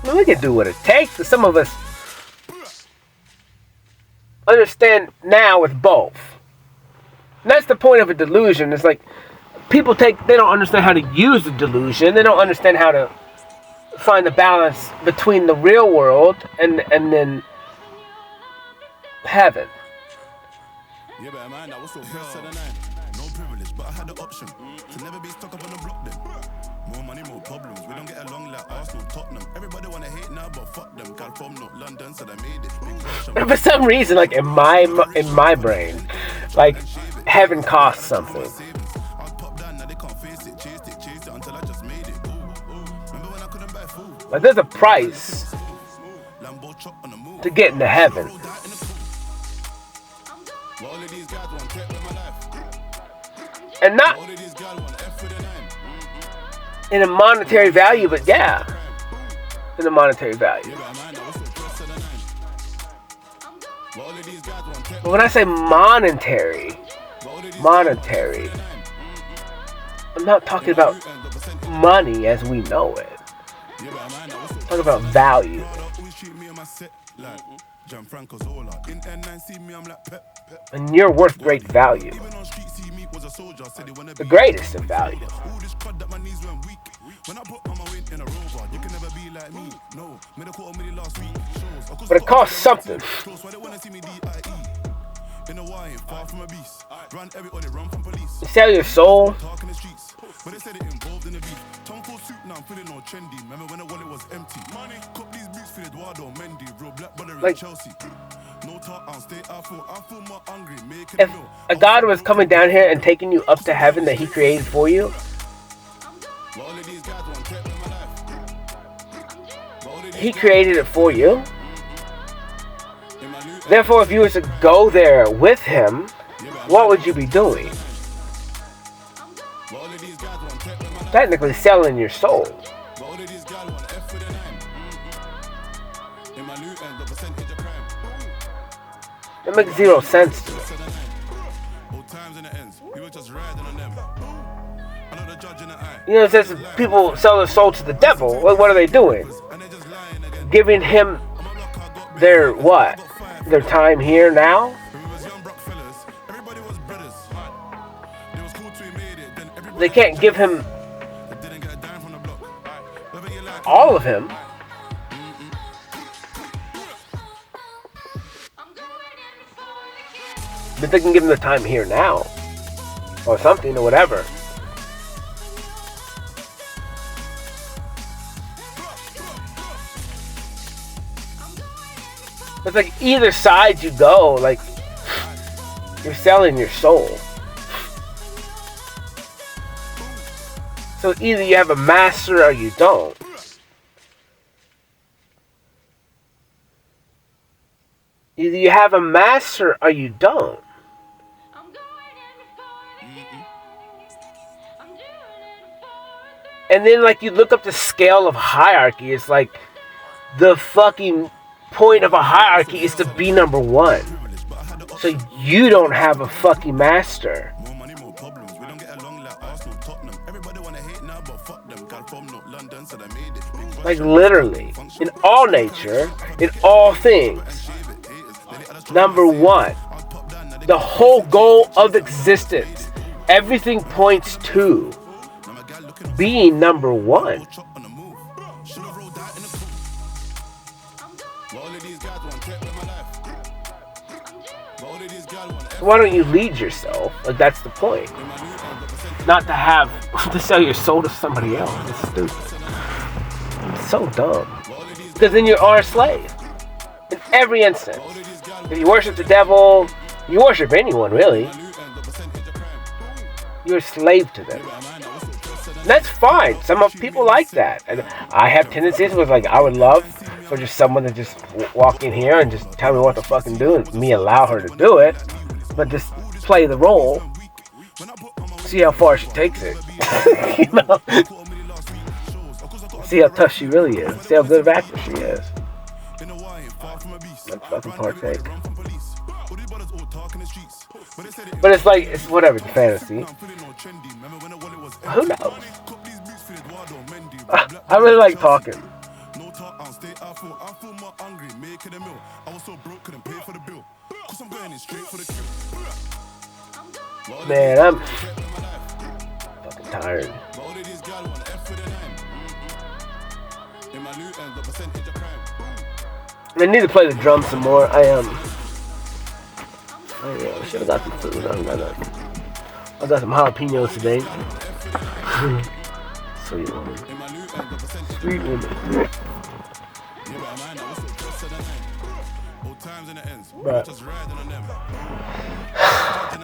I mean, we can do what it takes, but some of us understand now with both. And that's the point of a delusion. It's like people they don't understand how to use the delusion. They don't understand how to find the balance between the real world and then heaven. Yeah, but man, that was so no privilege, but I had the option to never be stuck up on the block then. More money, more problems. We don't get along like Arsenal, Tottenham. Everybody wanna hate now, but fuck them. Got from London, so they made it. But for some reason, like in my brain, like heaven costs something. Like there's a price to get into heaven. And not in a monetary value, but yeah, in a monetary value. But when I say monetary, I'm not talking about money as we know it. I'm talking about value. And you're worth great value. The greatest of value. But it costs something. You sell your soul. Like, if a God was coming down here and taking you up to heaven that He created for you, He created it for you. Therefore, if you were to go there with Him, what would you be doing? Technically selling your soul. That makes zero sense to me. You know, it says people sell their soul to the devil. What are they doing? Giving him their what? Their time here now? They can't give him all of him. But they can give him the time here now. Or something, or whatever. It's like either side you go, like, you're selling your soul. So either you have a master or you don't. Either you have a master or you don't. And then, like, you look up the scale of hierarchy. It's like the fucking point of a hierarchy is to be number one. So you don't have a fucking master. Like, literally, in all nature, in all things, number one. The whole goal of existence, everything points to being number one. So why don't you lead yourself? Like, that's the point. Not to sell your soul to somebody else. It's stupid. It's so dumb. Because then you are a slave. In every instance. If you worship the devil, you worship anyone, really. You're a slave to them. And that's fine. Some of people like that. And I have tendencies where, like, I would love for just someone to just walk in here and just tell me what to fucking do, and me allow her to do it, but just play the role. See how far she takes it. You know? See how tough she really is. See how good of an actor she is. Let's fucking partake. But it's like, it's whatever, it's a fantasy. Who knows? I really like talking. Man, I'm fucking tired. I need to play the drums some more. I should have got some food. I got some jalapenos today. Sweet woman. Sweet woman. But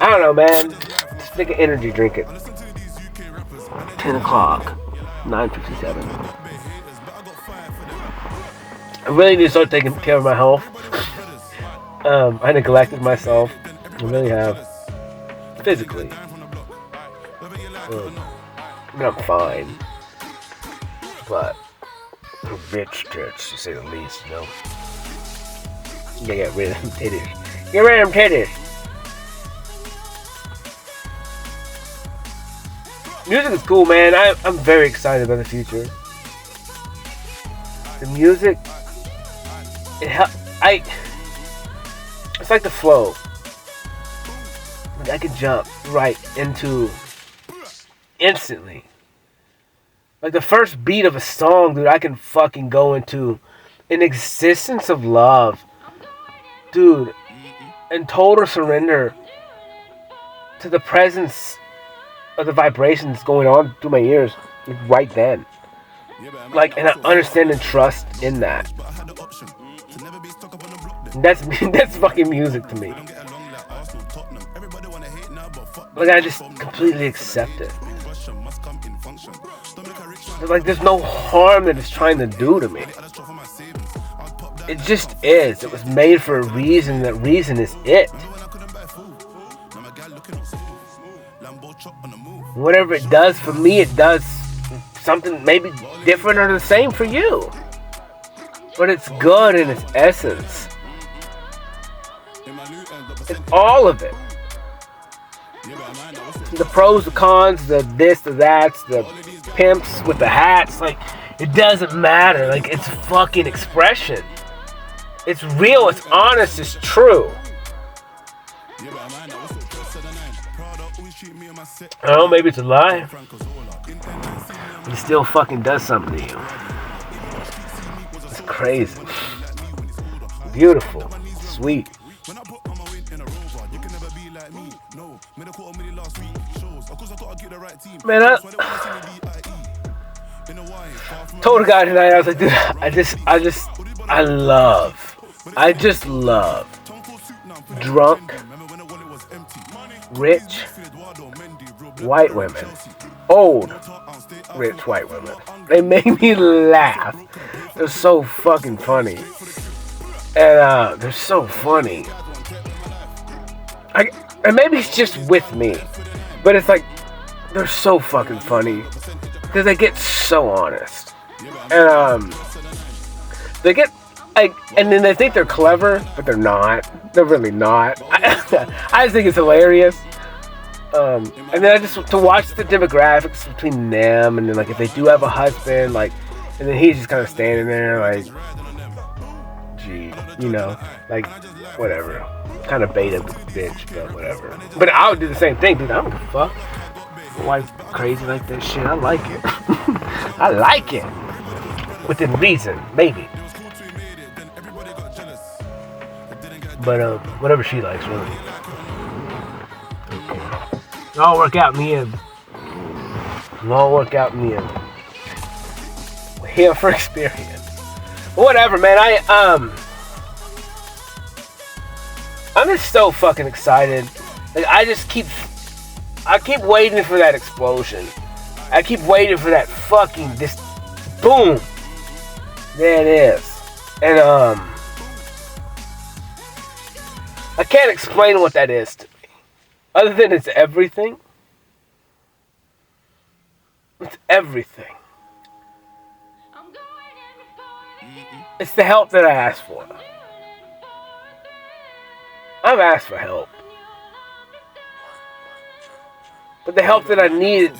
I don't know, man. Just take an energy drink at 10 o'clock. 9:57. I really need to start taking care of my health. I neglected myself. I really have. Physically. I mean, I'm fine. But bitch tits, to say the least, you know. You gotta get rid of them titties. Get rid of them titties. Music is cool, man. I'm very excited about the future. The music, it's like the flow. I can jump right into instantly. Like the first beat of a song, dude, I can fucking go into an existence of love. Dude, and total surrender to the presence of the vibrations going on through my ears right then. Like, and I understand and trust in that. That's fucking music to me. Like, I just completely accept it. Like, there's no harm that it's trying to do to me. It just is. It was made for a reason. That reason is it. Whatever it does for me, it does something maybe different or the same for you. But it's good in its essence. It's all of it. The pros, the cons, the this, the that's, the pimps with the hats. Like, it doesn't matter. Like, it's fucking expression. It's real, it's honest, it's true. I don't know, maybe it's a lie. But it still fucking does something to you. It's crazy. Beautiful. Sweet. Man, I told a guy tonight, I was like, dude, I just love drunk, rich, white women. Old, rich white women. They make me laugh. They're so fucking funny. And they're so funny. And maybe it's just with me. But it's like, they're so fucking funny. Because they get so honest. And they get, like, and then they think they're clever, but they're not. They're really not. I just think it's hilarious. And then I just, to watch the demographics between them, and then, like, if they do have a husband, like, and then he's just kind of standing there, like, gee, you know, like, whatever. Kind of beta bitch, but whatever. But I would do the same thing, dude. I don't give a fuck. My wife's crazy like that shit. I like it. I like it. Within reason, maybe. But, whatever she likes, really. It all work out in the end. It all work out in the end. We're here for experience. But whatever, man. I'm just so fucking excited. Like, I keep waiting for that explosion. I keep waiting for that fucking, this, boom. There it is. And, I can't explain what that is to me. Other than it's everything. It's everything. It's the help that I asked for. I've asked for help. But the help that I need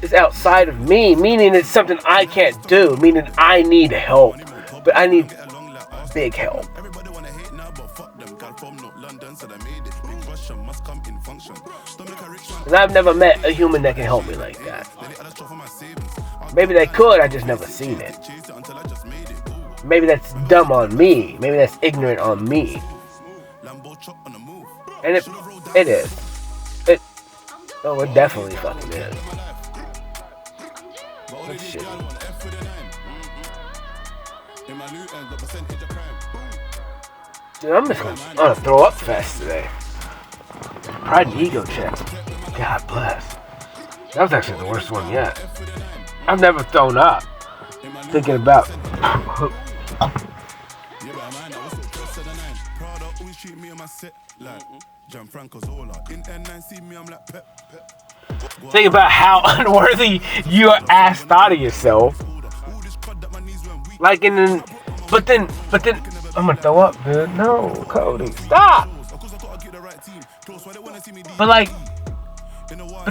is outside of me, meaning it's something I can't do, meaning I need help. But I need big help. Because I've never met a human that can help me like that. Maybe they could, I just never seen it. Maybe that's dumb on me. Maybe that's ignorant on me. And it is. It definitely fucking is. That's shit. Dude, I'm just on a throw up fest today. Pride and ego check. God bless. That was actually the worst one yet. I've never thrown up thinking about. Think about how unworthy your ass thought of yourself. Like, but then, I'm gonna throw up, dude. No, Cody, stop. But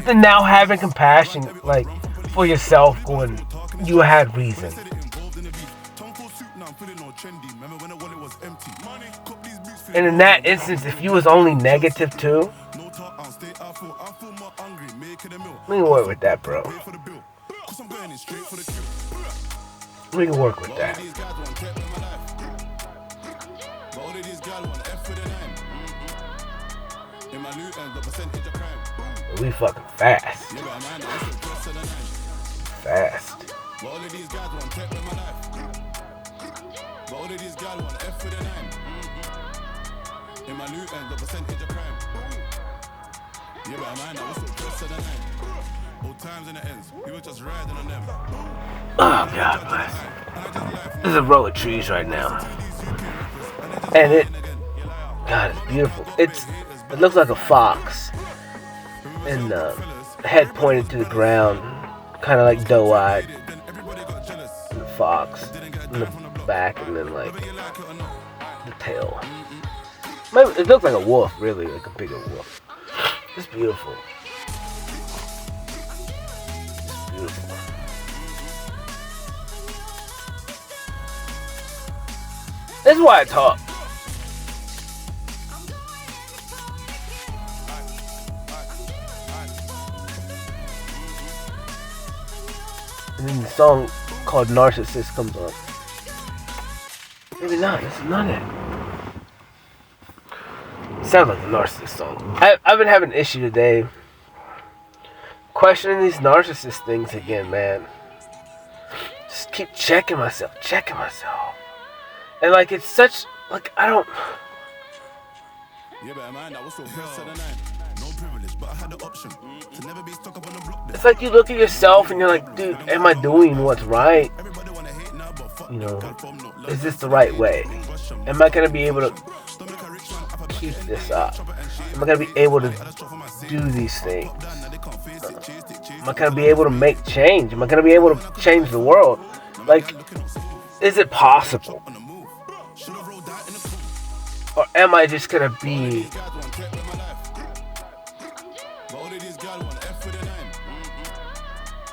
then now having compassion, like, for yourself, going, you had reason. And in that instance, if you was only negative too, we can work with that, bro. We can work with that. We fucking fast. Fast. In my new end, the percentage of crime. Yeah, but I mind that was so close to the nine. Old times in the ends, we were just riding on them. Oh, God bless. There's a row of trees right now. And God, it's beautiful. It looks like a fox. And the head pointed to the ground, kind of like doe-eyed. And the fox in the back, and then like the tail. It looks like a wolf, really, like a bigger wolf. It's beautiful. It's beautiful. This is why I talk. And then the song called Narcissist comes on. Maybe not, this is not it. Sounds like a narcissist song. I've been having an issue today questioning these narcissist things again, man. Just keep checking myself. And like, it's such, like, I don't... It's like you look at yourself and you're like, dude, am I doing what's right? You know, is this the right way? Am I going to be able to keep this up? Am I going to be able to do these things? Am I going to be able to make change? Am I going to be able to change the world? Like, is it possible? Or am I just going to be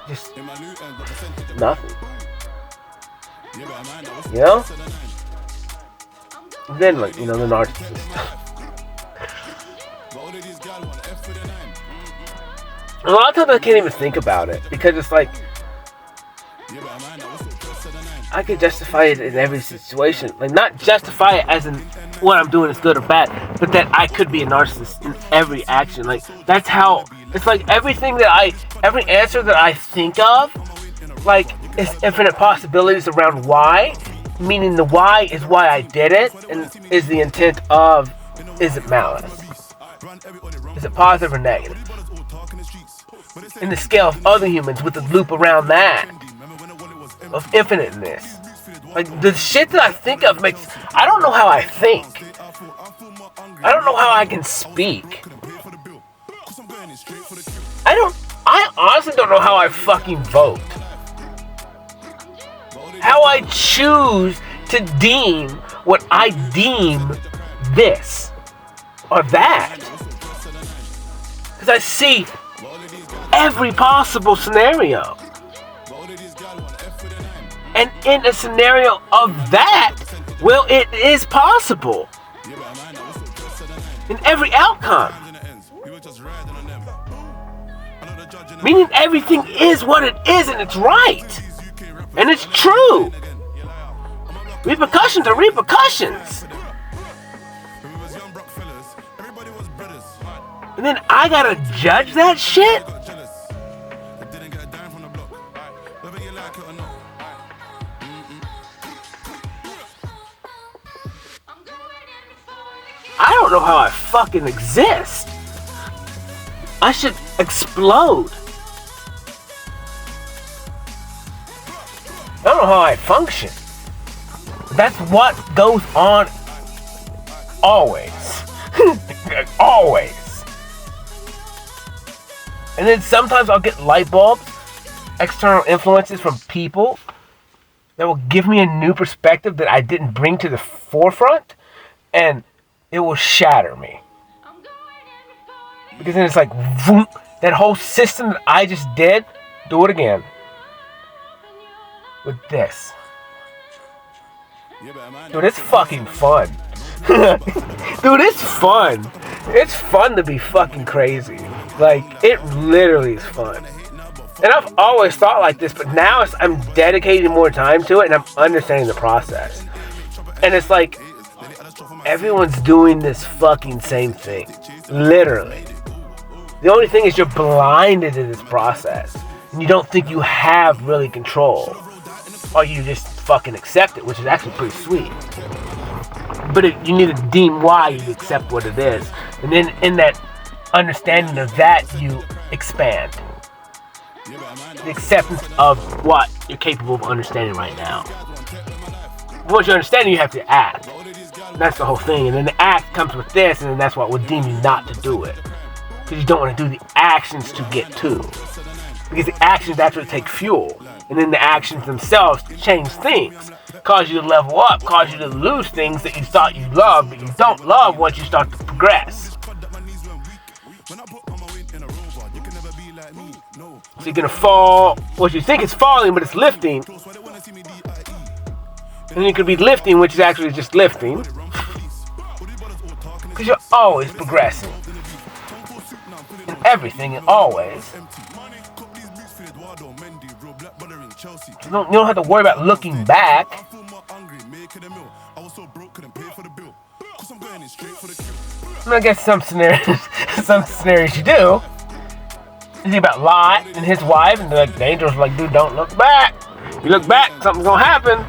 just nothing? You know? And then, like, you know, the narcissist. A lot of times I can't even think about it because it's like I could justify it in every situation. Like, not justify it as in what I'm doing is good or bad, but that I could be a narcissist in every action. Like, that's how, it's like every answer that I think of, like, is infinite possibilities around why, meaning the why is why I did it, and is the intent of, is it malice? Is it positive or negative? In the scale of other humans with the loop around that of infiniteness. Like, the shit that I think of makes, I don't know how I think. I don't know how I can speak. I honestly don't know how I fucking vote. How I choose to deem what I deem this or that. Because I see every possible scenario. And in a scenario of that, well, it is possible. In every outcome. Meaning everything is what it is and it's right. And it's true. Repercussions are repercussions. And then I gotta judge that shit? I don't know how I fucking exist. I should explode. I don't know how I function. That's what goes on always. Always. And then sometimes I'll get light bulbs, external influences from people that will give me a new perspective that I didn't bring to the forefront, and it will shatter me. Because then it's like, vroom, that whole system that I just did, do it again. With this. Dude, it's fucking fun. Dude, it's fun. It's fun to be fucking crazy. Like, it literally is fun. And I've always thought like this, but now I'm dedicating more time to it and I'm understanding the process. And it's like, everyone's doing this fucking same thing. Literally. The only thing is you're blinded to this process. And you don't think you have really control. Or you just fucking accept it, which is actually pretty sweet. But you need to deem why you accept what it is. And then in that understanding of that, you expand. The acceptance of what you're capable of understanding right now. Once you understand it, you have to act. That's the whole thing. And then the act comes with this, and then that's what will deem you not to do it. Because you don't want to do the actions to get to. Because the actions actually take fuel. And then the actions themselves change things. Cause you to level up. Cause you to lose things that you thought you loved, but you don't love once you start to progress. So you're gonna fall, what you think is falling, but it's lifting. And then you could be lifting, which is actually just lifting. Because you're always progressing. In everything and always. You don't have to worry about looking back. I guess some scenarios you do. You think about Lot and his wife, and the angels are like, dude, don't look back. You look back, something's gonna happen.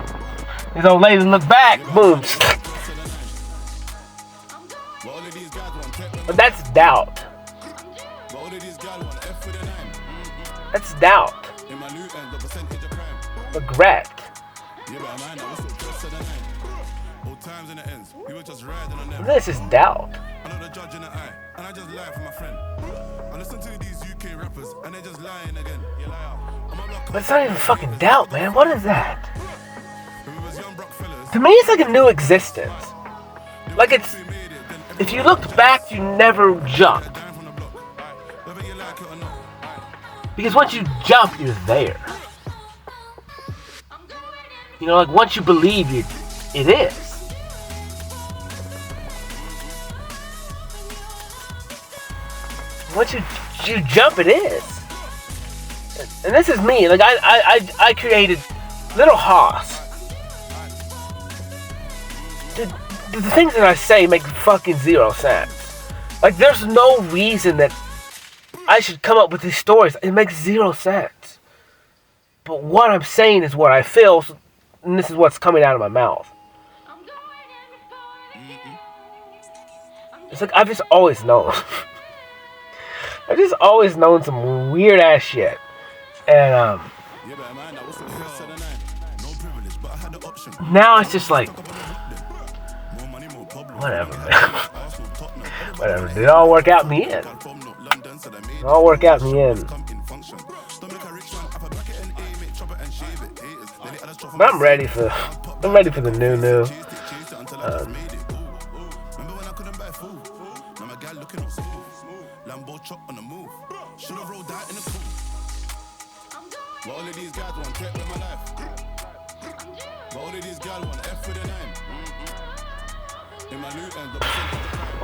His old lady look back, boom. But that's doubt. That's doubt. Regret. This is doubt. But it's not even fucking doubt, man. What is that? To me, it's like a new existence. Like it's... If you looked back, you never jumped. Because once you jump, you're there. You know, like once you believe it is. Once you jump, it is. And this is me. Like I created Little Hoss. The things that I say make fucking zero sense. Like there's no reason that I should come up with these stories. It makes zero sense. But what I'm saying is what I feel, and this is what's coming out of my mouth. It's like I've just always known. I've just always known some weird ass shit. And now it's just like whatever, man. Whatever. Did it all work out in the end? It all work out in the end. But I'm ready for the new.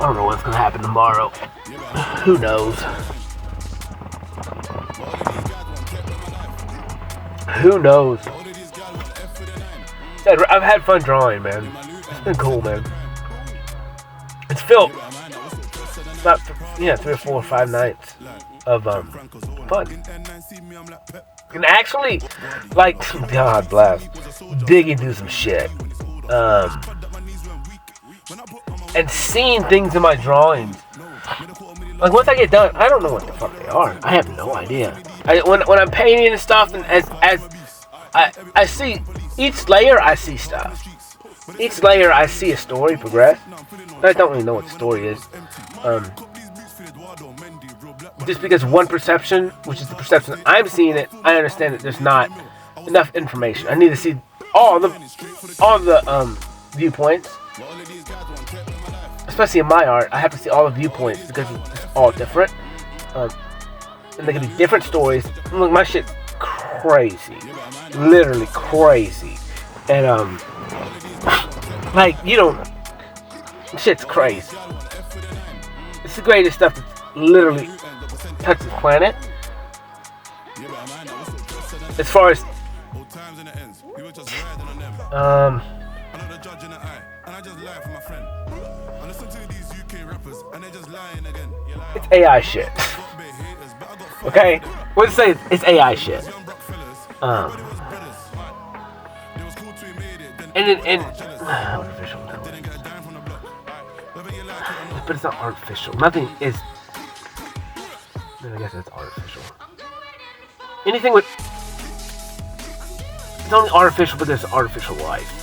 I don't know what's gonna happen tomorrow. Who knows? Who knows? I've had fun drawing, man. It's been cool, man. It's filled about 3 or 4 or 5 nights of fun. And actually, like, God bless, dig into some shit. And seeing things in my drawings. Like, once I get done, I don't know what the fuck they are. I have no idea. When I'm painting and stuff, and as I see each layer, I see stuff. Each layer, I see a story progress. I don't really know what the story is. Just because one perception, which is the perception I'm seeing it, I understand that there's not enough information. I need to see all the viewpoints. Especially in my art, I have to see all the viewpoints because it's all different. And they can be different stories. Look, my shit's crazy. Literally crazy. And, like, you don't... Shit's crazy. It's the greatest stuff that's literally touched the planet. As far as... It's AI shit. Okay? Let's say it's AI shit. Artificial intelligence. But it's not artificial. Nothing is... I guess it's artificial. Anything with... It's only artificial, but there's artificial life.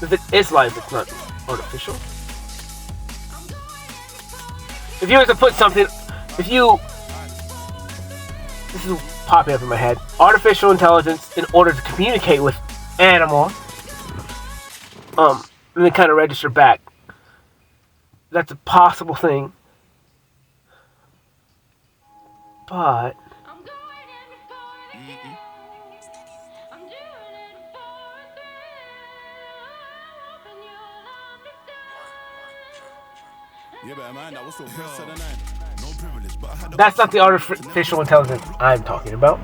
If it is life, it's not artificial. If you were to put something... If you... This is popping up in my head. Artificial intelligence in order to communicate with animal. And then kind of register back. That's a possible thing. But... That's not the artificial intelligence I'm talking about.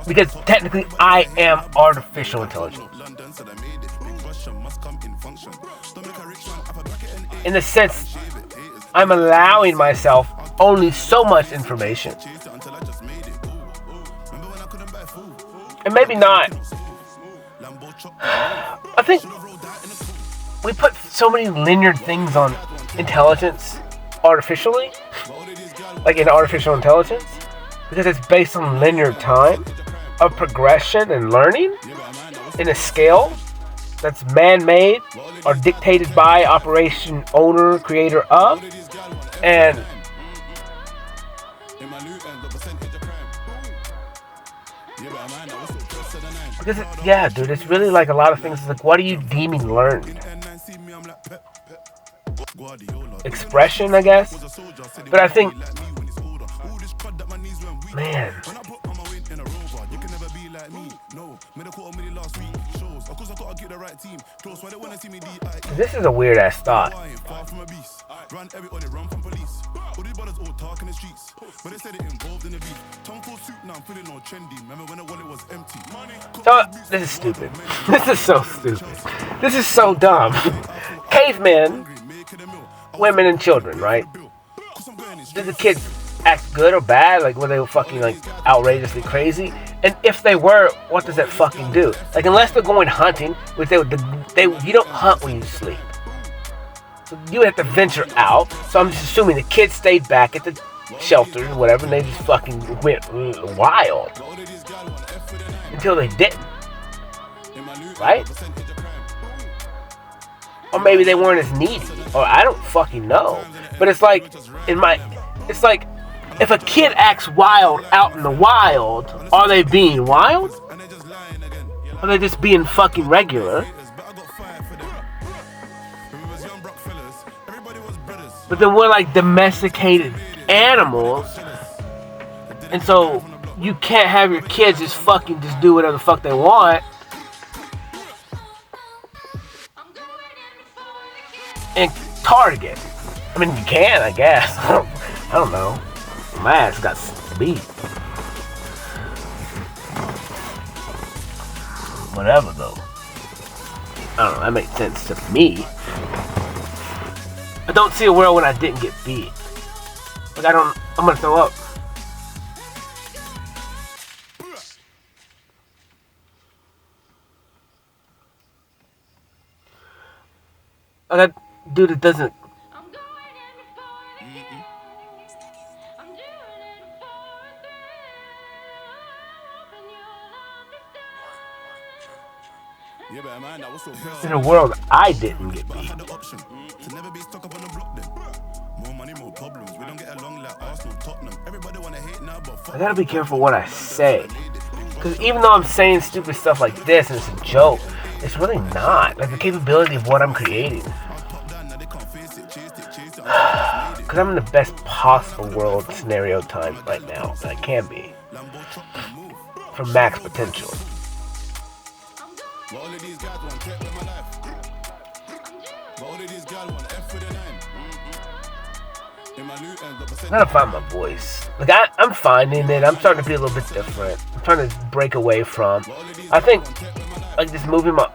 Because technically I am artificial intelligence. In the sense, I'm allowing myself only so much information. And maybe not. I think we put so many linear things on intelligence artificially, like in artificial intelligence, because it's based on linear time of progression and learning in a scale that's man-made or dictated by operation owner, creator of, and because yeah, dude, it's really like a lot of things. It's like, what are you deeming learned? Expression, I guess. But I think, man, this is a weird ass thought. So, this is stupid. This is so stupid. This is so dumb. Cavemen, women and children, right? Did the kids act good or bad? Like, were they fucking, like, outrageously crazy? And if they were, what does that fucking do? Like, unless they're going hunting, which you don't hunt when you sleep. So you have to venture out. So I'm just assuming the kids stayed back at the shelter or whatever, and they just fucking went wild. Until they didn't. Right? Or maybe they weren't as needy. Or I don't fucking know. But it's like, if a kid acts wild out in the wild, are they being wild? Or are they just being fucking regular? But then we're like domesticated animals. And so you can't have your kids just do whatever the fuck they want. And target. I mean, you can, I guess. I don't know. My ass got beat. Whatever, though. I don't know. That makes sense to me. I don't see a world when I didn't get beat. Like, I'm gonna throw up. Like, that dude that doesn't... In a world I didn't get beat. I gotta be careful what I say. Because even though I'm saying stupid stuff like this and it's a joke, it's really not. Like the capability of what I'm creating. because I'm in the best possible world scenario time right now that I can be. From max potential. I gotta find my voice. Like I'm finding it. I'm starting to be a little bit different. I'm trying to break away from. I think like just moving my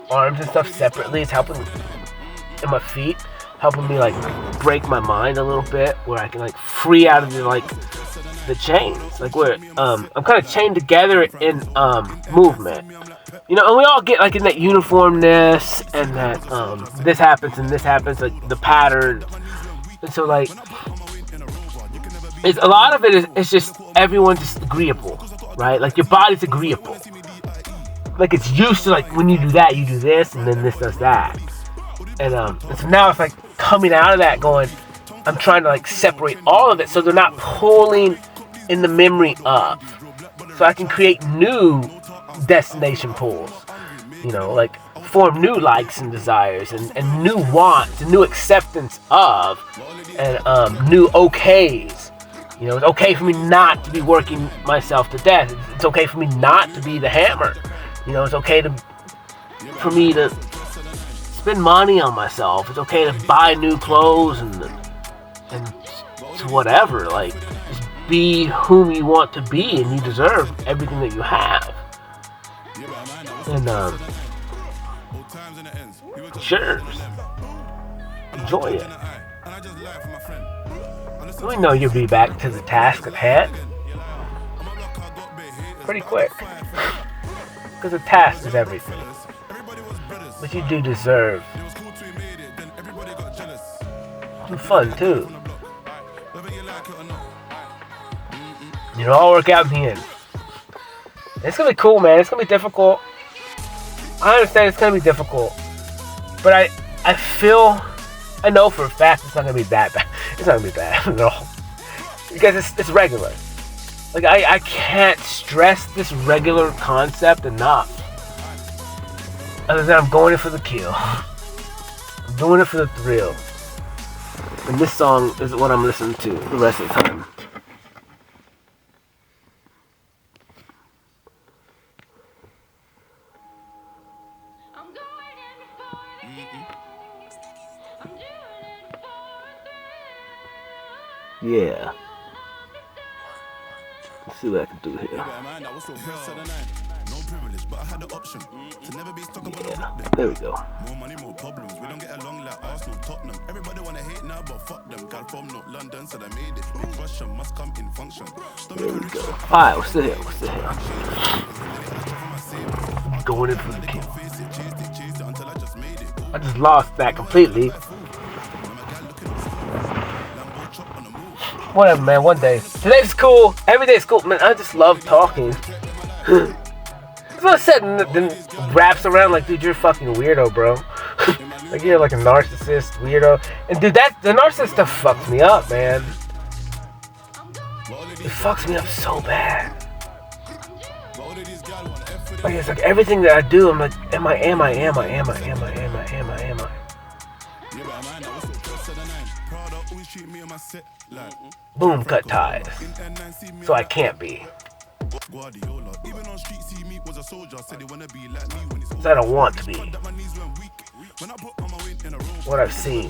arms and stuff separately is helping, and my feet helping me like break my mind a little bit, where I can like free out of the chains, like where I'm kind of chained together in movement. You know, and we all get like in that uniformness and that this happens and this happens, like the pattern. And so like it's a lot of it is just everyone's just agreeable, right? Like your body's agreeable. Like it's used to like when you do that, you do this, and then this does that. And so now it's like coming out of that going, I'm trying to like separate all of it so they're not pulling in the memory up. So I can create new destination pulls. You know, like form new likes and desires and new wants and new acceptance of and new okays. You know, it's okay for me not to be working myself to death. It's okay for me not to be the hammer. You know, it's okay for me to spend money on myself. It's okay to buy new clothes and to whatever. Like, just be whom you want to be, and you deserve everything that you have. And sure, enjoy it. We know you'll be back to the task at hand pretty quick, because the task is everything. But you do deserve some fun too. You know, all work out in the end. It's gonna be cool, man. It's gonna be difficult. I understand it's gonna be difficult, but I know for a fact it's not gonna be that bad. It's not gonna be bad at all, because it's regular. Like I can't stress this regular concept enough. Other than I'm going in for the kill. I'm doing it for the thrill. And this song is what I'm listening to the rest of the time. Yeah. Let's see what I can do here. Yeah, there we go. More money, more problems. We don't get along like Arsenal, Tottenham. Everybody wanna hate now, but fuck them. Gal from not London, so they made it. Big Russia must come in function. There we go. Alright, what's the hell? Going in for the kill. I just lost that completely. Whatever, man. One day. Today's cool. Every day's cool. Man, I just love talking. That's what I said. Then wraps around like, dude, you're a fucking weirdo, bro. Like, you're like a narcissist, weirdo. And dude, the narcissist stuff fucks me up, man. It fucks me up so bad. Like, it's like everything that I do, I'm like, am I? Boom, cut ties. So I can't be. So I don't want to be. What I've seen.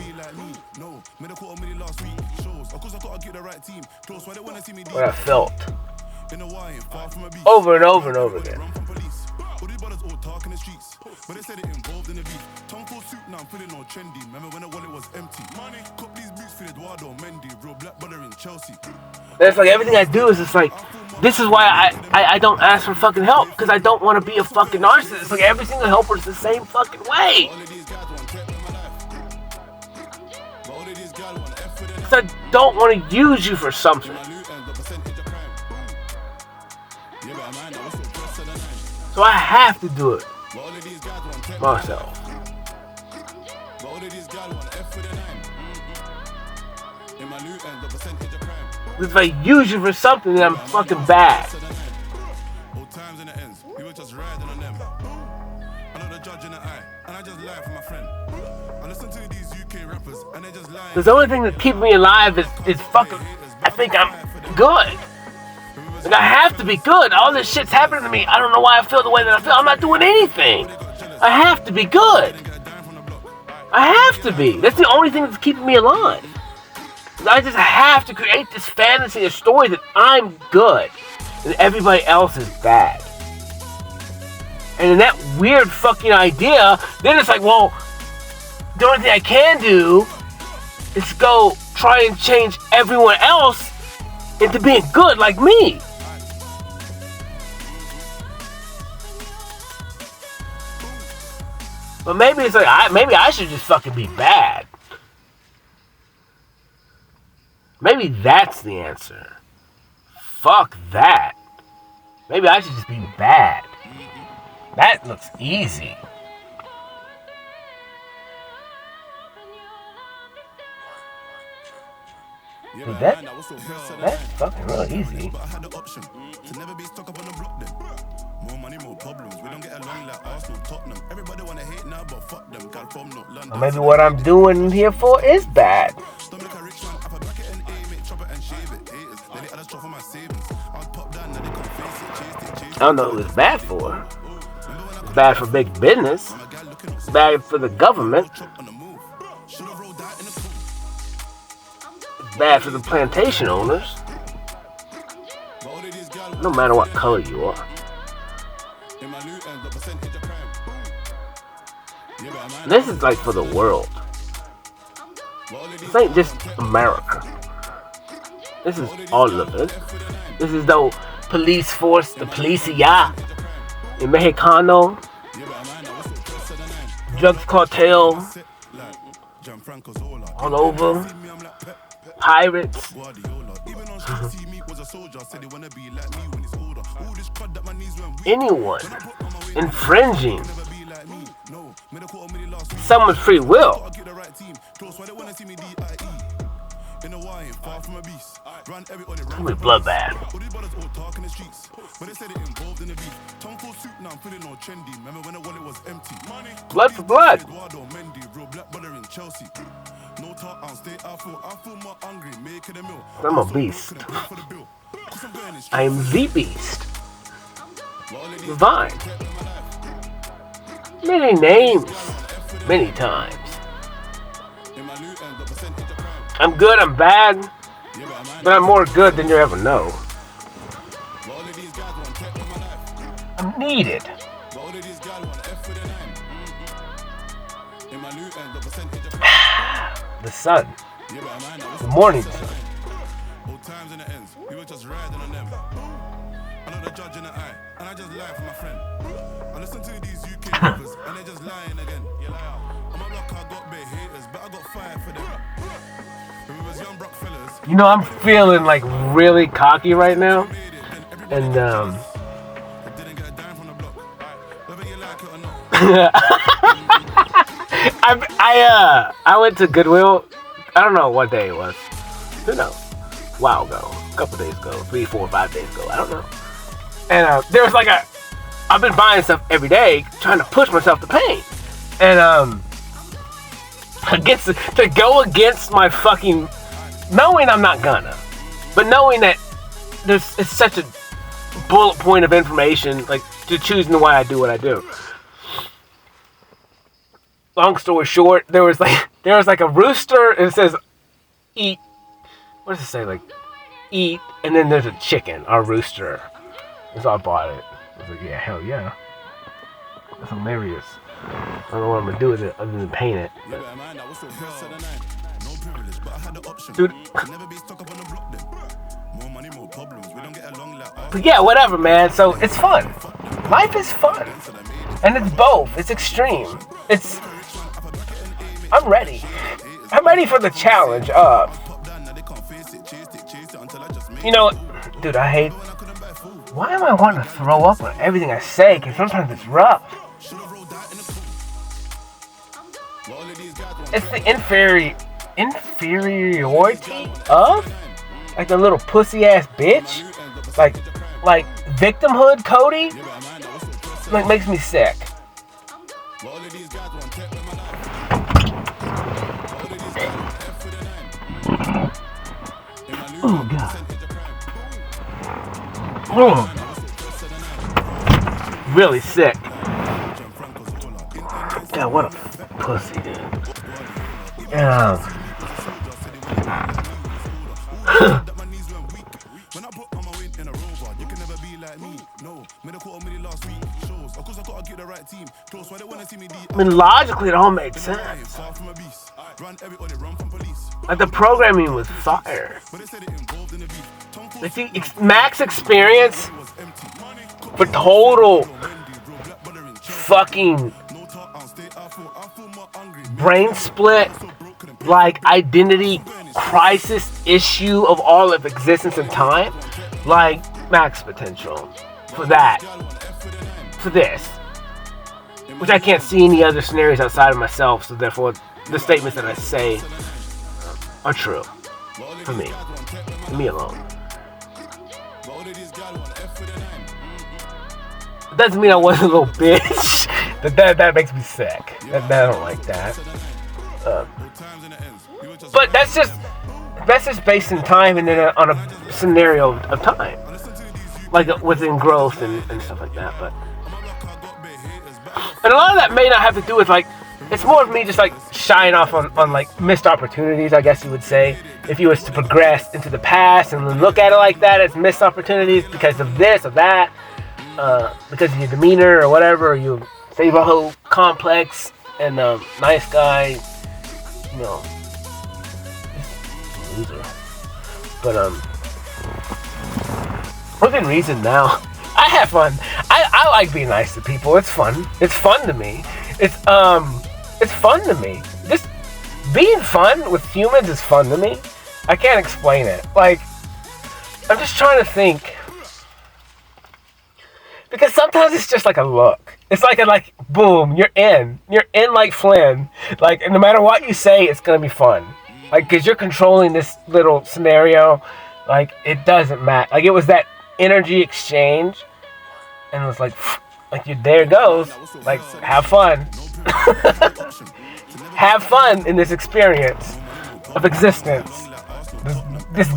What I've felt. Over and over and over again. But they said it involved in the beef. Tongue full soup now, I'm feeling all trendy. Remember when the wallet was empty? Money, cop these boots for Eduardo Mendy, real black brother in Chelsea. That's like everything I do is just like, this is why I don't ask for fucking help, because I don't want to be a fucking narcissist. It's like every single helper is the same fucking way. Because I don't want to use you for something. So I have to do it myself. If I use you for something, then I'm fucking bad. I just lie for my friend. I listen to these UK rappers and they just lie Because the only thing that's keeping me alive is fucking, I think I'm good. Like, I have to be good. All this shit's happening to me. I don't know why I feel the way that I feel. I'm not doing anything. I have to be good. I have to be. That's the only thing that's keeping me alive. I just have to create this fantasy, a story that I'm good and everybody else is bad. And in that weird fucking idea, then it's like, well, the only thing I can do is go try and change everyone else into being good like me. But maybe it's like, maybe I should just fucking be bad. Maybe that's the answer. Fuck that. Maybe I should just be bad. That looks easy. Dude, that's fucking real easy. More money, more problems. We don't get along like Arsenal, Tottenham. Everybody wanna hate now, but fuck them. Gal from not London. Or maybe what I'm doing here for is bad. I don't know who it's bad for. It's bad for big business. It's bad for the government. It's bad for the plantation owners. No matter what color you are. This is like for the world. This ain't just America. This is all of it. This is the police force, the policia in Mexicano, drugs cartel, all over, pirates. Anyone infringing someone's free will. Tell me bloodbath. Blood for blood. I'm a beast. I am the beast. Divine. Many names. Many times. I'm good, I'm bad. But I'm more good than you ever know. I'm needed. The sun. The morning sun. You know, I'm feeling like really cocky right now. And I went to Goodwill. I don't know what day it was. Who knows? A while ago. A couple days ago. 3, 4, 5 days ago. I don't know. And there was like I've been buying stuff every day, trying to push myself to paint. And to go against my fucking, knowing I'm not gonna, but knowing that it's such a bullet point of information, like to choosing why I do what I do. Long story short, there was like a rooster, and it says eat. What does it say? Like eat, and then there's a chicken, or rooster. And so I bought it. I was like, yeah, hell yeah. That's hilarious. I don't know what I'm gonna do with it other than paint it. Dude. But yeah, whatever, man. So it's fun. Life is fun. And it's both. It's extreme. I'm ready. I'm ready for the challenge of, you know, dude, I hate, why am I wanting to throw up on everything I say? Because sometimes it's rough. It's the inferiority of, like, the little pussy ass bitch, like victimhood, Cody, like, makes me sick. God. Oh. Really sick. God, what a pussy, dude. Yeah. When I put on my win in a rover, you can never be like me. No, made a quarter million last week. Shows, of course I gotta get the right team. Close why they wanna see me deep. I mean, logically, it all made sense. Far from a beast. Run everybody, run from police. Like, the programming was fire. But they said it involved in the beef. Like, the max experience for total fucking brain split, like, identity crisis issue of all of existence and time, like, max potential for that, for this, which I can't see any other scenarios outside of myself, so therefore the statements that I say are true for me alone. It doesn't mean I wasn't a little bitch. that makes me sick. I don't like that. But that's just based in time and then on a scenario of time, like within growth and stuff like that. But and a lot of that may not have to do with, like, it's more of me just like shying off on like missed opportunities, I guess you would say, if you was to progress into the past and look at it like that as missed opportunities because of this or that, because of your demeanor or whatever, or you say your whole complex and nice guy, you know, loser. But within reason now, I have fun. I like being nice to people. It's fun. It's fun to me. It's fun to me. Just being fun with humans is fun to me. I can't explain it. Like, I'm just trying to think. Because sometimes it's just like a look. It's like boom, you're in like Flynn. Like, and no matter what you say, it's gonna be fun. Like, cause you're controlling this little scenario. Like, it doesn't matter. Like, it was that energy exchange, and it was like you, there it goes. Like, have fun. Have fun in this experience of existence. This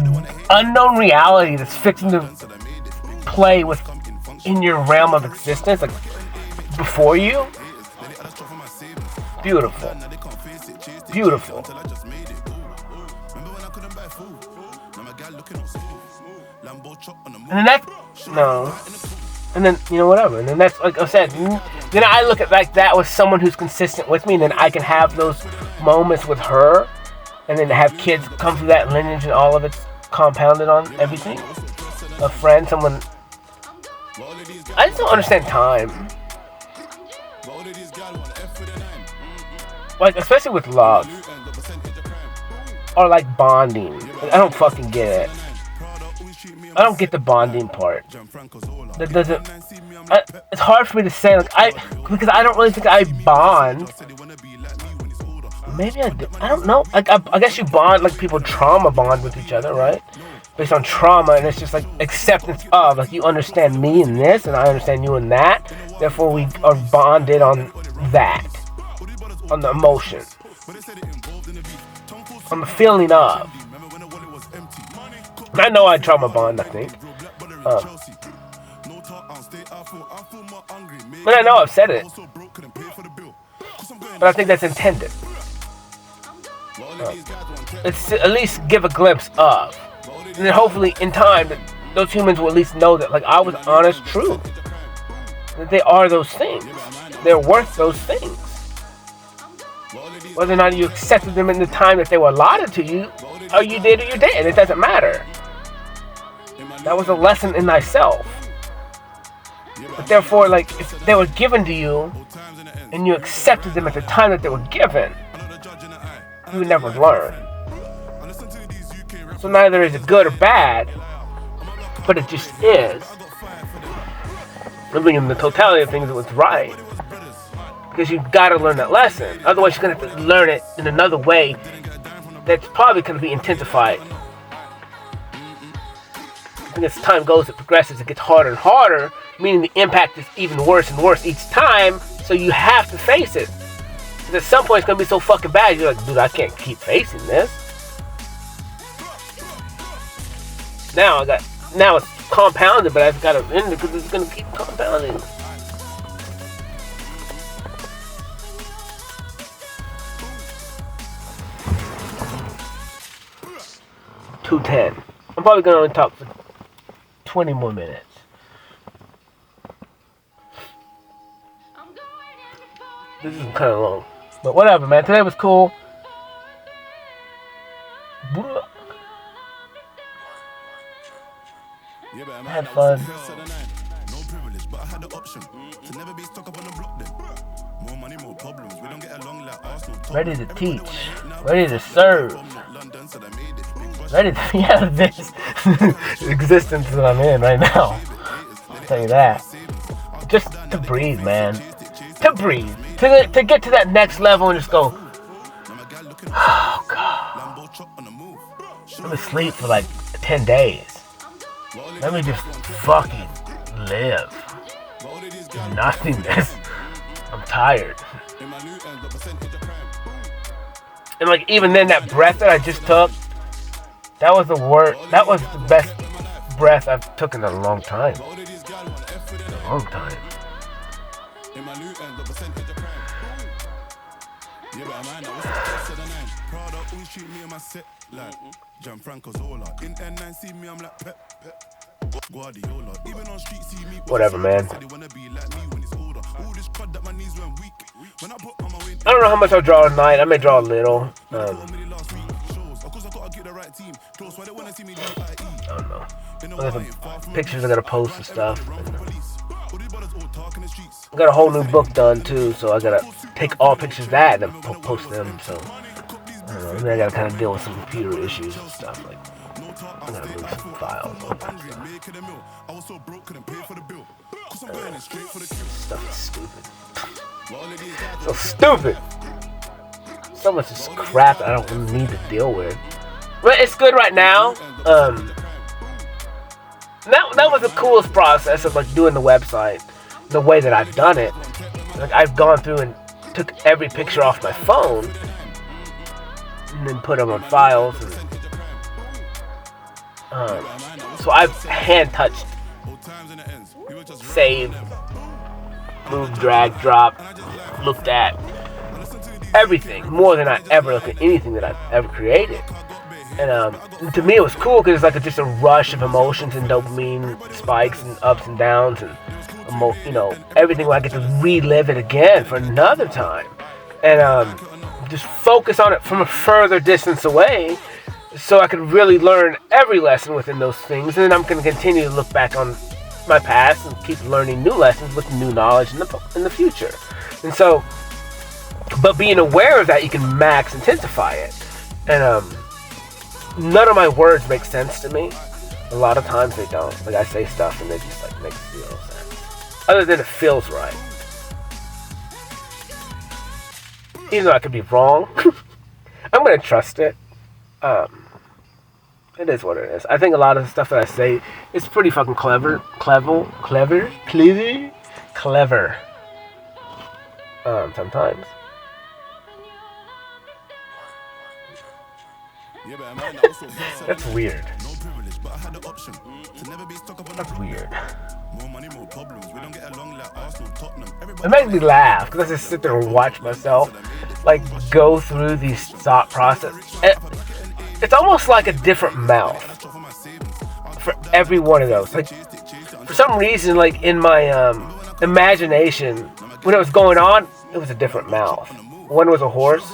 unknown reality that's fixing to play with in your realm of existence, like before you. Beautiful. Beautiful. And then that's no. And then, you know, whatever. And then that's, like I said, then I look at like that with someone who's consistent with me, and then I can have those moments with her, and then have kids come from that lineage and all of it's compounded on everything. A friend, someone. I just don't understand time. Like, especially with love. Or like bonding. Like, I don't fucking get it. I don't get the bonding part. That doesn't. It's hard for me to say, like, because I don't really think I bond. Maybe I do. I don't know. Like, I guess you bond, like people trauma bond with each other, right? Based on trauma, and it's just like acceptance of, like, you understand me in this, and I understand you in that. Therefore, we are bonded on that, on the emotion, on the feeling of. I know I trauma bond, I think. But I know I've said it. But I think that's intended. It's to at least give a glimpse of. And then hopefully in time, those humans will at least know that, like, I was honest, true. That they are those things. They're worth those things. Whether or not you accepted them in the time that they were allotted to you, or you did or you didn't, it doesn't matter. That was a lesson in thyself. But therefore, like, if they were given to you, and you accepted them at the time that they were given, you would never learn. So neither is it good or bad, but it just is. I mean, in the totality of things, it was right. Because you've got to learn that lesson. Otherwise, you're going to have to learn it in another way that's probably going to be intensified. And as time goes, it progresses, it gets harder and harder, meaning the impact is even worse and worse each time, so you have to face it. Because at some point, it's going to be so fucking bad, you're like, dude, I can't keep facing this. Now it's compounded, but I've got to end it because it's gonna keep compounding. $2.10. I'm probably gonna only talk for 20 more minutes. This is kind of long, but whatever, man. Today was cool. I had fun. No privilege, but I had the option to never be stuck up on the block then. More money, more problems. We don't get along like Arsenal. Ready to teach. Ready to serve. Ready to yeah, this existence that I'm in right now. I'll tell you that. Just to breathe, man. To breathe. To get to that next level and just go, oh God. Let me sleep for like 10 days. Let me just fucking live. Nothingness. I'm tired. And like even then, that breath that I just took, that was the best breath I've taken in a long time. A long time. Whatever, man. I don't know how much I'll draw tonight. I may draw a little. I don't know. I got some pictures I gotta post and stuff. I got a whole new book done too, so I gotta take all pictures of that and post them. So I don't know. Maybe I gotta kind of deal with some computer issues and stuff. Like I gotta move some files. All that stuff. Stuff is stupid. So stupid. So much is crap I don't need to deal with. But it's good right now. That was the coolest process of like doing the website. The way that I've done it. Like I've gone through and took every picture off my phone and then put them on files. And, so I've hand touched, saved, moved, drag, drop, looked at everything more than I ever looked at anything that I've ever created. And to me it was cool because it's like just a rush of emotions and dopamine spikes and ups and downs and everything where I get to relive it again for another time and just focus on it from a further distance away so I could really learn every lesson within those things. And then I'm going to continue to look back on my past and keep learning new lessons with new knowledge in the future. And so, but being aware of that, you can max intensify it. And none of my words make sense to me. A lot of times they don't. Like I say stuff and they just like make zero sense. Other than it feels right. Even though I could be wrong, I'm gonna trust it. It is what it is. I think a lot of the stuff that I say is pretty fucking clever. Sometimes. That's weird. That's weird. It makes me laugh because I just sit there and watch myself like go through these thought process. It's almost like a different mouth for every one of those. Like for some reason, like in my imagination, when it was going on, it was a different mouth. One was a horse.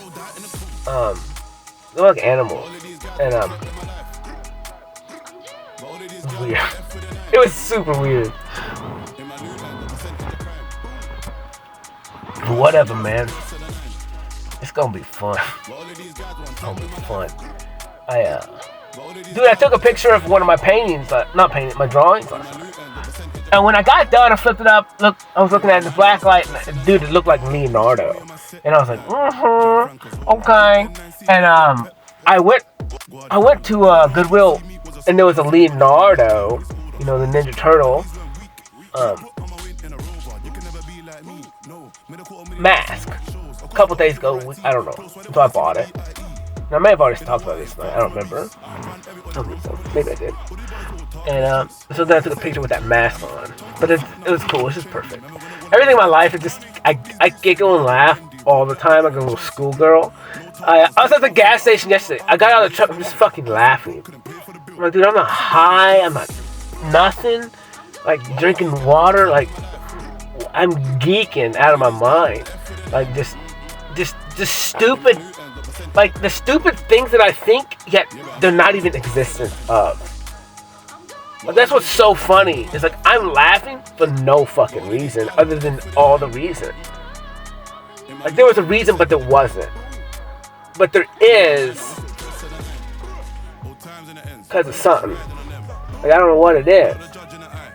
They're like animals, and it was weird. It was super weird. But whatever, man. It's gonna be fun. It's gonna be fun. Dude, I took a picture of one of my paintings, my drawings. And when I got done, I flipped it up. Look, I was looking at the black light, and dude, it looked like Leonardo. And I was like, okay. And I went to Goodwill, and there was a Leonardo, the Ninja Turtle, mask. A couple days ago, I don't know, so I bought it. And I may have already talked about this, but I don't remember. I don't think so. Maybe I did. And so then I took a picture with that mask on. But it was cool. It's just perfect. Everything in my life, it just, I giggle and laugh all the time like a little schoolgirl. I was at the gas station yesterday. I got out of the truck. I'm just fucking laughing. I'm like, dude, I'm not high. I'm not nothing. Like drinking water. Like I'm geeking out of my mind. Like just stupid. Like the stupid things that I think, yet they're not even existent of. But that's what's so funny. It's like I'm laughing for no fucking reason other than all the reason. Like there was a reason, but there wasn't. But there is because of something. Like I don't know what it is,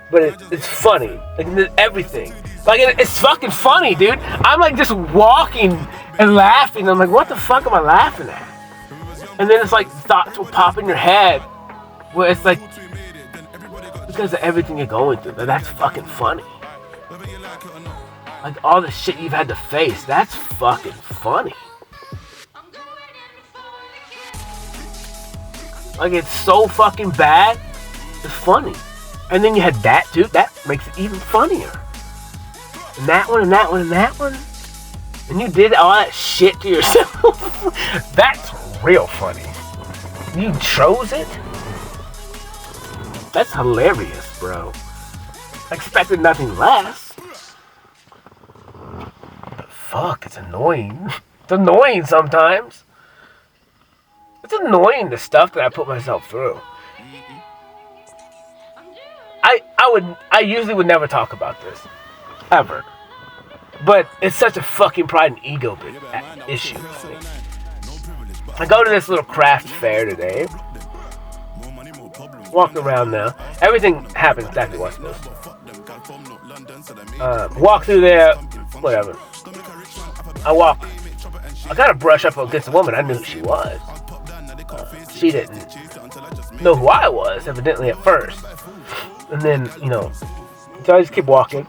but it's funny. Like everything. Like it's fucking funny, dude. I'm like just walking and laughing. I'm like, what the fuck am I laughing at? And then it's like thoughts will pop in your head, where it's like because of everything you're going through. That's fucking funny. Like all the shit you've had to face. That's fucking funny. Like it's so fucking bad, it's funny. And then you had that too, that makes it even funnier. And that one, and that one, and that one. And you did all that shit to yourself. That's real funny. You chose it? That's hilarious, bro. I expected nothing less. But fuck, it's annoying. It's annoying sometimes. It's annoying the stuff that I put myself through. I usually would never talk about this. Ever. But it's such a fucking pride and ego issue. I go to this little craft fair today. Walk around now. Everything happens exactly what's supposed to. Walk through there. Whatever. I gotta brush up against a woman. I knew who she was. She didn't know who I was, evidently, at first. And then, so I just keep walking.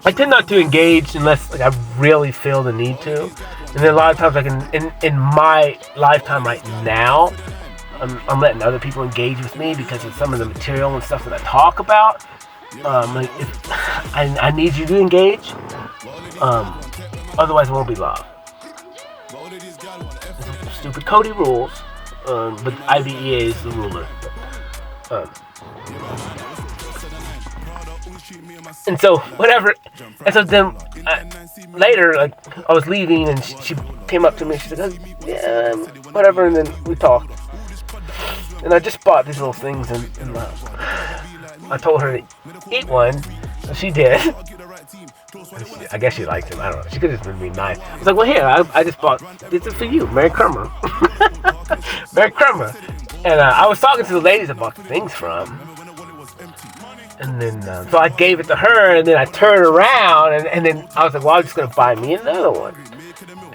I tend not to engage unless I really feel the need to. And then a lot of times, in my lifetime right now, I'm letting other people engage with me because of some of the material and stuff that I talk about. If I need you to engage. Otherwise, it won't be love. Stupid Cody rules. But IDEA is the ruler. And so, whatever. And so then, later, I was leaving and she came up to me and she said, yeah, whatever. And then we talked. And I just bought these little things and I told her to eat one. So she did. I guess she liked him. I don't know. She could have just been nice. I was like, well, here, I just bought this is for you. Merry Christmas. Merry Christmas. And I was talking to the ladies I bought the things from. And then, so I gave it to her, and then I turned around, and then I was like, well, I'm just going to buy me another one.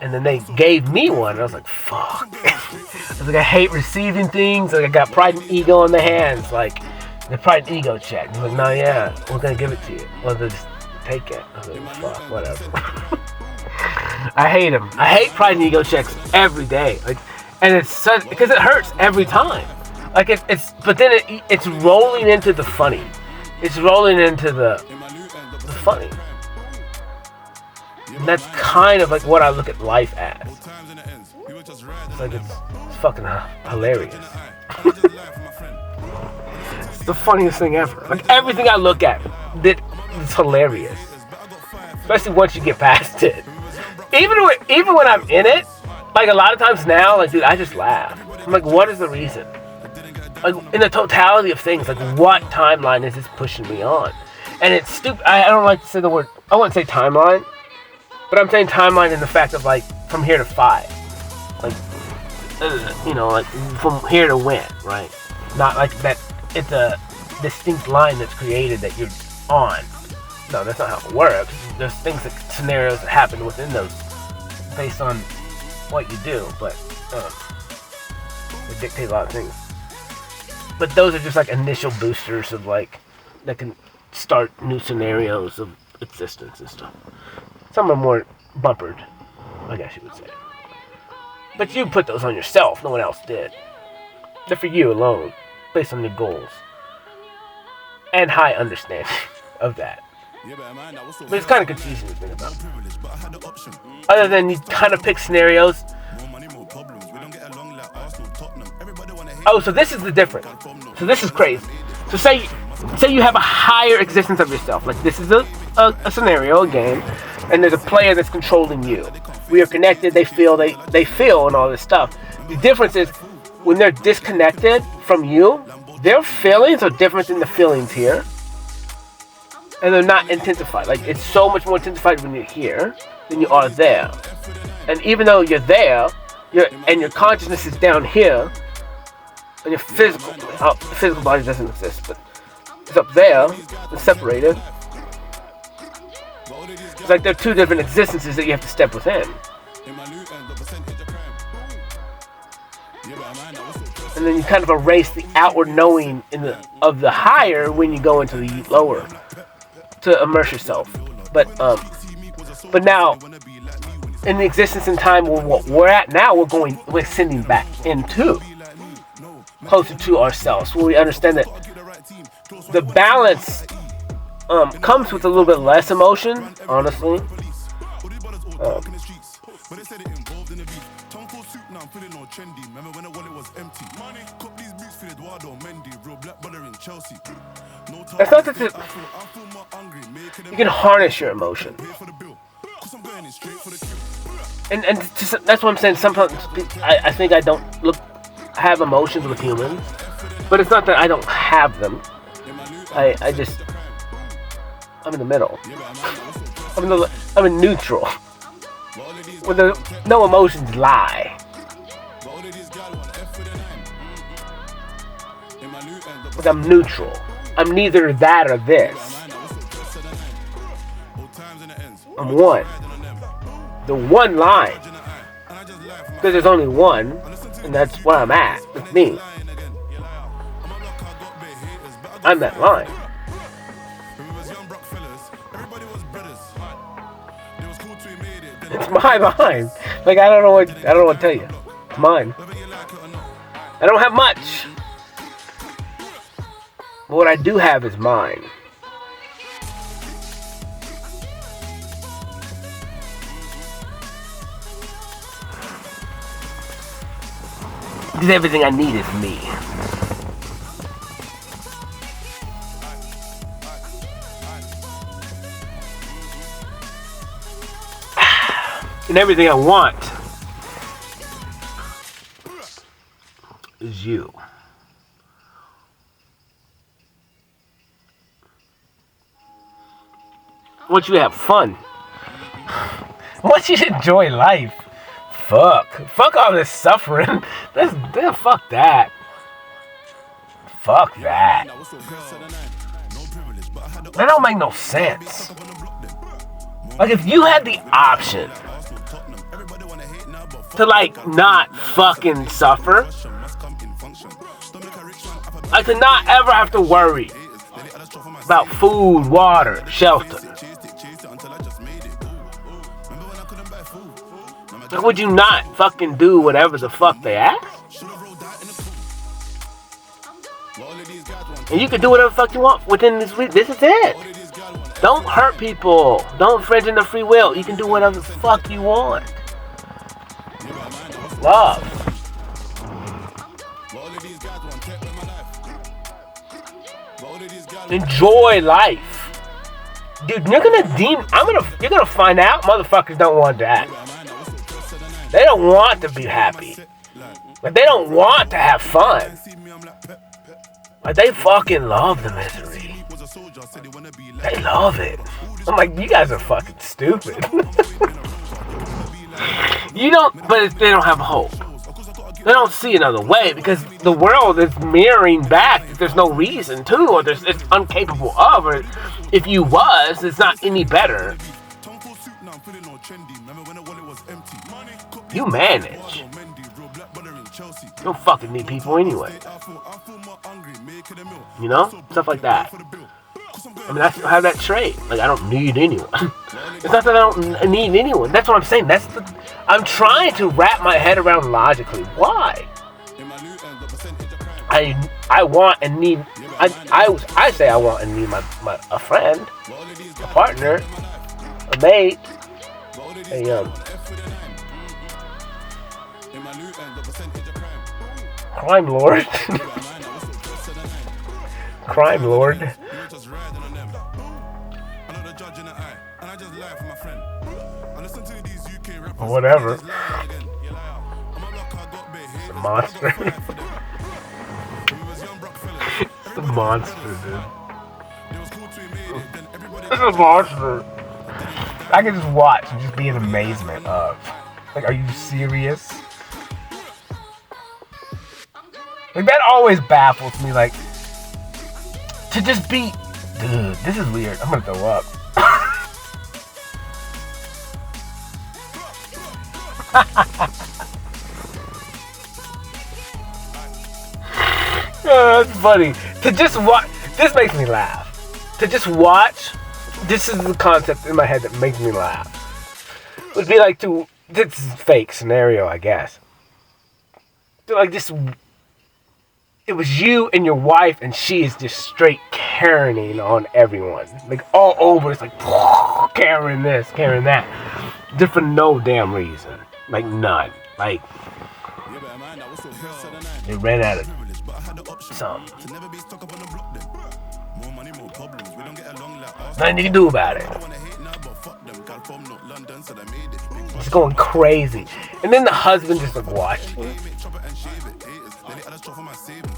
And then they gave me one, and I was like, fuck. I was like, I hate receiving things. Like, I got pride and ego in the hands. Like, the pride and ego check. I was like, no, yeah, we're going to give it to you. Well, just take it. I was like, fuck, whatever. I hate them. I hate pride and ego checks every day. Like, and it's such, because it hurts every time. Like, but then it's rolling into the funny. It's rolling into the funny. And that's kind of like what I look at life as. It's like it's fucking hilarious. It's the funniest thing ever. Like everything I look at, it's hilarious. Especially once you get past it. Even when I'm in it, like a lot of times now, like dude, I just laugh. I'm like, what is the reason? Like in the totality of things, like what timeline is this pushing me on? And it's stupid. I don't like to say the word. I wouldn't say timeline, but I'm saying timeline in the fact of like from here to 5, like like from here to when, right? Not like that. It's a distinct line that's created that you're on. No, that's not how it works. There's scenarios that happen within those based on what you do, but they dictate a lot of things. But those are just like initial boosters of like that can start new scenarios of existence and stuff. Some are more bumpered, I guess you would say. But you put those on yourself. No one else did. They're for you alone, based on your goals and high understanding of that. But it's kind of confusing to think about. Other than you kind of pick scenarios. Oh, so this is the difference. So this is crazy. So say you have a higher existence of yourself. Like this is a scenario, a game, and there's a player that's controlling you. We are connected. They feel, and all this stuff. The difference is when they're disconnected from you, their feelings are different than the feelings here, and they're not intensified. Like it's so much more intensified when you're here than you are there. And even though you're there, your consciousness is down here, and your physical body doesn't exist, but it's up there. It's separated. It's like there are two different existences that you have to step within. And then you kind of erase the outward knowing of the higher when you go into the lower to immerse yourself. But now in the existence in time where what we're at now, we're ascending back into closer to ourselves, where we understand that the balance comes with a little bit less emotion, honestly. It's not that you can harness your emotion, and that's what I'm saying. Sometimes I think I don't have emotions with humans, but it's not that I don't have them. I'm in the middle. I'm in neutral, where no emotions lie. Like I'm neutral. I'm neither that or this. I'm one. The one line. Because there's only one, and that's where I'm at. It's me. I'm that line. It's my line. Like I don't know what to tell you. It's mine. I don't have much. But what I do have is mine. Because everything I need is me. And everything I want is you. I want you to have fun. I want you to enjoy life. Fuck all this suffering. Fuck that. Fuck that. That don't make no sense. Like if you had the option to like not fucking suffer, like to not ever have to worry about food, water, shelter. Like, would you not fucking do whatever the fuck they ask? And you can do whatever the fuck you want within this week. This is it. Don't hurt people. Don't infringe on their free will. You can do whatever the fuck you want. Love. Enjoy life. Dude, you're gonna find out motherfuckers don't want that. They don't want to be happy. Like they don't want to have fun. Like they fucking love the misery. They love it. I'm like, you guys are fucking stupid. But they don't have hope. They don't see another way because the world is mirroring back that there's no reason to, or it's incapable of, or if you was, it's not any better. You manage. You don't fucking need people anyway. You know? Stuff like that. I mean, I have that trait. Like, I don't need anyone. It's not that I don't need anyone. That's what I'm saying. I'm trying to wrap my head around logically. Why? I want and need. I say I want and need a friend, a partner, a mate, a crime lord. Crime lord. Or whatever. It's a monster. It's a monster, dude. It's a monster. I can just watch and just be in amazement of. Like, are you serious? Like, that always baffles me. Like, to just be. Dude, this is weird. I'm gonna throw up. Oh, that's funny. To just watch. This makes me laugh. To just watch. This is the concept in my head that makes me laugh. Would be like to. This is a fake scenario, I guess. To like just. It was you and your wife, and she is just straight Karening on everyone. Like, all over. It's like, Karen this, Karen that. Just for no damn reason. Like, none. Like, they ran out of something. Nothing you can do about it. It's going crazy. And then the husband just like watching.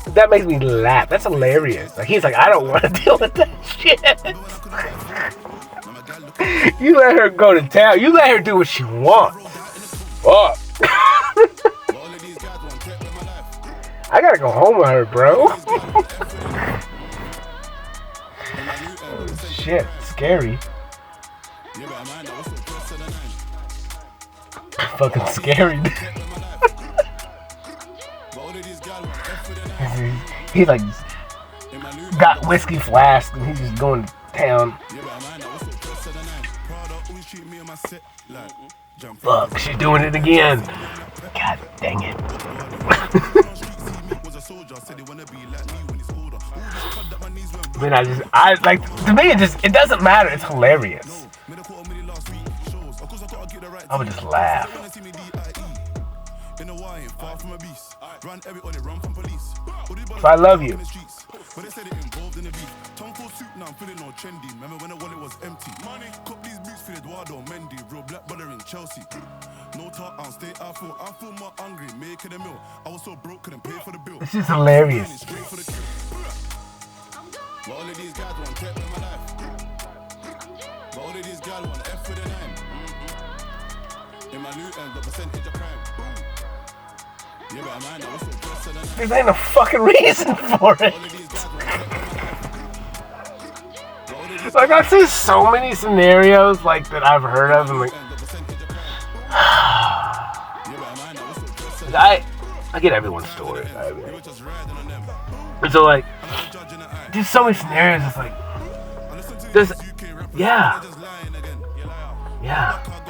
That makes me laugh. That's hilarious. Like, he's like, I don't want to deal with that shit. You let her go to town. You let her do what she wants. Fuck. I gotta go home with her, bro. Oh, shit. Scary. Fucking scary. He like got whiskey flask and he's just going to town. Fuck, she's doing it again. God dang it. I mean, I like, to me it doesn't matter. It's hilarious. I would just laugh. So I love you. It's just hilarious. There ain't no fucking reason for it. Like, I've seen so many scenarios like that I've heard of, and like, I get everyone's story. And so like, there's so many scenarios. It's like,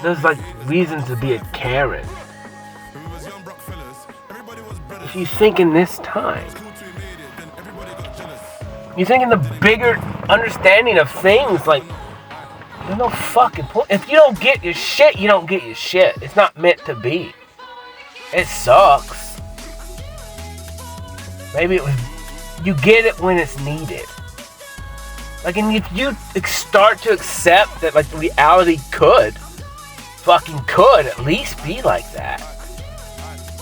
there's like reasons to be a Karen. If you think in this time, you think in the bigger understanding of things, like, there's no fucking point. If you don't get your shit, you don't get your shit. It's not meant to be. It sucks. Maybe you get it when it's needed. Like, and if you start to accept that, like, reality could at least be like that.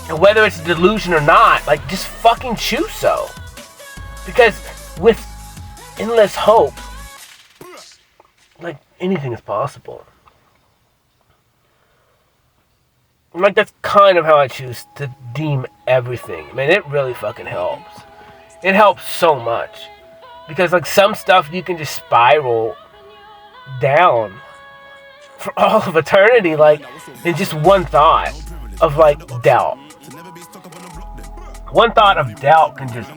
And whether it's a delusion or not, like, just fucking choose so. Because with endless hope, like, anything is possible. And, like, that's kind of how I choose to deem everything. Man, it really fucking helps. It helps so much. Because, like, some stuff you can just spiral down for all of eternity, like, in just one thought of, like, doubt. One thought of doubt can just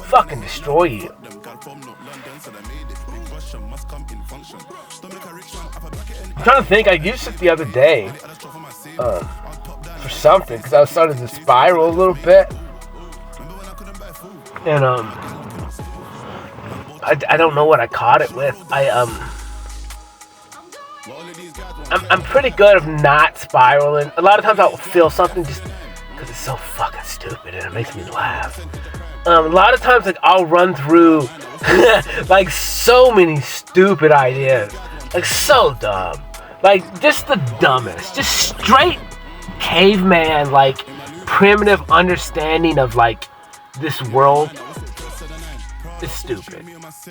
fucking destroy you. I'm trying to think. I used it the other day for something because I was starting to spiral a little bit, and I don't know what I caught it with. I'm pretty good of not spiraling. A lot of times I'll feel something just because it's so fucking stupid and it makes me laugh. A lot of times, like, I'll run through like so many stupid ideas, like so dumb, like just the dumbest, just straight caveman, like primitive understanding of like this world is stupid,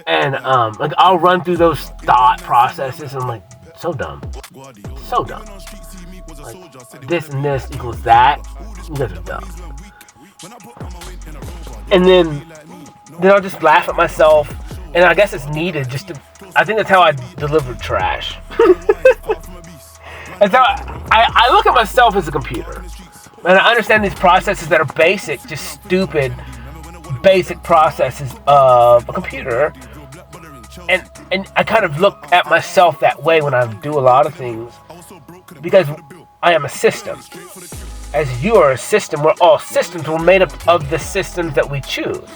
and like I'll run through those thought processes and I'm like, so dumb, like this and this equals that. You guys are dumb. And then I'll just laugh at myself, and I guess it's needed just to. I think that's how I deliver trash. That's how I look at myself as a computer, and I understand these processes that are basic, just stupid, basic processes of a computer, and I kind of look at myself that way when I do a lot of things, because I am a system. As you are a system, we're all systems. We're made up of the systems that we choose.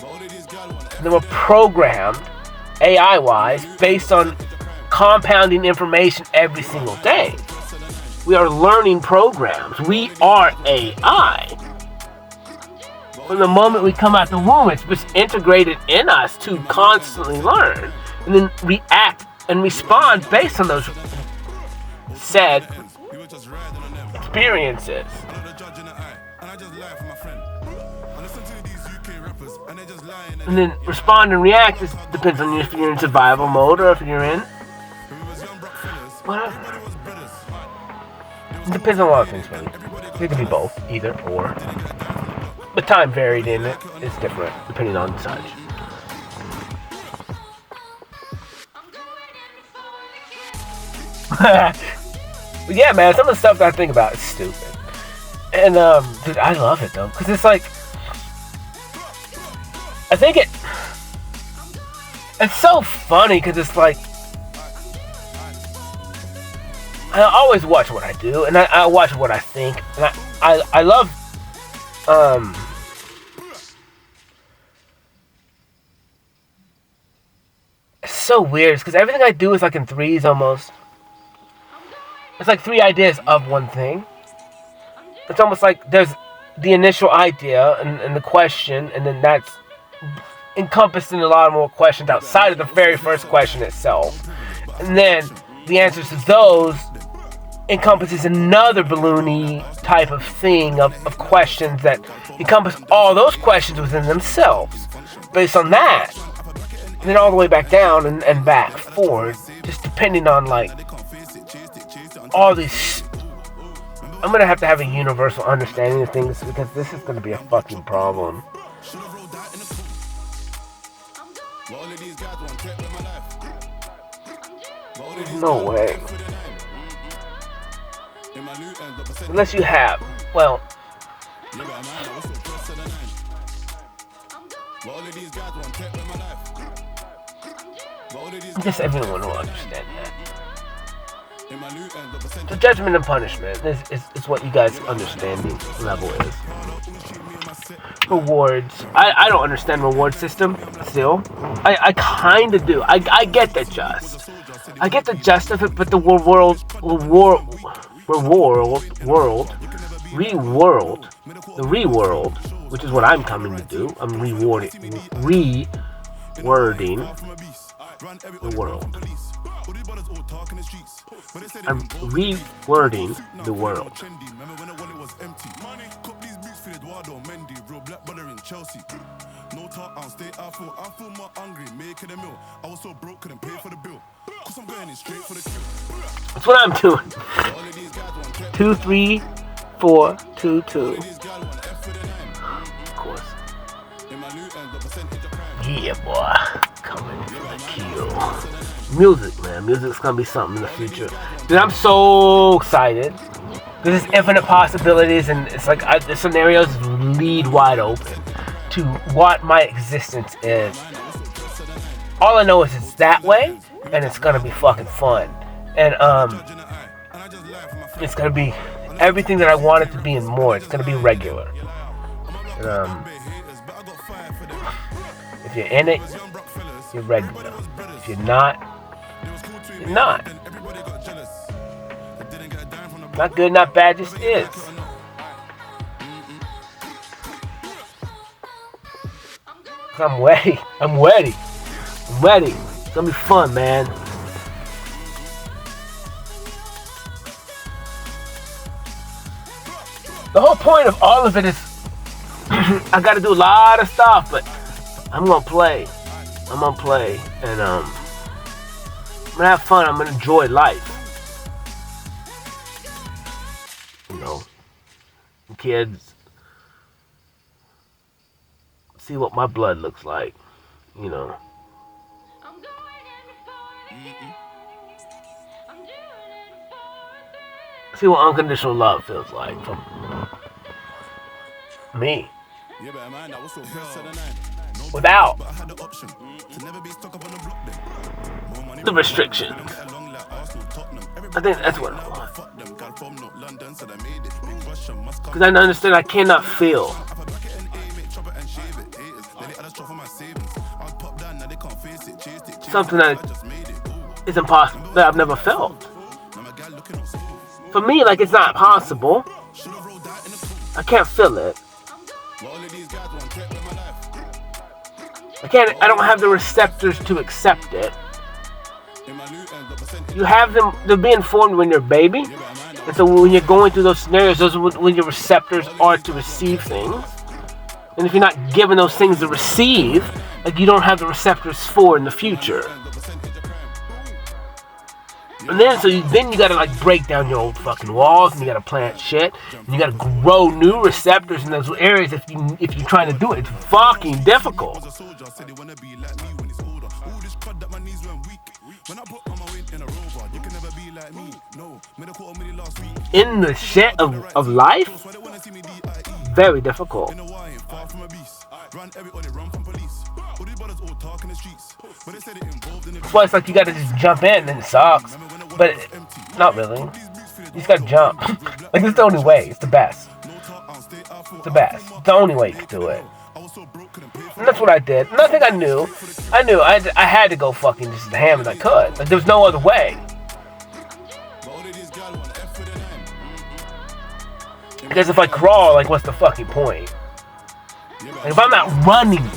And then we're programmed, AI-wise, based on compounding information every single day. We are learning programs. We are AI. From the moment we come out the womb, it's just integrated in us to constantly learn and then react and respond based on those said experiences. And then respond and react depends on if you're in survival mode or if you're in whatever. It depends on a lot of things, maybe. It could be both, either or. The time varied in it is different depending on such. But yeah, man, some of the stuff that I think about is stupid. And, dude, I love it, though. Because it's like... I think it's so funny because it's like... I always watch what I do. And I watch what I think. And I love... It's so weird. Because everything I do is like in threes almost. It's like three ideas of one thing. It's almost like there's the initial idea and the question, and then that's encompassed in a lot more questions outside of the very first question itself. And then the answers to those encompasses another balloony type of thing of questions that encompass all those questions within themselves. Based on that, and then all the way back down and back forward, just depending on like all these. I'm gonna have to have a universal understanding of things because this is gonna be a fucking problem. There's no way. Unless you have, well, I guess everyone will understand that. The judgment and punishment is what you guys' understanding level is. Rewards. I don't understand reward system still. I kind of do. I get the just. I get the just of it, but the reworld, which is what I'm coming to do. I'm rewording the world. I'm rewording the world. That's what I'm doing. 2, 3, 4, 2, 2. Of course. Yeah, boy. Coming for the kill. Music, man. Music's gonna be something in the future. Dude, I'm so excited. There's infinite possibilities, and it's like the scenarios lead wide open to what my existence is. All I know is it's that way, and it's gonna be fucking fun. And it's gonna be everything that I want it to be and more. It's gonna be regular. And, if you're in it, you're regular. If you're not, you're not. Not good, not bad, just is. I'm ready. I'm ready. I'm ready. It's gonna be fun, man. The whole point of all of it is I gotta do a lot of stuff, but I'm gonna play. I'm gonna play. And I'm gonna have fun. I'm gonna enjoy life. You know, kids see what my blood looks like, you know. See what unconditional love feels like from me. Without the restrictions. I think that's what I want. Because I understand I cannot feel something that is impossible, that I've never felt. For me, like, it's not possible. I can't feel it. I don't have the receptors to accept it. You have them, they're being formed when you're a baby. And so when you're going through those scenarios, those are when your receptors are to receive things. And if you're not given those things to receive, like, you don't have the receptors for in the future. And then, then you gotta, like, break down your old fucking walls, and you gotta plant shit, and you gotta grow new receptors in those areas if you're trying to do it. It's fucking difficult. In the shit of life, very difficult. That's why it's like you gotta just jump in, and it sucks. But not really. You just gotta jump. Like, it's the only way. It's the best. It's the best. It's the only way you can do it. And that's what I did. And I think I knew I had to go fucking just as ham as I could. Like, there was no other way. Because if I crawl, like, what's the fucking point? Like, if I'm not running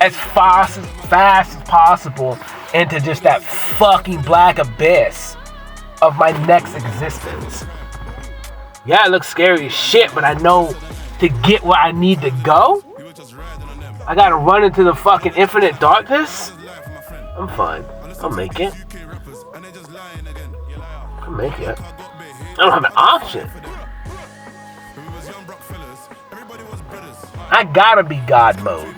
as fast as possible into just that fucking black abyss of my next existence. Yeah, it looks scary as shit, but I know to get where I need to go, I gotta run into the fucking infinite darkness. I'm fine. I'll make it. I'll make it. I don't have an option. I gotta be God mode.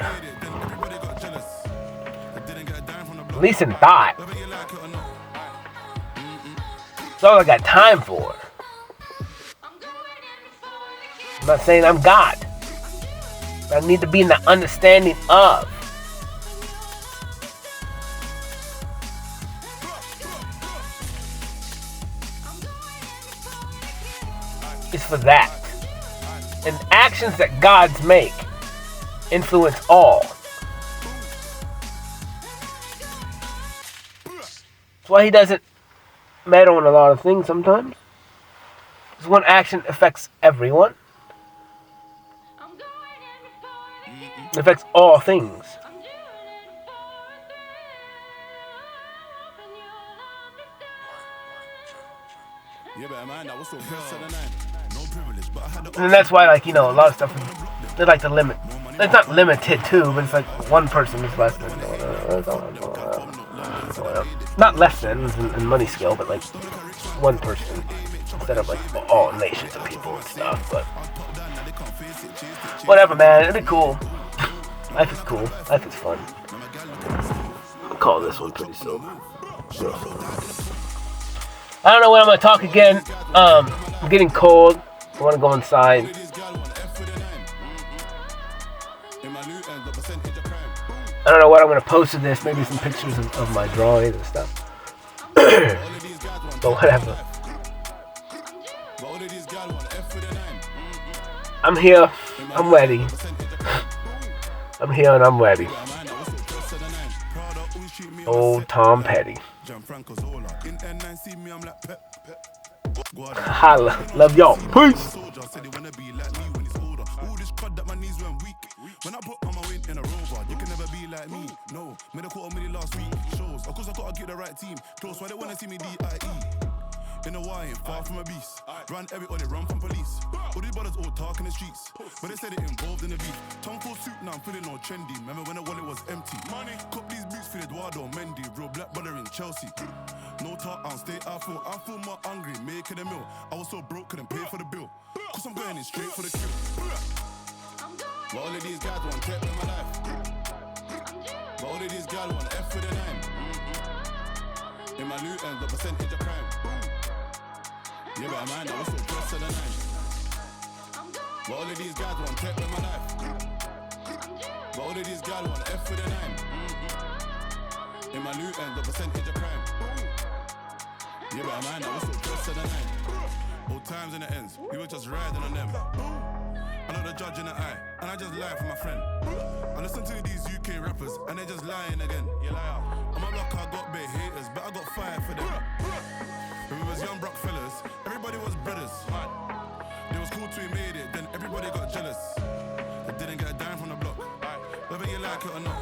At least in thought. That's all I got time for. I'm not saying I'm God. I need to be in the understanding of. It's for that. And actions that gods make influence all. That's why he doesn't meddle in a lot of things sometimes. Because one action affects everyone. It affects all things. And that's why, like, you know, a lot of stuff, they like to limit. It's not limited to, but it's like one person is less than. Not less than in money scale, but like one person instead of like all nations of people and stuff. But whatever, man. It'd be cool. Life is cool. Life is fun. I'll call this one pretty soon. I don't know when I'm gonna talk again. I'm getting cold. I want to go inside. I don't know what I'm gonna post of this. Maybe some pictures of my drawings and stuff. But whatever. I'm here. I'm ready. I'm here and I'm ready. Old Tom Petty. Holla. Love y'all. Peace. When I put on my weight in a rover, you can never be like me. No, made a $250,000 last week. Shows, of course I gotta get the right team. Close, why they wanna see me DIE. In the wine, far from a beast. Run everybody, run from police. All these brothers all talk in the streets, but they said it involved in the beef. Tom full suit, now I'm feeling all trendy. Remember when the wallet was empty? Money, cop these boots for Eduardo Mendy. Real black brother in Chelsea. No talk, I'll stay, I feel more hungry, making a meal. I was so broke, couldn't pay for the bill. Cause I'm going in straight for the kill. But all of these guys want tech in my life. But all of these guys want F with a 9. In my loot and the percentage of crime. Yeah, but I mind I was so close to the 9. But all of these guys want tech in my life. But all of these guys want F with a 9. In my loot and the percentage of crime. Yeah, but I mind I was so close to the 9. Old times in the ends, we were just riding on them. I know the judge in the eye, and I just lie for my friend. I listen to these UK rappers, and they're just lying again. You liar. On my block, I got big haters, but I got fire for them. When we was young broke fellas, everybody was brothers. It was cool till we made it, then everybody got jealous. They didn't get a dime from the block, whether you like it or not.